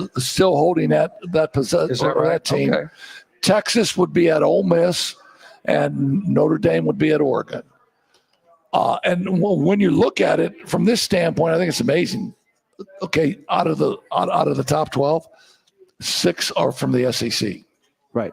[SPEAKER 2] holding that possession
[SPEAKER 4] Is that
[SPEAKER 2] or
[SPEAKER 4] right?
[SPEAKER 2] that team.
[SPEAKER 4] Okay.
[SPEAKER 2] Texas would be at Ole Miss, and Notre Dame would be at Oregon. And when you look at it from this standpoint, I think it's amazing. Okay, out of the top 12, 6 are from the SEC.
[SPEAKER 5] Right.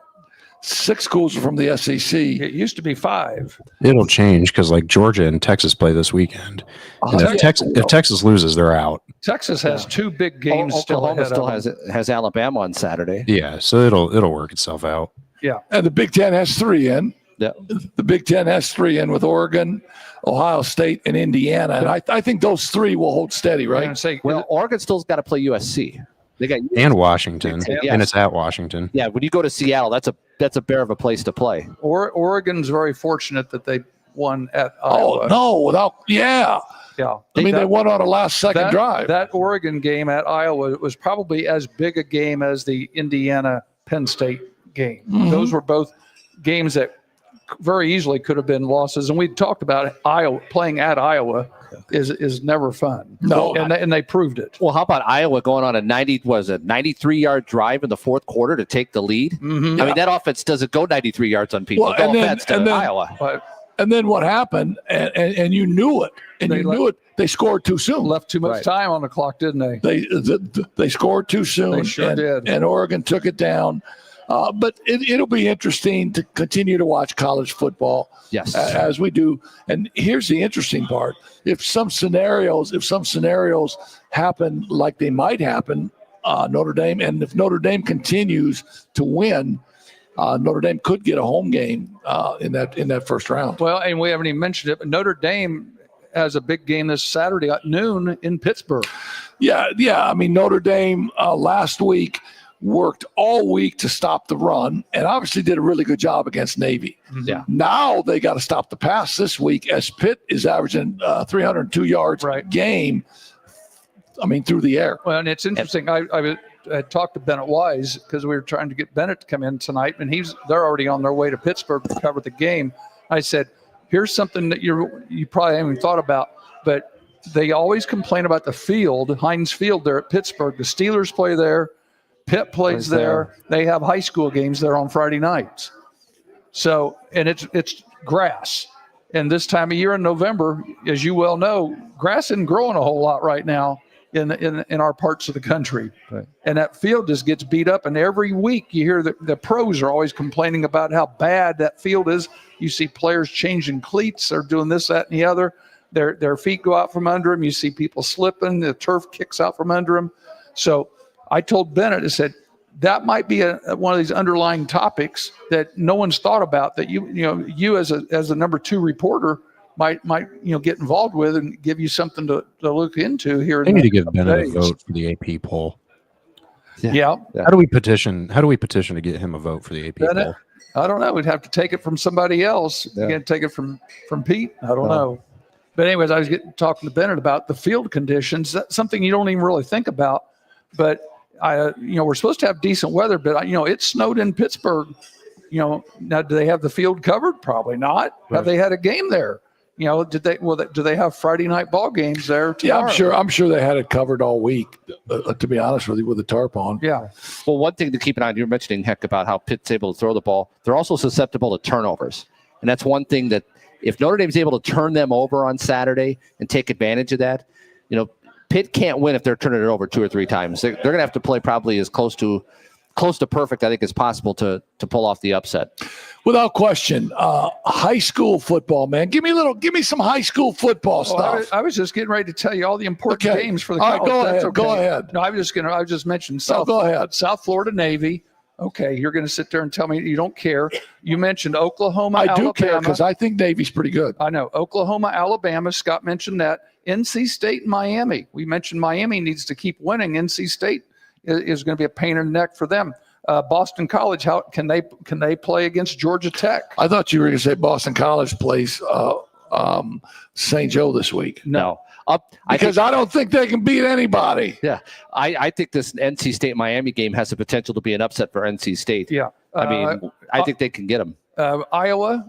[SPEAKER 2] 6 schools are from the SEC.
[SPEAKER 4] It used to be 5.
[SPEAKER 1] It'll change because like Georgia and Texas play this weekend. And if Texas loses, they're out.
[SPEAKER 4] Texas has 2 big games still
[SPEAKER 5] Oklahoma
[SPEAKER 4] ahead
[SPEAKER 5] still
[SPEAKER 4] of them.
[SPEAKER 5] has Alabama on Saturday.
[SPEAKER 1] Yeah, so it'll work itself out.
[SPEAKER 4] Yeah.
[SPEAKER 2] And the Big Ten has 3 in.
[SPEAKER 5] Yeah.
[SPEAKER 2] The Big Ten has 3 in with Oregon, Ohio State, and Indiana. And I think those 3 will hold steady,
[SPEAKER 4] I'm
[SPEAKER 2] right?
[SPEAKER 4] gonna say,
[SPEAKER 5] Well, Oregon still's got to play USC. They got
[SPEAKER 1] And Washington.
[SPEAKER 5] Yes.
[SPEAKER 1] And it's at Washington.
[SPEAKER 5] Yeah, when you go to Seattle, that's a bear of a place to play.
[SPEAKER 4] Oregon's very fortunate that they won at
[SPEAKER 2] Oh,
[SPEAKER 4] Iowa.
[SPEAKER 2] no, yeah.
[SPEAKER 4] Yeah.
[SPEAKER 2] I mean, they won on a last-second drive.
[SPEAKER 4] That Oregon game at Iowa was probably as big a game as the Indiana-Penn State game.
[SPEAKER 2] Mhm.
[SPEAKER 4] Those were both games that very easily could have been losses. And we talked about it. Iowa playing at Iowa is never fun.
[SPEAKER 2] No.
[SPEAKER 4] and they proved it.
[SPEAKER 5] Well, how about Iowa going on a 93-yard drive in the fourth quarter to take the lead?
[SPEAKER 4] Mm-hmm.
[SPEAKER 5] I mean, that offense doesn't go 93 yards on people.
[SPEAKER 2] Well,
[SPEAKER 5] No
[SPEAKER 2] and then-
[SPEAKER 5] offense to
[SPEAKER 2] and then-
[SPEAKER 5] Iowa.
[SPEAKER 4] But
[SPEAKER 2] And then what happened, and you knew it, they scored too soon.
[SPEAKER 4] left too much
[SPEAKER 5] Right.
[SPEAKER 4] time on the clock, didn't they?
[SPEAKER 2] They scored too soon.
[SPEAKER 4] They sure did.
[SPEAKER 2] And Oregon took it down. But it'll be interesting to continue to watch college football.
[SPEAKER 5] Yes.
[SPEAKER 2] As we do. And here's the interesting part: if some scenarios happen like they might happen, Notre Dame, and if Notre Dame continues to win, Notre Dame could get a home game in that first round.
[SPEAKER 4] Well, and we haven't even mentioned it, but Notre Dame has a big game this Saturday at noon in Pittsburgh.
[SPEAKER 2] Yeah. I mean, Notre Dame last week worked all week to stop the run, and obviously did a really good job against Navy.
[SPEAKER 5] Yeah.
[SPEAKER 2] Now they got to stop the pass this week, as Pitt is averaging 302 yards a
[SPEAKER 4] Right.
[SPEAKER 2] game. I mean, through the air.
[SPEAKER 4] Well, and it's interesting. I talked to Bennett Wise because we were trying to get Bennett to come in tonight, and they're already on their way to Pittsburgh to cover the game. I said, here's something that you probably haven't even thought about, but they always complain about the field, Heinz Field there at Pittsburgh. The Steelers play there. Pitt plays there. They have high school games there on Friday nights. So, and it's grass. And this time of year in November, as you well know, grass isn't growing a whole lot right now in our parts of the country.
[SPEAKER 5] Right.
[SPEAKER 4] And that field just gets beat up. And every week you hear that the pros are always complaining about how bad that field is. You see players changing cleats. They're doing this, that, and the other. Their feet go out from under them. You see people slipping. The turf kicks out from under them. So I told Bennett, I said, that might be one of these underlying topics that no one's thought about, that you as a number 2 reporter might get involved with and give you something to look into here.
[SPEAKER 1] They need to give Bennett a vote for the AP poll.
[SPEAKER 4] Yeah.
[SPEAKER 1] How do we petition to get him a vote for the AP
[SPEAKER 4] Bennett?
[SPEAKER 1] poll?
[SPEAKER 4] I don't know. We'd have to take it from somebody else.
[SPEAKER 5] Yeah.
[SPEAKER 4] You can't take it from Pete. I don't know. But anyways, I was talking to Bennett about the field conditions. That's something you don't even really think about. But we're supposed to have decent weather, but it snowed in Pittsburgh. Now do they have the field covered? Probably not.
[SPEAKER 5] Right.
[SPEAKER 4] Have they had a game there? Do they have Friday night ball games there tomorrow?
[SPEAKER 2] Yeah, I'm sure they had it covered all week. To be honest with you, with the tarp on.
[SPEAKER 4] Yeah.
[SPEAKER 5] Well, one thing to keep an eye on, you're mentioning, Heck, about how Pitt's able to throw the ball. They're also susceptible to turnovers. And that's one thing that if Notre Dame's able to turn them over on Saturday and take advantage of that, Pitt can't win if they're turning it over 2 or 3 times. They're going to have to play probably as close to close to perfect, I think, as possible to pull off the upset.
[SPEAKER 2] Without question, high school football, man. Give me some high school football stuff.
[SPEAKER 4] I was just getting ready to tell you all the important games for the
[SPEAKER 2] all right,
[SPEAKER 4] college.
[SPEAKER 2] go ahead.
[SPEAKER 4] No, I was just mentioning
[SPEAKER 2] go ahead.
[SPEAKER 4] South Florida Navy. Okay, you're going to sit there and tell me you don't care. You mentioned Oklahoma,
[SPEAKER 2] I
[SPEAKER 4] Alabama.
[SPEAKER 2] do care because I think Navy's pretty good.
[SPEAKER 4] I know. Oklahoma, Alabama. Scott mentioned that. NC State and Miami. We mentioned Miami needs to keep winning. NC State is going to be a pain in the neck for them. Boston College, how can they play against Georgia Tech?
[SPEAKER 2] I thought you were going to say Boston College plays St. Joe this week.
[SPEAKER 5] No.
[SPEAKER 2] I don't think they can beat anybody.
[SPEAKER 5] Yeah. I think this NC State-Miami game has the potential to be an upset for NC State.
[SPEAKER 4] Yeah.
[SPEAKER 5] I think they can get them.
[SPEAKER 4] Iowa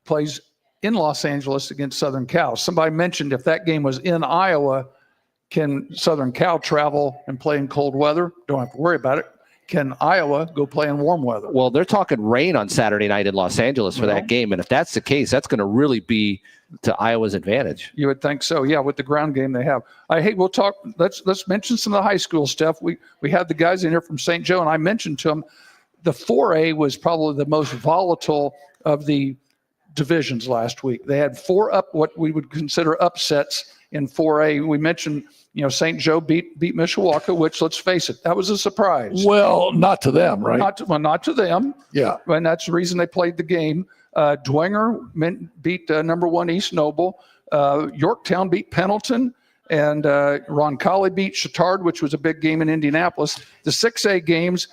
[SPEAKER 4] plays in Los Angeles against Southern Cal. Somebody mentioned if that game was in Iowa, can Southern Cal travel and play in cold weather? Don't have to worry about it. Can Iowa go play in warm weather?
[SPEAKER 5] Well, they're talking rain on Saturday night in Los Angeles for that game. And if that's the case, that's going to really be to Iowa's advantage.
[SPEAKER 4] You would think so. Yeah, with the ground game they have. We'll talk. Let's mention some of the high school stuff. We had the guys in here from St. Joe, and I mentioned to them the 4A was probably the most volatile of the divisions last week. They had what we would consider upsets in 4A. We mentioned, St. Joe beat Mishawaka, which, let's face it, that was a surprise.
[SPEAKER 2] Well, not to them, right?
[SPEAKER 4] Not to them.
[SPEAKER 2] Yeah.
[SPEAKER 4] And that's the reason they played the game. Dwenger beat number 1 East Noble. Yorktown beat Pendleton. And Roncalli beat Chittard, which was a big game in Indianapolis. The 6A games,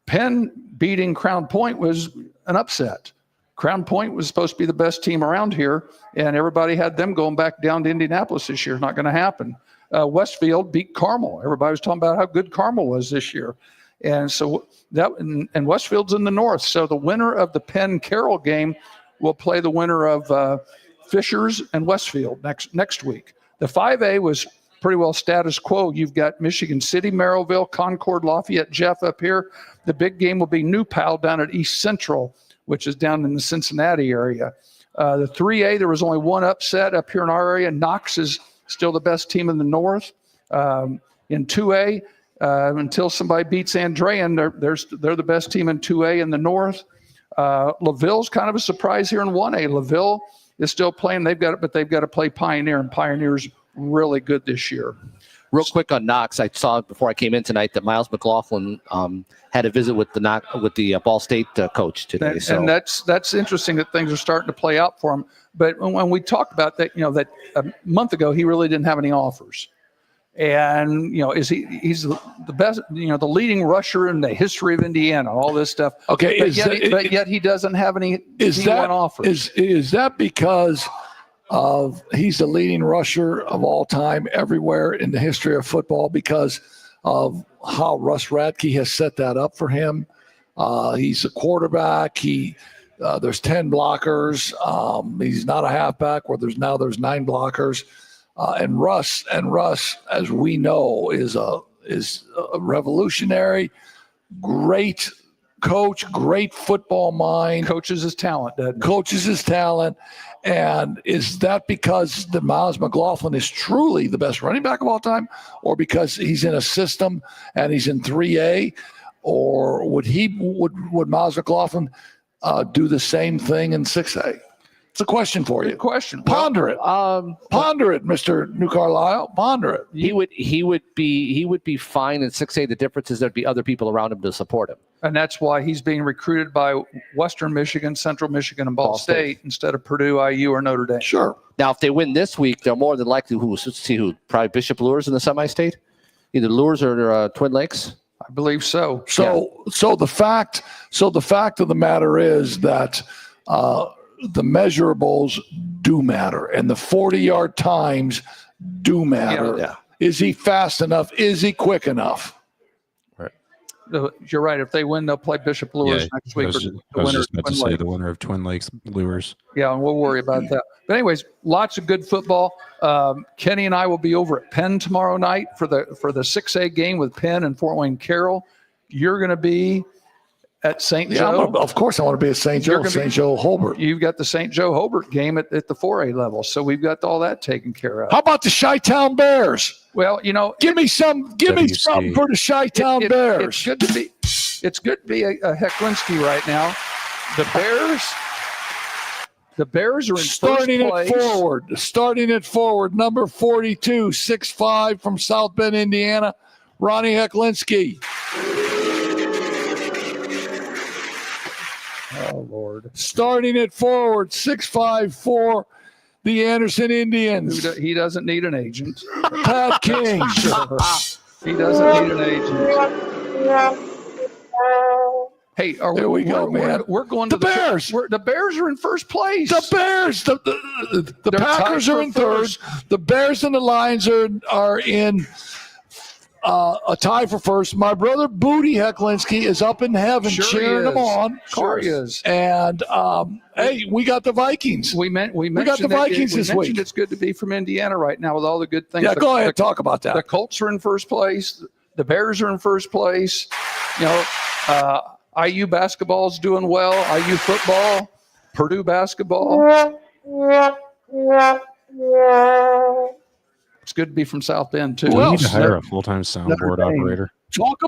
[SPEAKER 4] Penn beating Crown Point was an upset. Crown Point was supposed to be the best team around here, and everybody had them going back down to Indianapolis this year. Not going to happen. Westfield beat Carmel. Everybody was talking about how good Carmel was this year. And so and Westfield's in the north. So the winner of the Penn-Carroll game will play the winner of Fishers and Westfield next week. The 5A was pretty well status quo. You've got Michigan City, Merrillville, Concord, Lafayette, Jeff up here. The big game will be New Pal down at East Central, which is down in the Cincinnati area. The 3A, there was only one upset up here in our area. Knox is still the best team in the north. In 2A, until somebody beats Andrean, they're the best team in 2A in the north. LaVille's kind of a surprise here in 1A. LaVille is still playing. They've got to play Pioneer, and Pioneer's really good this year.
[SPEAKER 5] Real quick on Knox, I saw before I came in tonight that Miles McLaughlin had a visit with the Ball State coach today.
[SPEAKER 4] And that's interesting that things are starting to play out for him. But when we talked about that, that a month ago he really didn't have any offers. And he's the best, the leading rusher in the history of Indiana, all this stuff.
[SPEAKER 2] Okay,
[SPEAKER 4] but yet he doesn't have any D1 offers.
[SPEAKER 2] Is that because of he's the leading rusher of all time everywhere in the history of football because of how Russ Radke has set that up for him? He's a quarterback. There's 10 blockers. He's not a halfback where there's 9 blockers. And Russ, as we know, is a revolutionary, great coach, great football mind.
[SPEAKER 4] Coaches his talent.
[SPEAKER 2] And is that because the Miles McLaughlin is truly the best running back of all time, or because he's in a system and he's in 3A, or would Miles McLaughlin do the same thing in 6A? It's a question for you.
[SPEAKER 4] Good question.
[SPEAKER 2] Ponder it. Ponder it, Mr. New Carlisle. Ponder it.
[SPEAKER 5] He would be fine in 6A. The difference is there'd be other people around him to support him.
[SPEAKER 4] And that's why he's being recruited by Western Michigan, Central Michigan, and Ball State instead of Purdue, IU, or Notre Dame.
[SPEAKER 2] Sure.
[SPEAKER 5] Now, if they win this week, they're more than likely probably Bishop Lures in the semi-state, either Lures or Twin Lakes.
[SPEAKER 4] I believe so.
[SPEAKER 2] So the fact of the matter is that the measurables do matter, and the 40-yard times do matter.
[SPEAKER 5] Yeah.
[SPEAKER 2] Is he fast enough? Is he quick enough?
[SPEAKER 4] You're right. If they win, they'll play Bishop Lures next week.
[SPEAKER 1] The winner of Twin Lakes Lures.
[SPEAKER 4] Yeah, and we'll worry about that. But anyways, lots of good football. Kenny and I will be over at Penn tomorrow night for the 6A game with Penn and Fort Wayne Carroll. You're going to be at St. Joe.
[SPEAKER 2] Of course I want to be at St. Joe. St. Joe Hobart.
[SPEAKER 4] You've got the St. Joe Hobart game at the 4A level. So we've got all that taken care of.
[SPEAKER 2] How about the Chi-Town Bears?
[SPEAKER 4] Well,
[SPEAKER 2] give me something for the Chi-Town Bears.
[SPEAKER 4] It's good to be a Hecklinski right now. The Bears are in
[SPEAKER 2] Starting
[SPEAKER 4] first place.
[SPEAKER 2] Starting at forward, number 42, 6'5" from South Bend, Indiana, Ronnie Hecklinski.
[SPEAKER 4] Oh, Lord.
[SPEAKER 2] Starting at forward, 6'5" for the Anderson Indians,
[SPEAKER 4] He doesn't need an agent.
[SPEAKER 2] Pat King.
[SPEAKER 4] He doesn't need an agent. Hey,
[SPEAKER 2] There we go, man.
[SPEAKER 4] We're going to
[SPEAKER 2] The Bears.
[SPEAKER 4] The Bears are in first place.
[SPEAKER 2] The Bears, the
[SPEAKER 4] They're
[SPEAKER 2] Packers
[SPEAKER 4] tied
[SPEAKER 2] are
[SPEAKER 4] for
[SPEAKER 2] in third.
[SPEAKER 4] first.
[SPEAKER 2] The Bears and the Lions are in a tie for first. My brother Booty Hecklinski is up in heaven
[SPEAKER 4] Sure
[SPEAKER 2] cheering
[SPEAKER 4] he
[SPEAKER 2] them
[SPEAKER 4] is.
[SPEAKER 2] on.
[SPEAKER 4] Sure he is.
[SPEAKER 2] And hey, we got the Vikings.
[SPEAKER 4] We
[SPEAKER 2] got
[SPEAKER 4] mentioned
[SPEAKER 2] the Vikings this
[SPEAKER 4] mentioned
[SPEAKER 2] week.
[SPEAKER 4] It's good to be from Indiana right now with all the good things.
[SPEAKER 2] Yeah, go ahead, talk about that.
[SPEAKER 4] The Colts are in first place. The Bears are in first place. You know, IU basketball is doing well. IU football, Purdue basketball. It's good to be from South Bend too.
[SPEAKER 1] Do
[SPEAKER 2] Who
[SPEAKER 1] we
[SPEAKER 2] else?
[SPEAKER 1] need to hire a full-time soundboard operator?
[SPEAKER 2] Talk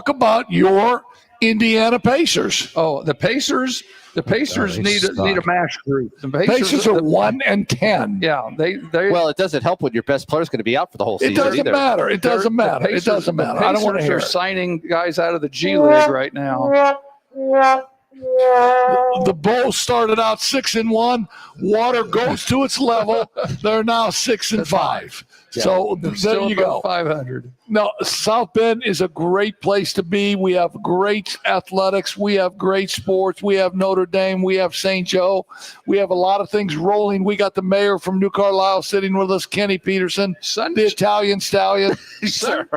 [SPEAKER 2] about your Indiana Pacers.
[SPEAKER 4] Oh, the Pacers. The Pacers
[SPEAKER 1] they
[SPEAKER 4] need a mash group. The
[SPEAKER 2] Pacers are 1-10.
[SPEAKER 4] Yeah, they.
[SPEAKER 5] Well, it doesn't help when your best player's going to be out for the whole
[SPEAKER 2] It
[SPEAKER 5] season.
[SPEAKER 2] doesn't
[SPEAKER 5] either.
[SPEAKER 2] matter. It doesn't matter. It doesn't matter. I don't want to hear
[SPEAKER 4] They're
[SPEAKER 2] it.
[SPEAKER 4] signing guys out of the G League right now.
[SPEAKER 2] The Bulls started out 6-1. Water goes to its level. They're now 6-5. So
[SPEAKER 4] They're
[SPEAKER 2] there
[SPEAKER 4] still
[SPEAKER 2] you go.
[SPEAKER 4] above 500.
[SPEAKER 2] No, South Bend is a great place to be. We have great athletics. We have great sports. We have Notre Dame. We have St. Joe. We have a lot of things rolling. We got the mayor from New Carlisle sitting with us, Kenny Peterson, the Italian Stallion.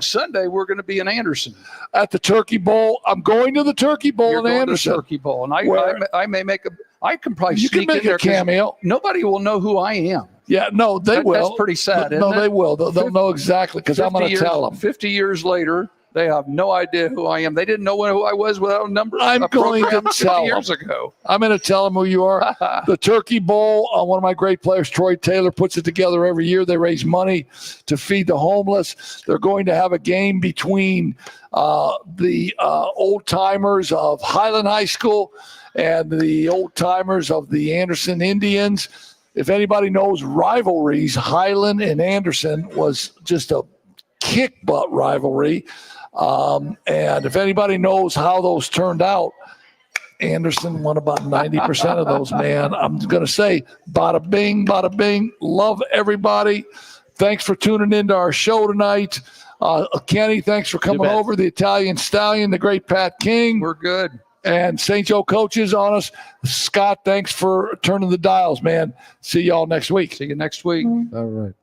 [SPEAKER 4] Sunday we're going to be in Anderson
[SPEAKER 2] at the Turkey Bowl. I'm going to the Turkey Bowl
[SPEAKER 4] You're
[SPEAKER 2] in
[SPEAKER 4] going to
[SPEAKER 2] Anderson.
[SPEAKER 4] Turkey Bowl, and
[SPEAKER 2] Where-
[SPEAKER 4] I may make a. I can probably
[SPEAKER 2] You can
[SPEAKER 4] sneak
[SPEAKER 2] make
[SPEAKER 4] in there
[SPEAKER 2] a
[SPEAKER 4] 'cause
[SPEAKER 2] cameo.
[SPEAKER 4] Nobody will know who I am.
[SPEAKER 2] Yeah, no, they will.
[SPEAKER 4] That's pretty sad.
[SPEAKER 2] No,
[SPEAKER 4] isn't
[SPEAKER 2] they
[SPEAKER 4] it?
[SPEAKER 2] will. They'll know exactly because I'm going to tell them.
[SPEAKER 4] 50 years later, they have no idea who I am. They didn't know who I was without a number.
[SPEAKER 2] I'm
[SPEAKER 4] a
[SPEAKER 2] going to
[SPEAKER 4] program
[SPEAKER 2] tell
[SPEAKER 4] 50 years
[SPEAKER 2] them.
[SPEAKER 4] ago.
[SPEAKER 2] I'm going to tell them who you are. The Turkey Bowl, one of my great players, Troy Taylor, puts it together every year. They raise money to feed the homeless. They're going to have a game between the old timers of Highland High School and the old timers of the Anderson Indians. If anybody knows rivalries, Highland and Anderson was just a kick butt rivalry. And if anybody knows how those turned out, Anderson won about 90% of those, man. I'm going to say bada bing, bada bing. Love everybody. Thanks for tuning into our show tonight. Kenny, thanks for coming over. The Italian Stallion, the great Pat King.
[SPEAKER 4] We're good.
[SPEAKER 2] And St. Joe coaches on us. Scott, thanks for turning the dials, man. See y'all next week.
[SPEAKER 4] See you next week.
[SPEAKER 1] All right.